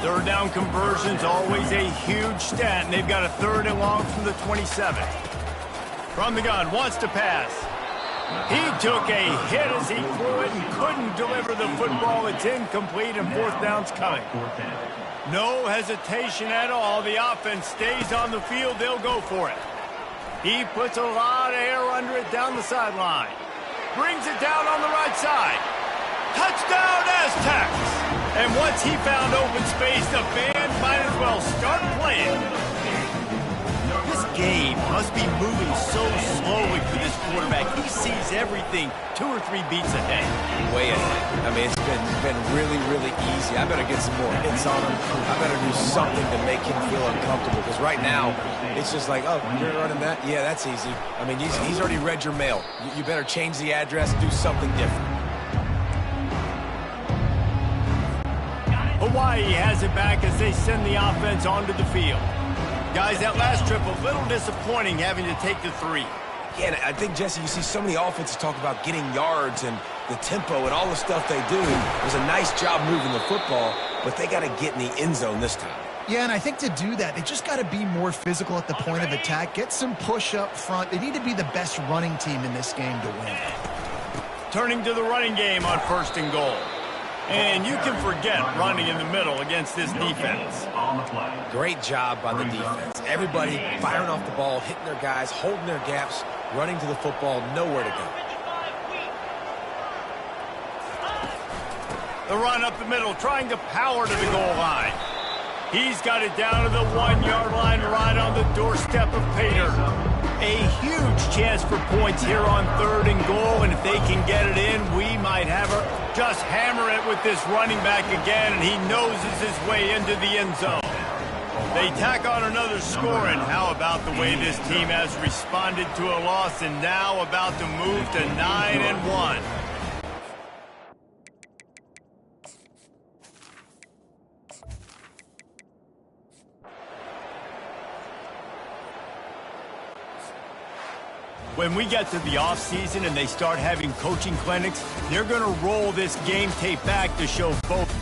Third down conversions, always a huge stat, and they've got a 3rd and long from the 27. From the gun, wants to pass. He took a hit as he threw it and couldn't deliver the football. It's incomplete, and 4th down's coming. No hesitation at all. The offense stays on the field. They'll go for it. He puts a lot of air under it down the sideline. Brings it down on the right side. Touchdown, Aztecs! And once he found open space, the band might as well start playing. This game must be moving so slowly for this quarterback. He sees everything 2 or 3 beats ahead. Way ahead. I mean, it's been really, really easy. I better get some more hits on him. I better do something to make him feel uncomfortable. Because right now, it's just like, oh, you're running that? Yeah, that's easy. I mean, he's already read your mail. You better change the address, do something different. Hawaii has it back as they send the offense onto the field. Guys, that last trip, a little disappointing having to take the 3. Yeah, and I think, Jesse, you see so many offenses talk about getting yards and the tempo and all the stuff they do. It was a nice job moving the football, but they got to get in the end zone this time. Yeah, and I think to do that, they just got to be more physical at the point of attack, get some push up front. They need to be the best running team in this game to win. Turning to the running game on 1st and goal. And you can forget running in the middle against this defense. Great job by the defense. Everybody firing off the ball, hitting their guys, holding their gaps, running to the football, nowhere to go. The run up the middle, trying to power to the goal line. He's got it down to the 1-yard line right on the doorstep of Pater. A huge chance for points here on 3rd and goal, and if they can get it in, we might have her just hammer it with this running back again, and he noses his way into the end zone. They tack on another score, and how about the way this team has responded to a loss and now about to move to 9-1. When we get to the offseason and they start having coaching clinics, they're going to roll this game tape back to show both.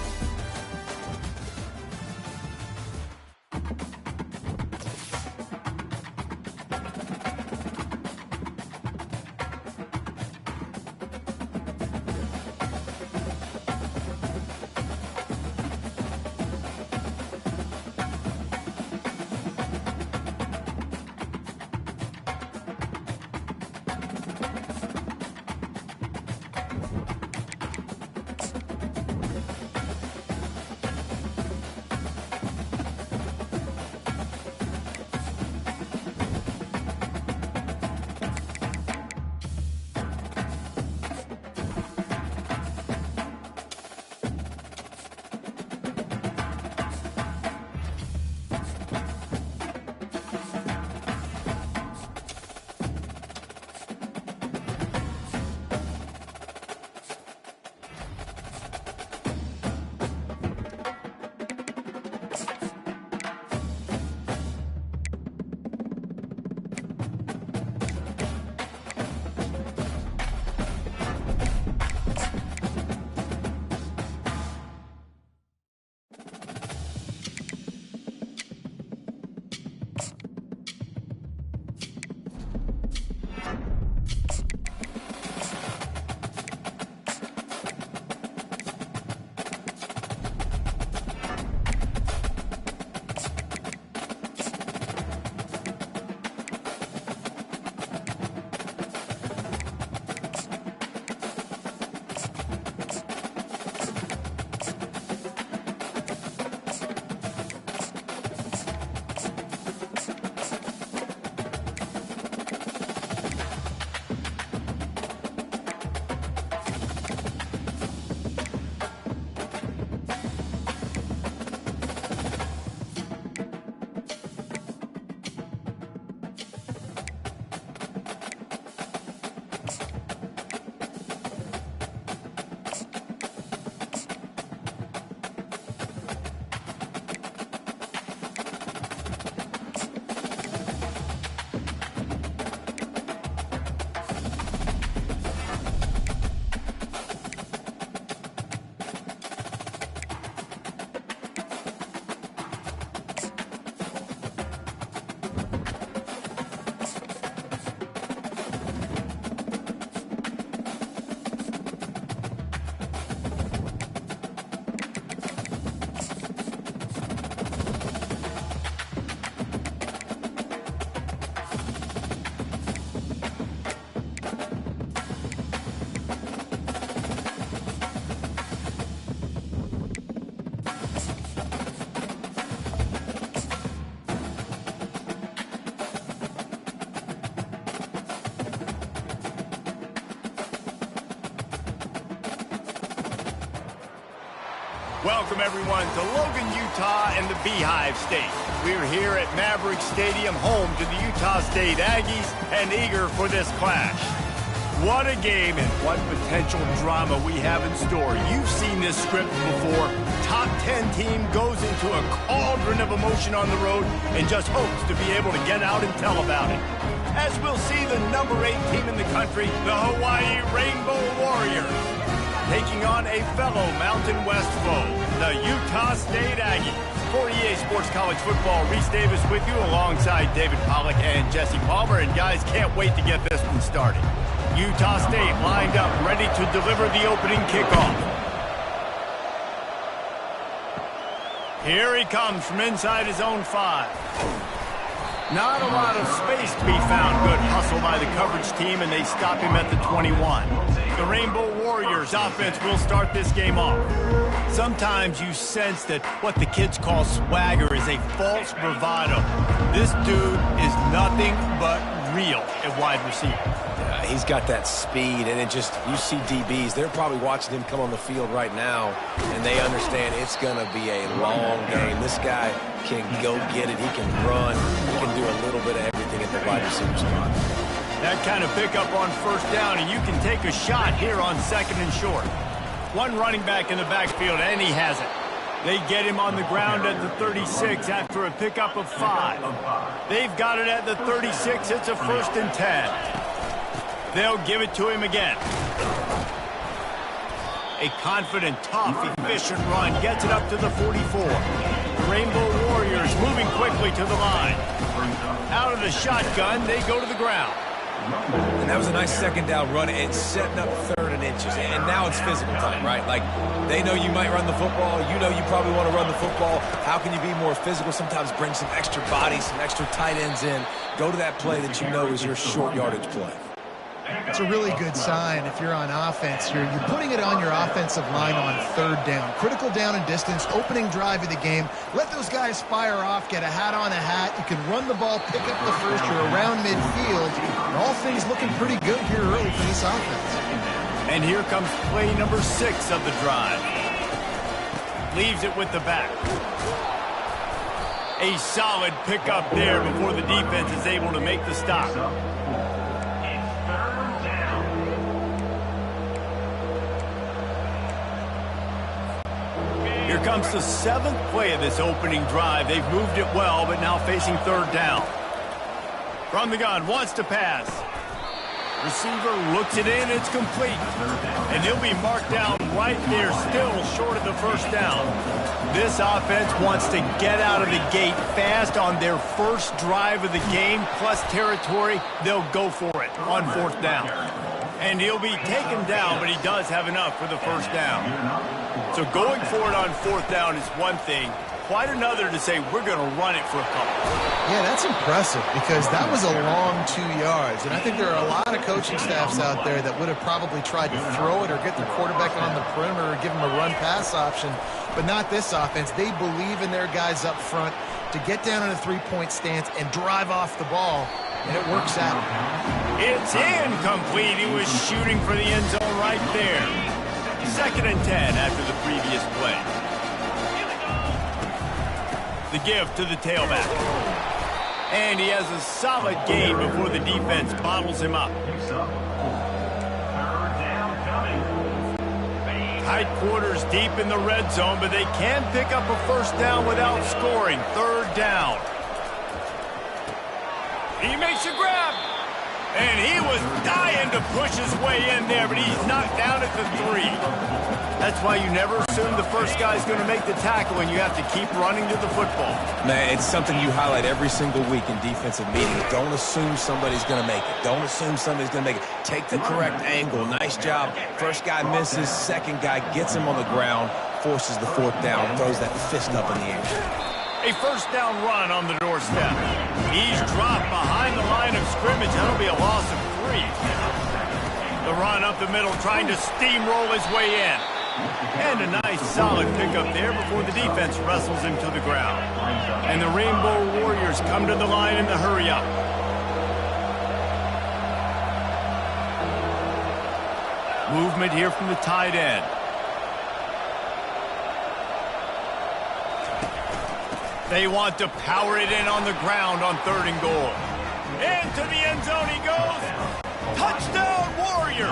Welcome, everyone, to Logan, Utah and the Beehive State. We're here at Maverick Stadium, home to the Utah State Aggies, and eager for this clash. What a game and what potential drama we have in store. You've seen this script before. Top 10 team goes into a cauldron of emotion on the road and just hopes to be able to get out and tell about it. As we'll see the number 8 team in the country, the Hawaii Rainbow Warriors, taking on a fellow Mountain West foe, the Utah State Aggies. For EA Sports College Football, Reese Davis with you alongside David Pollack and Jesse Palmer. And guys, can't wait to get this one started. Utah State lined up, ready to deliver the opening kickoff. Here he comes from inside his own 5. Not a lot of space to be found. Good hustle by the coverage team, and they stop him at the 21. The Rainbow Warriors offense will start this game off. Sometimes you sense that what the kids call swagger is a false bravado. This dude is nothing but real at wide receiver. He's got that speed, and you see DBs, they're probably watching him come on the field right now, and they understand it's going to be a long game. This guy can go get it. He can run. He can do a little bit of everything at the wide receiver spot. That kind of pickup on first down, and you can take a shot here on 2nd and short. One running back in the backfield, and he has it. They get him on the ground at the 36 after a pickup of 5. They've got it at the 36. It's a 1st and 10. They'll give it to him again. A confident, tough, efficient run gets it up to the 44. Rainbow Warriors moving quickly to the line. Out of the shotgun, they go to the ground. And that was a nice 2nd down run. It's setting up 3rd and inches. And now it's physical time, right? Like, they know you might run the football. You know you probably want to run the football. How can you be more physical? Sometimes bring some extra bodies, some extra tight ends in. Go to that play that you know is your short yardage play. It's a really good sign if you're on offense here. You're putting it on your offensive line on 3rd down. Critical down and distance, opening drive of the game. Let those guys fire off, get a hat on a hat. You can run the ball, pick up the first. You're around midfield. And all things looking pretty good here early for this offense. And here comes play number 6 of the drive. Leaves it with the back. A solid pickup there before the defense is able to make the stop. Here comes the 7th play of this opening drive. They've moved it well, but now facing 3rd down. From the gun, wants to pass. Receiver looks it in, it's complete. And he'll be marked down right there, still short of the 1st down. This offense wants to get out of the gate fast on their first drive of the game, plus territory. They'll go for it on 4th down. And he'll be taken down, but he does have enough for the 1st down. So going for it on 4th down is one thing. Quite another to say, we're going to run it for a couple. Yeah, that's impressive because that was a long 2 yards. And I think there are a lot of coaching staffs out there that would have probably tried to throw it or get the quarterback on the perimeter or give him a run-pass option. But not this offense. They believe in their guys up front to get down in a 3-point stance and drive off the ball. And it works out. It's incomplete. He was shooting for the end zone right there. 2nd and 10 after the previous play. The give to the tailback. And he has a solid gain before the defense bottles him up. Tight quarters deep in the red zone, but they can pick up a 1st down without scoring. 3rd down. He makes a grab. And he was dying to push his way in there, but he's knocked down at the 3. That's why you never assume the first guy's going to make the tackle, and you have to keep running to the football. Man, it's something you highlight every single week in defensive meetings. Don't assume somebody's going to make it. Don't assume somebody's going to make it. Take the correct angle. Nice job. First guy misses. Second guy gets him on the ground, forces the 4th down, throws that fist up in the air. A 1st down run on the doorstep. He's dropped behind the line of scrimmage. That'll be a loss of 3. The run up the middle, trying to steamroll his way in. And a nice solid pickup there before the defense wrestles him to the ground. And the Rainbow Warriors come to the line in the hurry-up. Movement here from the tight end. They want to power it in on the ground on 3rd and goal. Into the end zone he goes. Touchdown, Warriors!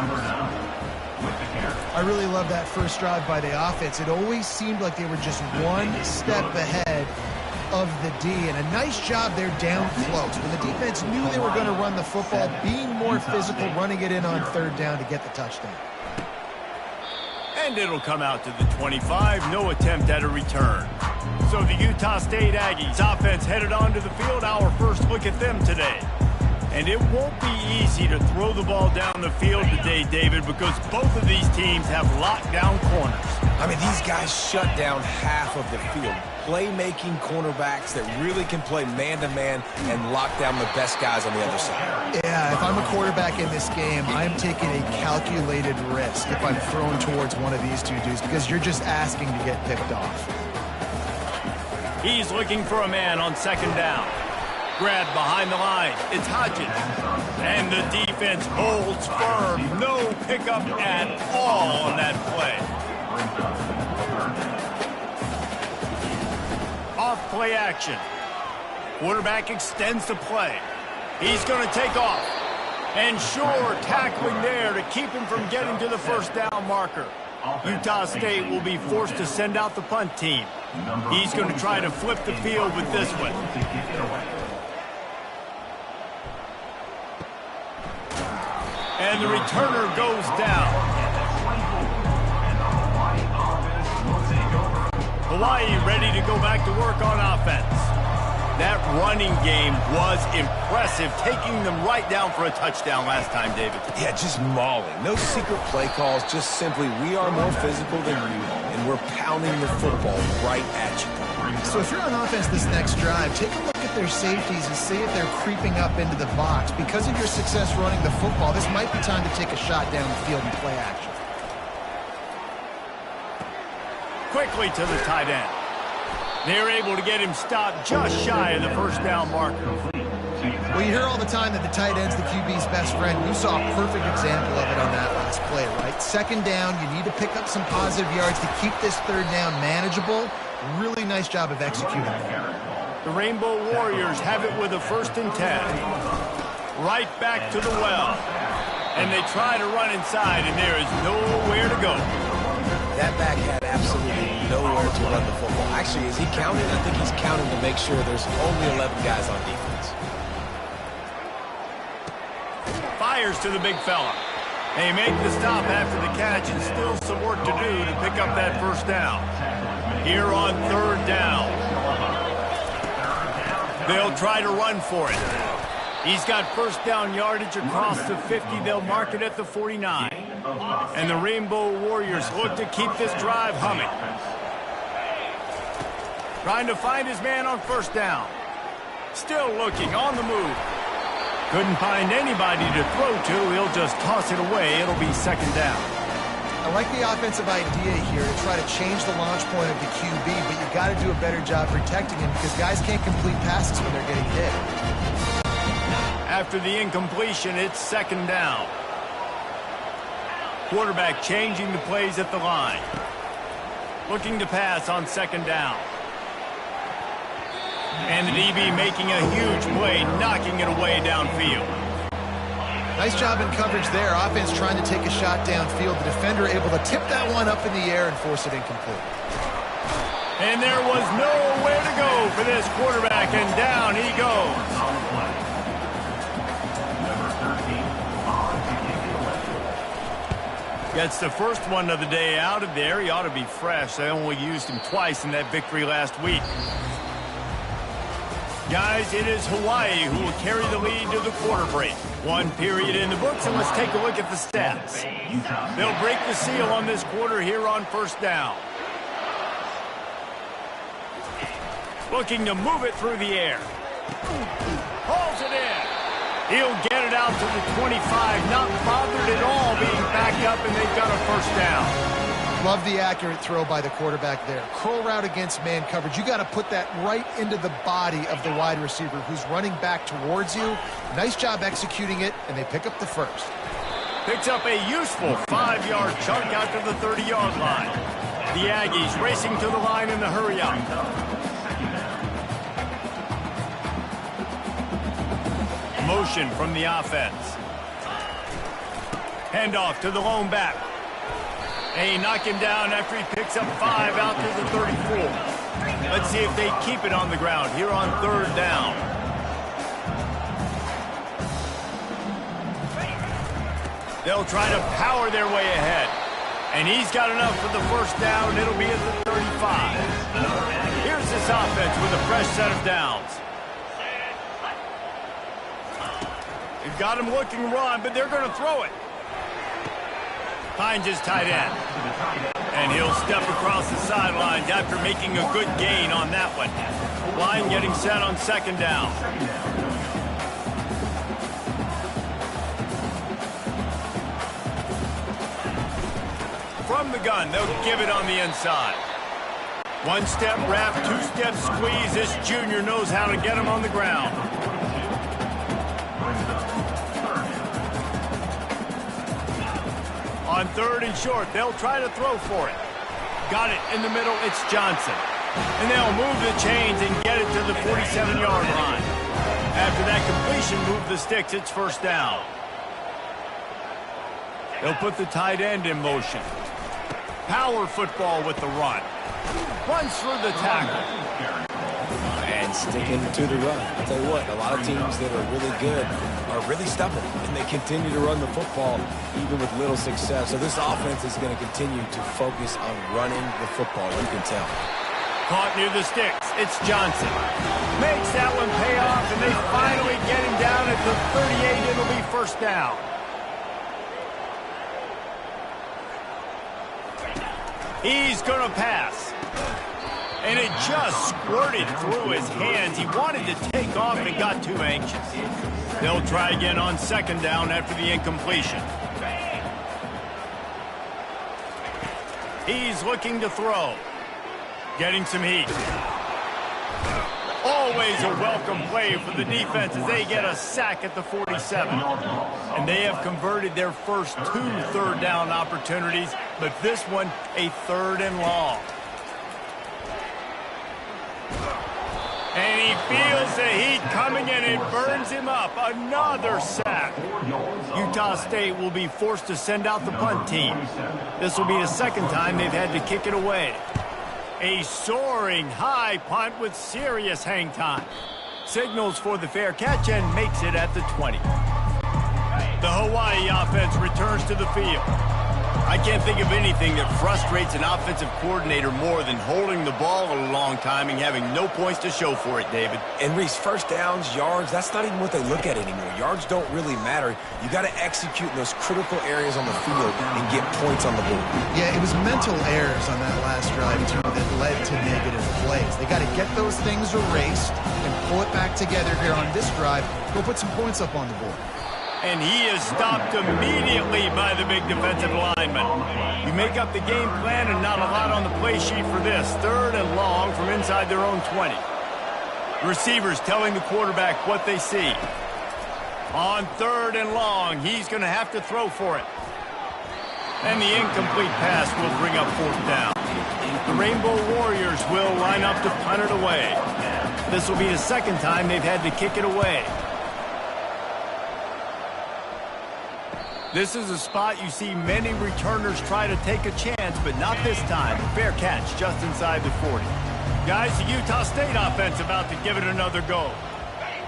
I really love that first drive by the offense. It always seemed like they were just one step ahead of the D, and a nice job there down close. When the defense knew they were going to run the football, being more physical, running it in on 3rd down to get the touchdown. And it'll come out to the 25. No attempt at a return. So the Utah State Aggies offense headed onto the field. Our first look at them today. And it won't be easy to throw the ball down the field today, David, because both of these teams have lockdown corners. I mean, these guys shut down half of the field. Playmaking cornerbacks that really can play man-to-man and lock down the best guys on the other side. Yeah, if I'm a quarterback in this game, I'm taking a calculated risk if I'm thrown towards one of these two dudes because you're just asking to get picked off. He's looking for a man on second down. Grab behind the line. It's Hodgins. And the defense holds firm. No pickup at all on that play. Off play action. Quarterback extends the play. He's going to take off. And sure, tackling there to keep him from getting to the first down marker. Utah State will be forced to send out the punt team. He's going to try to flip the field with this one. And the returner goes down. Hawaii ready to go back to work on offense. That running game was impressive, taking them right down for a touchdown last time, David. Yeah, just mauling. No secret play calls, just simply we are more physical than you, and we're pounding the football right at you. So if you're on offense this next drive, take a look at their safeties and see if they're creeping up into the box. Because of your success running the football, this might be time to take a shot down the field and play action. Quickly to the tight end. They're able to get him stopped just shy of the first down marker. Well, you hear all the time that the tight end's the QB's best friend. You saw a perfect example of it on that last play, right? Second down, you need to pick up some positive yards to keep this third down manageable. Really nice job of executing that. The Rainbow Warriors have it with a 1st and 10. Right back to the well. And they try to run inside, and there is nowhere to go. That back had absolutely nowhere to run the football. Actually, is he counting? I think he's counting to make sure there's only 11 guys on defense. Fires to the big fella. They make the stop after the catch, and still some work to do to pick up that first down. Here on third down. They'll try to run for it. He's got first down yardage across the 50. They'll mark it at the 49. And the Rainbow Warriors look to keep this drive humming. Trying to find his man on first down. Still looking on the move. Couldn't find anybody to throw to. He'll just toss it away. It'll be second down. I like the offensive idea here to try to change the launch point of the QB, but you've got to do a better job protecting him because guys can't complete passes when they're getting hit. After the incompletion, it's second down. Quarterback changing the plays at the line. Looking to pass on second down. And the DB making a huge play, knocking it away downfield. Nice job in coverage there. Offense trying to take a shot downfield. The defender able to tip that one up in the air and force it incomplete. And there was nowhere to go for this quarterback, and down he goes. Gets the first one of the day out of there. He ought to be fresh. They only used him twice in that victory last week. Guys, it is Hawaii who will carry the lead to the quarter break. One period in the books, and let's take a look at the stats. They'll break the seal on this quarter here on first down. Looking to move it through the air. Hauls it in. He'll get it out to the 25, not bothered at all being backed up, and they've got a first down. Love the accurate throw by the quarterback there. Curl route against man coverage. You got to put that right into the body of the wide receiver who's running back towards you. Nice job executing it, and they pick up the first. Picks up a useful 5-yard chunk out to the 30-yard line. The Aggies racing to the line in the hurry-up. Motion from the offense. Handoff to the lone back. They knock him down after he picks up 5 out to the 34. Let's see if they keep it on the ground here on third down. They'll try to power their way ahead. And he's got enough for the first down. It'll be at the 35. Here's the this offense with a fresh set of downs. They've got him looking run, but they're going to throw it. Finds his tight end. And he'll step across the sidelines after making a good gain on that one. Line getting set on second down. From the gun, they'll give it on the inside. One-step wrap, two-step squeeze. This junior knows how to get him on the ground. On third and short, they'll try to throw for it. Got it in the middle, it's Johnson. And they'll move the chains and get it to the 47-yard line. After that completion, move the sticks, it's first down. They'll put the tight end in motion. Power football with the run. Runs through the tackle. And sticking to the run. I'll tell you what, a lot of teams that are really good are really stubborn, and they continue to run the football even with little success. So this offense is going to continue to focus on running the football, you can tell. Caught near the sticks. It's Johnson. Makes that one pay off, and they finally get him down at the 38. It'll be first down. He's going to pass. And it just squirted through his hands. He wanted to take off and got too anxious. They'll try again on second down after the incompletion. He's looking to throw. Getting some heat. Always a welcome play for the defense as they get a sack at the 47. And they have converted their first 2 third down opportunities, but this one a third and long. And he feels the heat coming and it burns him up. Another sack. Utah State will be forced to send out the punt team. This will be the second time they've had to kick it away. A soaring high punt with serious hang time. Signals for the fair catch and makes it at the 20. The Hawaii offense returns to the field. I can't think of anything that frustrates an offensive coordinator more than holding the ball a long time and having no points to show for it, David. And Reese, first downs, yards, that's not even what they look at anymore. Yards don't really matter. You got to execute in those critical areas on the field and get points on the board. Yeah, it was mental errors on that last drive, too, that led to negative plays. They got to get those things erased and pull it back together here on this drive. Go put some points up on the board. And he is stopped immediately by the big defensive lineman. You make up the game plan and not a lot on the play sheet for this. Third and long from inside their own 20. Receivers telling the quarterback what they see. On third and long, he's going to have to throw for it. And the incomplete pass will bring up fourth down. The Rainbow Warriors will line up to punt it away. This will be the second time they've had to kick it away. This is a spot you see many returners try to take a chance, but not this time. A fair catch just inside the 40. Guys, the Utah State offense about to give it another go.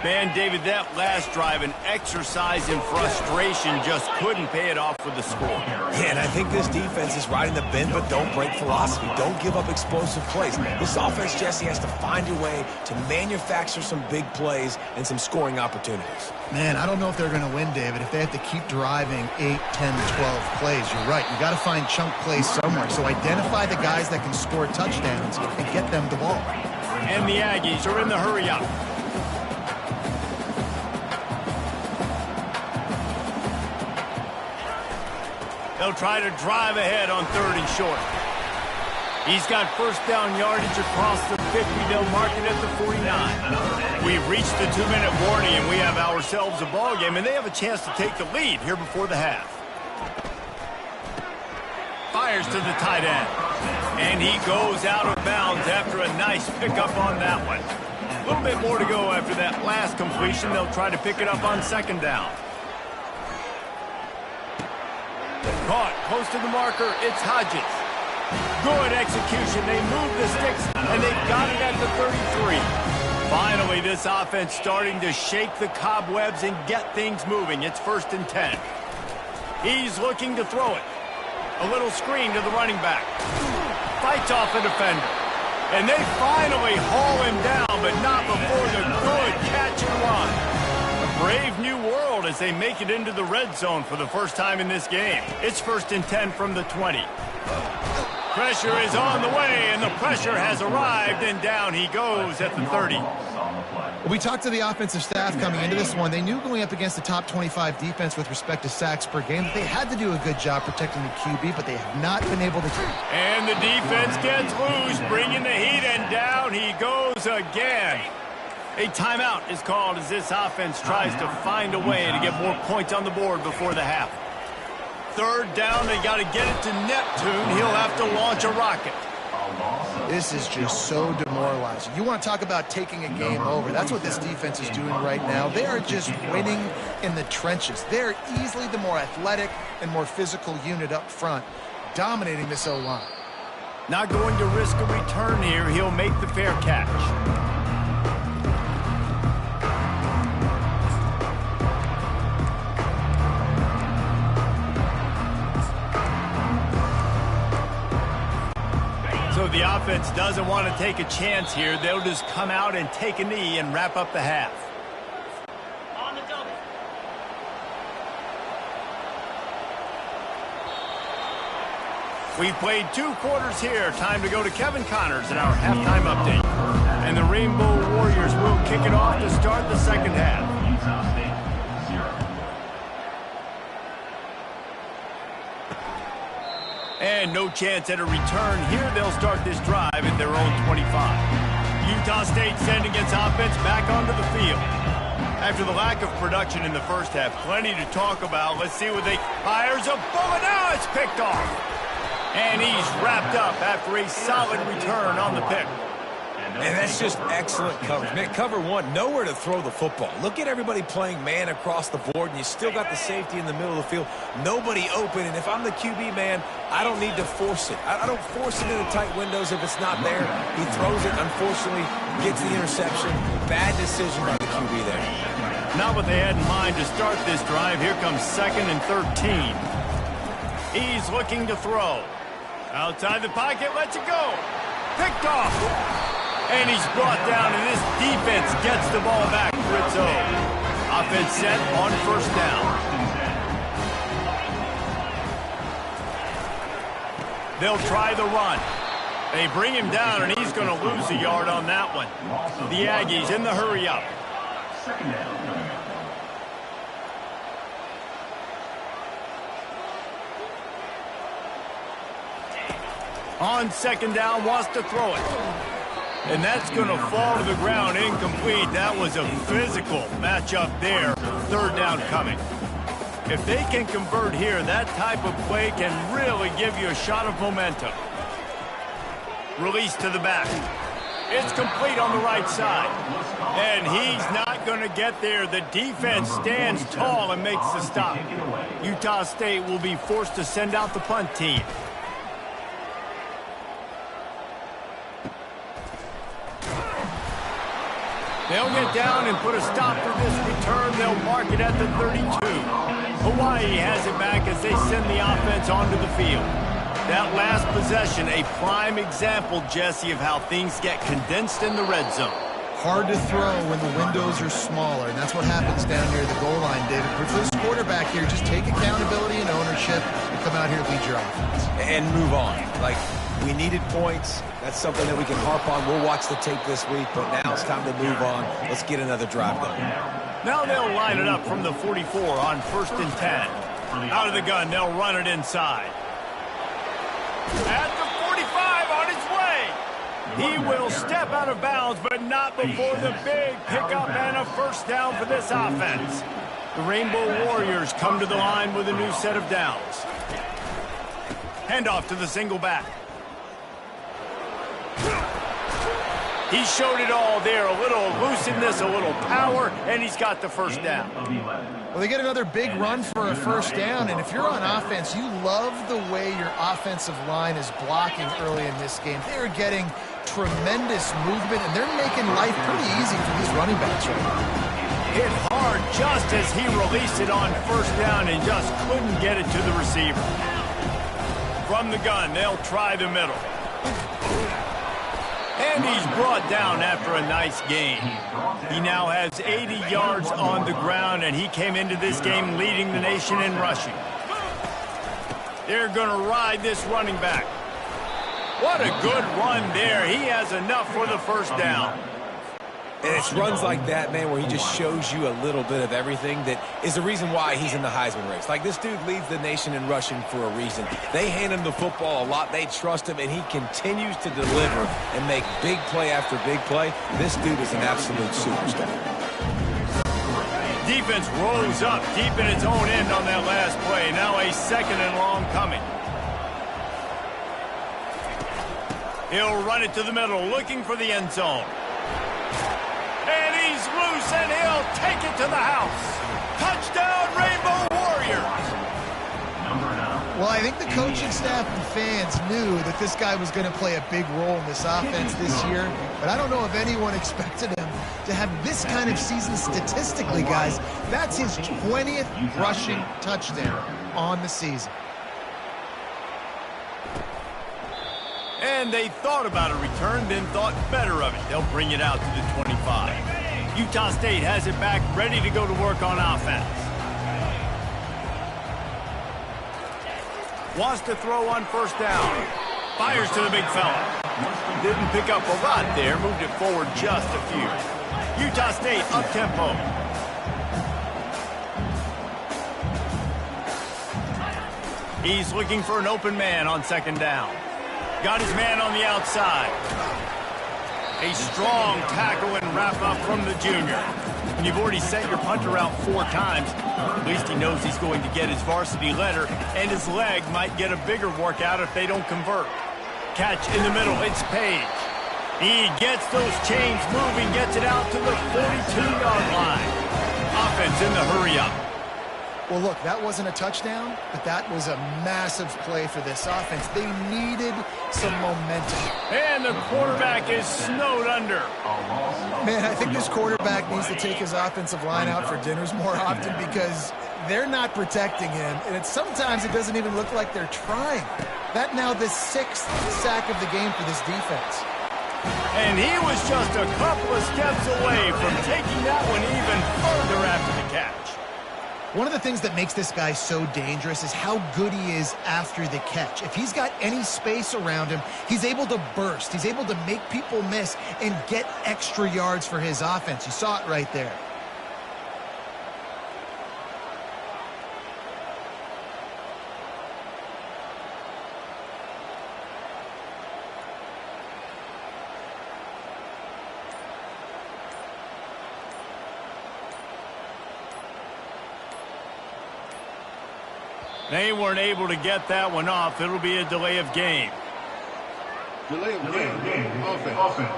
Man, David, that last drive, an exercise in frustration, just couldn't pay it off with the score. Yeah, and I think this defense is riding the bend but don't break philosophy. Don't give up explosive plays. This offense, Jesse, has to find a way to manufacture some big plays and some scoring opportunities. Man, I don't know if they're going to win, David, if they have to keep driving 8, 10, 12 plays. You're right. You got to find chunk plays somewhere. So identify the guys that can score touchdowns and get them the ball. And the Aggies are in the hurry up. They'll try to drive ahead on third and short. He's got first down yardage across the 50. They'll mark it at the 49. We've reached the 2-minute warning, and we have ourselves a ball game, and they have a chance to take the lead here before the half. Fires to the tight end. And he goes out of bounds after a nice pickup on that one. A little bit more to go after that last completion. They'll try to pick it up on second down. Caught close to the marker. It's Hodges. Good execution. They move the sticks, and they've got it at the 33. Finally, this offense starting to shake the cobwebs and get things moving. It's first and 10. He's looking to throw it. A little screen to the running back. Fights off a defender. And they finally haul but not before the good catch and run. A brave new world as they make it into the red zone for the first time in this game. It's 1st and 10 from the 20. Pressure is on the way, and the pressure has arrived, and down he goes at the 30. We talked to the offensive staff coming into this one. They knew going up against the top 25 defense with respect to sacks per game that they had to do a good job protecting the QB, but they have not been able to. And the defense gets loose, bringing the heat, and down he goes again. A timeout is called as this offense tries to find a way to get more points on the board before the half. 3rd down, they got to get it to Neptune. He'll have to launch a rocket. This is just so demoralizing. You want to talk about taking a game over. That's what this defense is doing right now. They are just winning in the trenches. They're easily the more athletic and more physical unit up front, dominating this O-line. Not going to risk a return here. He'll make the fair catch. So the offense doesn't want to take a chance here. They'll just come out and take a knee and wrap up the half. On the double. We've played 2 quarters here. Time to go to Kevin Connors in our halftime update. And the Rainbow Warriors will kick it off to start the second half. Utah State, 0. And no chance at a return here. They'll start this drive at their own 25. Utah State sending its offense back onto the field. After the lack of production in the first half, plenty to talk about. Let's see what they... Fires a bullet. Now it's picked off. And he's wrapped up after a solid return on the pick. And that's just excellent coverage. Man, cover one, nowhere to throw the football. Look at everybody playing man across the board, and you still got the safety in the middle of the field. Nobody open, and if I'm the QB, man, I don't need to force it. I don't force it into tight windows if it's not there. He throws it, unfortunately, gets the interception. Bad decision by the QB there. Not what they had in mind to start this drive. Here comes 2nd and 13. He's looking to throw. Outside the pocket, lets it go. Picked off. And he's brought down, and this defense gets the ball back for its own. Offense set on 1st down. They'll try the run. They bring him down, and he's going to lose a yard on that one. The Aggies in the hurry up. 2nd down. On 2nd down, wants to throw it. And that's going to fall to the ground incomplete. That was a physical matchup there. 3rd down coming. If they can convert here, that type of play can really give you a shot of momentum. Release to the back. It's complete on the right side. And he's not going to get there. The defense stands tall and makes the stop. Utah State will be forced to send out the punt team. They'll get down and put a stop to this return. They'll mark it at the 32. Hawaii has it back as they send the offense onto the field. That last possession, a prime example, Jesse, of how things get condensed in the red zone. Hard to throw when the windows are smaller, and that's what happens down here at the goal line, David. But for this quarterback here, just take accountability and ownership and come out here and lead your offense. And move on. Like, we needed points. That's something that we can harp on. We'll watch the tape this week, but now it's time to move on. Let's get another drive going. Now they'll line it up from the 44 on 1st and 10. Out of the gun, they'll run it inside. At the 45, on its way. He will step out of bounds, but not before the big pickup and a 1st down for this offense. The Rainbow Warriors come to the line with a new set of downs. Handoff to the single back. He showed it all there. A little elusiveness, a little power, and he's got the 1st down. Well, they get another big run for a 1st down, and if you're on offense, you love the way your offensive line is blocking early in this game. They're getting tremendous movement, and they're making life pretty easy for these running backs right now. Hit hard just as he released it on 1st down and just couldn't get it to the receiver. From the gun, they'll try the middle. And he's brought down after a nice gain. He now has 80 yards on the ground, and he came into this game leading the nation in rushing. They're going to ride this running back. What a good run there. He has enough for the first down. And it's runs like that, man, where he just shows you a little bit of everything that is the reason why he's in the Heisman race. Like, this dude leads the nation in rushing for a reason. They hand him the football a lot. They trust him, and he continues to deliver and make big play after big play. This dude is an absolute superstar. Defense rolls up deep in its own end on that last play. Now a 2nd and long coming. He'll run it to the middle, looking for the end zone. And he's loose, and he'll take it to the house. Touchdown, Rainbow Warriors! Well, I think the coaching staff and fans knew that this guy was going to play a big role in this offense this year, but I don't know if anyone expected him to have this kind of season statistically, guys. That's his 20th rushing touchdown on the season. And they thought about a return, then thought better of it. They'll bring it out to the 25. Utah State has it back, ready to go to work on offense. Wants to throw on first down. Fires to the big fella. Didn't pick up a lot there, moved it forward just a few. Utah State up-tempo. He's looking for an open man on 2nd down. Got his man on the outside. A strong tackle and wrap-up from the junior. When you've already sent your punter out 4 times, at least he knows he's going to get his varsity letter, and his leg might get a bigger workout if they don't convert. Catch in the middle, it's Page. He gets those chains moving, gets it out to the 42-yard line. Offense in the hurry-up. Well, look, that wasn't a touchdown, but that was a massive play for this offense. They needed some momentum. And the quarterback is snowed under. Man, I think this quarterback needs to take his offensive line out for dinners more often because they're not protecting him, and sometimes it doesn't even look like they're trying. That now the 6th sack of the game for this defense. And he was just a couple of steps away from taking that one even further after the catch. One of the things that makes this guy so dangerous is how good he is after the catch. If he's got any space around him, he's able to burst. He's able to make people miss and get extra yards for his offense. You saw it right there. They weren't able to get that one off. It'll be a delay of game. Delay of game. Offense.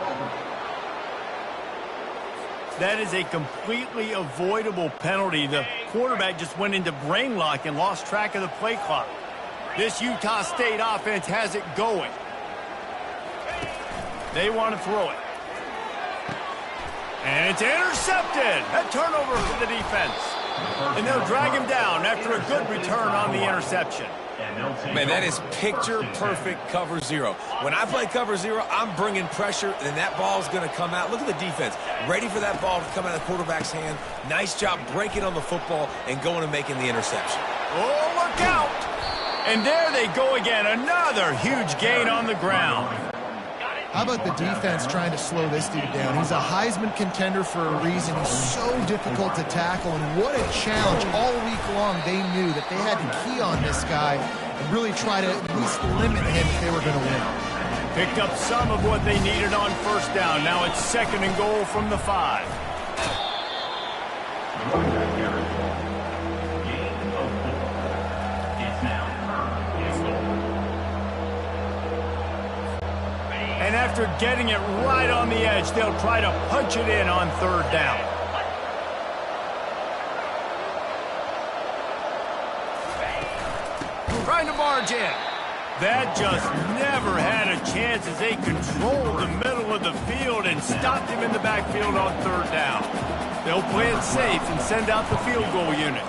That is a completely avoidable penalty. The quarterback just went into brain lock and lost track of the play clock. This Utah State offense has it going. They want to throw it. And it's intercepted. A turnover for the defense. And they'll drag him down after a good return on the interception. Man, that is picture-perfect cover 0. When I play cover 0, I'm bringing pressure, and that ball's going to come out. Look at the defense. Ready for that ball to come out of the quarterback's hand. Nice job breaking on the football and going and making the interception. Oh, look out! And there they go again. Another huge gain on the ground. How about the defense trying to slow this dude down? He's a Heisman contender for a reason. He's so difficult to tackle, and what a challenge. All week long, they knew that they had to key on this guy and really try to at least limit him if they were going to win. Picked up some of what they needed on first down. Now it's 2nd and goal from the 5. And after getting it right on the edge, they'll try to punch it in on 3rd down. Trying to barge in. That just never had a chance as they controlled the middle of the field and stopped him in the backfield on 3rd down. They'll play it safe and send out the field goal unit.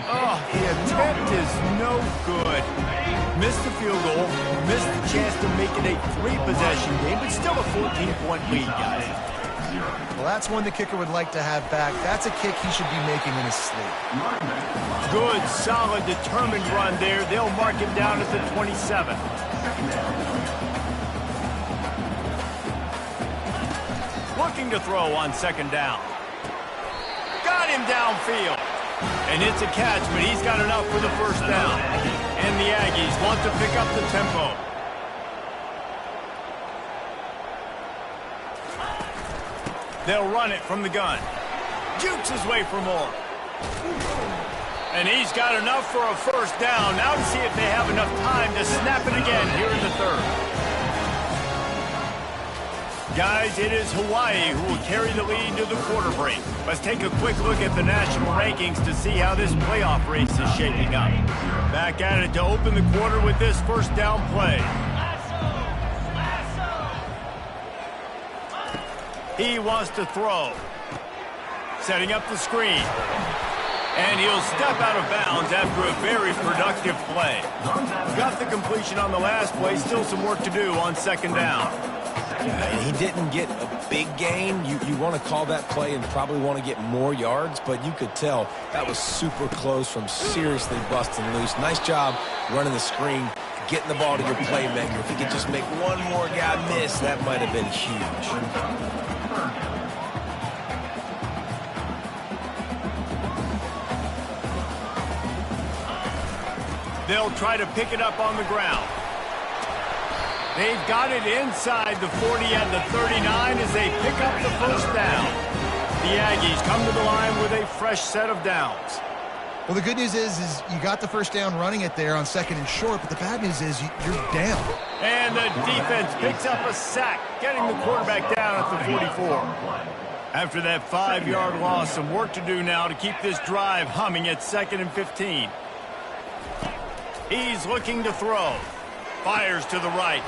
Oh, the attempt is no good. Missed the field goal, missed the chance to make it a 3-possession game, but still a 14-point lead, guys. Well, that's one the kicker would like to have back. That's a kick he should be making in his sleep. Good, solid, determined run there. They'll mark him down at the 27. Looking to throw on second down. Got him downfield. And it's a catch, but he's got enough for the first down. And the Aggies want to pick up the tempo. They'll run it from the gun. Jukes his way for more. And he's got enough for a first down. Now to see if they have enough time to snap it again here in the third. Guys, it is Hawaii who will carry the lead to the quarter break. Let's take a quick look at the national rankings to see how this playoff race is shaping up. Back at it to open the quarter with this first down play. He wants to throw. Setting up the screen. And he'll step out of bounds after a very productive play. Got the completion on the last play. Still some work to do on second down. He didn't get a big gain. You want to call that play and probably want to get more yards, but you could tell that was super close from seriously busting loose. Nice job running the screen, getting the ball to your playmaker. If he could just make one more guy miss, that might have been huge. They'll try to pick it up on the ground. They've got it inside the 40 at the 39 as they pick up the first down. The Aggies come to the line with a fresh set of downs. Well, the good news is you got the first down running it there on second and short, but the bad news is you're down. And the defense picks up a sack, getting the quarterback down at the 44. After that 5-yard loss, some work to do now to keep this drive humming at 2nd and 15. He's looking to throw. Fires to the right.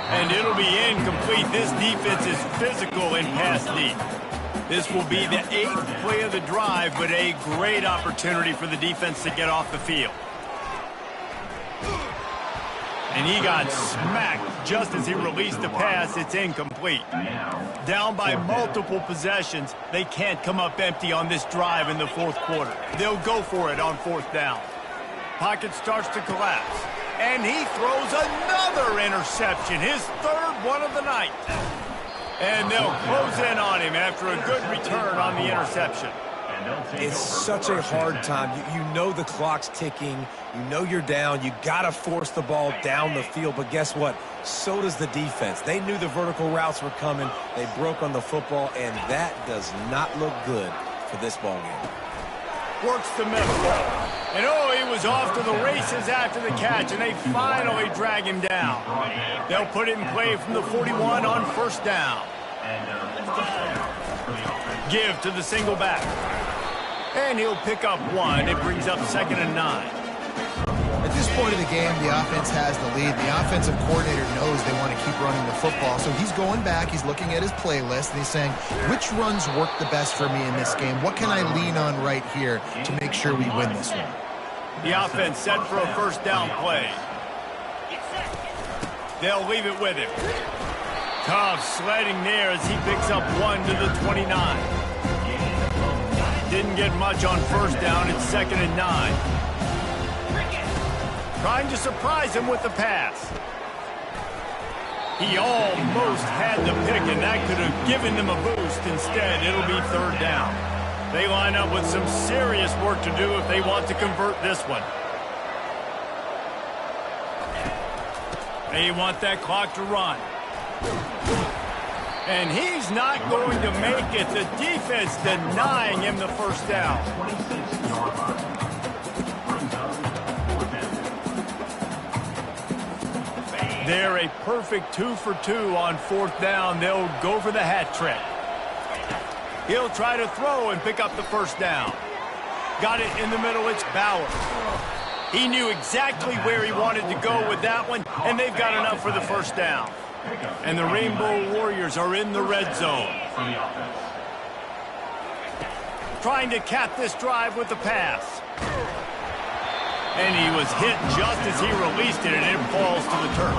And it'll be incomplete. This defense is physical in pass deep. This will be the 8th play of the drive, but a great opportunity for the defense to get off the field. And he got smacked just as he released the pass. It's incomplete. Down by multiple possessions. They can't come up empty on this drive in the fourth quarter. They'll go for it on fourth down. Pocket starts to collapse. And he throws another interception, his third one of the night. And they'll close in on him after a good return on the interception. It's such a hard time. You know the clock's ticking. You know you're down. You got to force the ball down the field. But guess what? So does the defense. They knew the vertical routes were coming. They broke on the football, and that does not look good for this ball game. Works the middle. And oh, he was off to the races after the catch, and they finally drag him down. They'll put it in play from the 41 on first down. Give to the single back. And he'll pick up one. It brings up 2nd and 9. At this point of the game, the offense has the lead. The offensive coordinator knows they want to keep running the football. So he's going back, he's looking at his playlist, and he's saying, which runs work the best for me in this game? What can I lean on right here to make sure we win this one? The offense set for a first down play. They'll leave it with him. Tough sledding there as he picks up one to the 29. Didn't get much on first down. It's 2nd and 9. Trying to surprise him with the pass. He almost had the pick, and that could have given them a boost. Instead, it'll be 3rd down. They line up with some serious work to do if they want to convert this one. They want that clock to run. And he's not going to make it. The defense denying him the first down. They're a perfect 2 for 2 on 4th down. They'll go for the hat trick. He'll try to throw and pick up the first down. Got it in the middle. It's Bauer. He knew exactly where he wanted to go with that one, and they've got enough for the first down. And the Rainbow Warriors are in the red zone. Trying to cap this drive with the pass. And he was hit just as he released it, and it falls to the turf.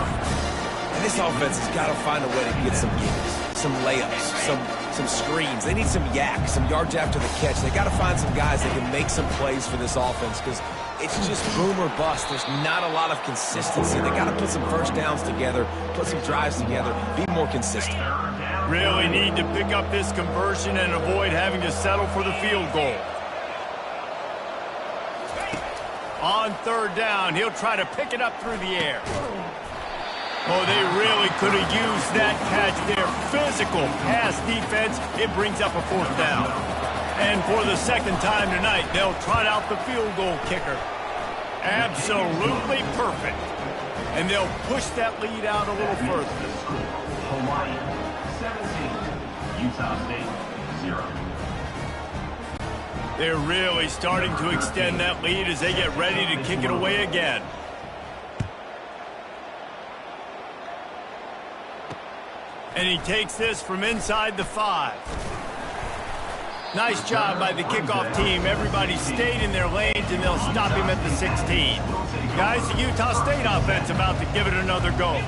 And this offense has got to find a way to get some gives, some layups, some screens. They need some yak, some yards after the catch. They got to find some guys that can make some plays for this offense because it's just boom or bust. There's not a lot of consistency. They got to put some first downs together, put some drives together, be more consistent. Really need to pick up this conversion and avoid having to settle for the field goal. On third down, he'll try to pick it up through the air. Oh, they really could have used that catch there. Physical pass defense. It brings up a fourth down. And for the second time tonight, they'll trot out the field goal kicker. Absolutely perfect. And they'll push that lead out a little further. Hawaii 17, Utah State 0. They're really starting to extend that lead as they get ready to kick it away again. And he takes this from inside the 5. Nice job by the kickoff team. Everybody stayed in their lanes, and they'll stop him at the 16. Guys, the Utah State offense about to give it another go.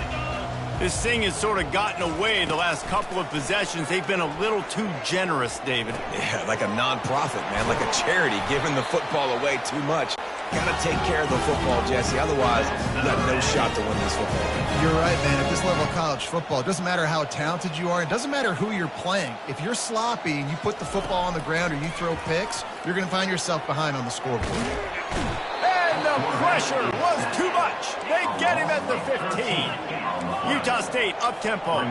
This thing has sort of gotten away the last couple of possessions. They've been a little too generous, David. Yeah, like a non-profit, man, like a charity, giving the football away too much. Got to take care of the football, Jesse. Otherwise, you got no shot to win this football game. You're right, man. At this level of college football, it doesn't matter how talented you are. It doesn't matter who you're playing. If you're sloppy and you put the football on the ground or you throw picks, you're going to find yourself behind on the scoreboard. And the pressure was too much. They get him at the 15. Utah State up-tempo.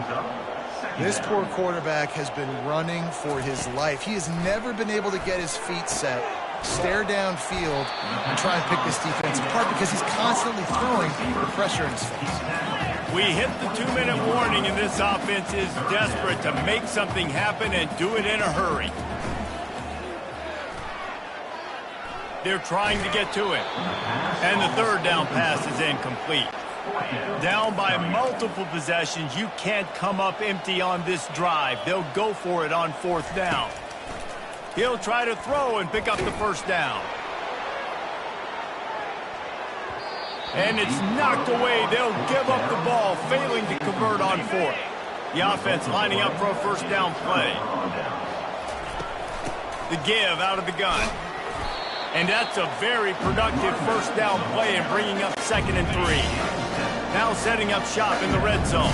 This poor quarterback has been running for his life. He has never been able to get his feet set, stare downfield, and try and pick this defense apart because he's constantly throwing the pressure in his face. We hit the 2-minute warning, and this offense is desperate to make something happen and do it in a hurry. They're trying to get to it. And the third down pass is incomplete. Down by multiple possessions, you can't come up empty on this drive. They'll go for it on fourth down. He'll try to throw and pick up the first down. And it's knocked away. They'll give up the ball, failing to convert on fourth. The offense lining up for a first down play. The give out of the gun. And that's a very productive first down play and bringing up 2nd and 3. Now setting up shop in the red zone.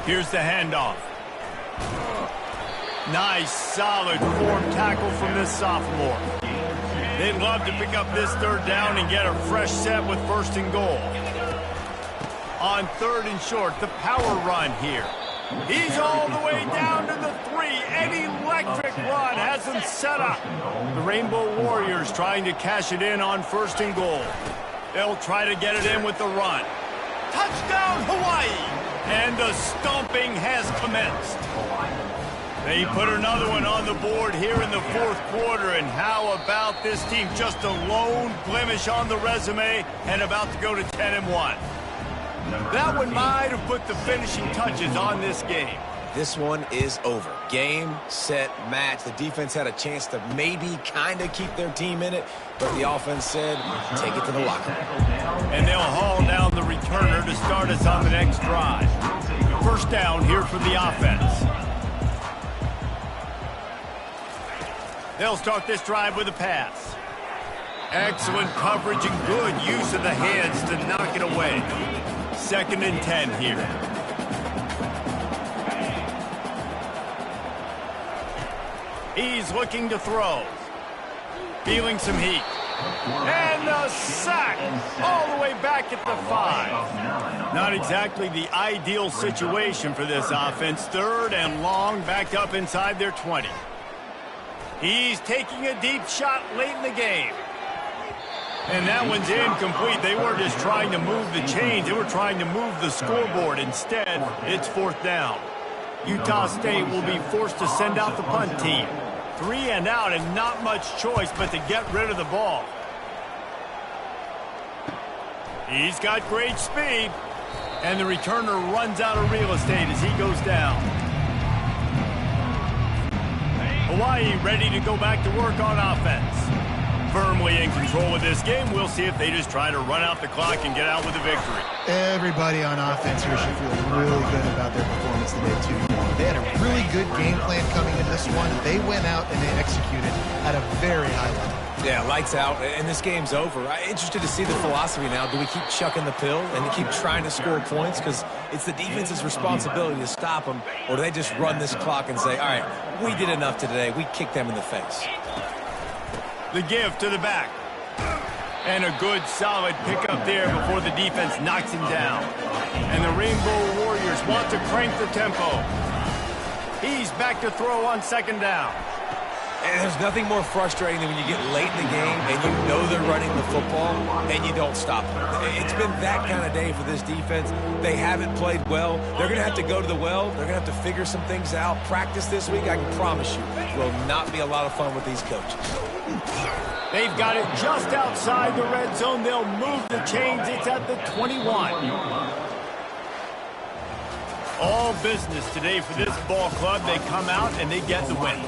Here's the handoff. Nice, solid form tackle from this sophomore. They'd love to pick up this third down and get a fresh set with 1st and goal. On 3rd and short, the power run here. He's all the way down to the 3. An electric run has him set up. The Rainbow Warriors trying to cash it in on 1st and goal. They'll try to get it in with the run. Touchdown, Hawaii! And the stomping has commenced. They put another one on the board here in the 4th quarter. And how about this team? Just a lone blemish on the resume and about to go to 10-1. That one might have put the finishing touches on this game. This one is over. Game, set, match. The defense had a chance to maybe kind of keep their team in it, but the offense said, take it to the locker room. And they'll haul down the returner to start us on the next drive. First down here for the offense. They'll start this drive with a pass. Excellent coverage and good use of the hands to knock it away. 2nd and 10 here. He's looking to throw. Feeling some heat. And a sack all the way back at the 5. Not exactly the ideal situation for this offense. 3rd and long, backed up inside their 20. He's taking a deep shot late in the game. And that one's incomplete. They weren't just trying to move the chains. They were trying to move the scoreboard. Instead, it's 4th down. Utah State will be forced to send out the punt team. 3 and out and not much choice but to get rid of the ball. He's got great speed. And the returner runs out of real estate as he goes down. Hawaii ready to go back to work on offense. Firmly in control of this game. We'll see if they just try to run out the clock and get out with a victory. Everybody on offense here should feel really good about their performance today, too. They had a really good game plan coming into this one. They went out and they executed at a very high level. Yeah, lights out, and this game's over. I'm interested to see the philosophy now. Do we keep chucking the pill and keep trying to score points? Because it's the defense's responsibility to stop them. Or do they just run this clock and say, all right, we did enough today. We kicked them in the face. The give to the back. And a good, solid pickup there before the defense knocks him down. And the Rainbow Warriors want to crank the tempo. He's back to throw on second down. And there's nothing more frustrating than when you get late in the game and you know they're running the football and you don't stop them. It's been that kind of day for this defense. They haven't played well. They're going to have to go to the well. They're going to have to figure some things out. Practice this week, I can promise you, will not be a lot of fun with these coaches. They've got it just outside the red zone. They'll move the chains. It's at the 21. All business today for this ball club. They come out and they get the win.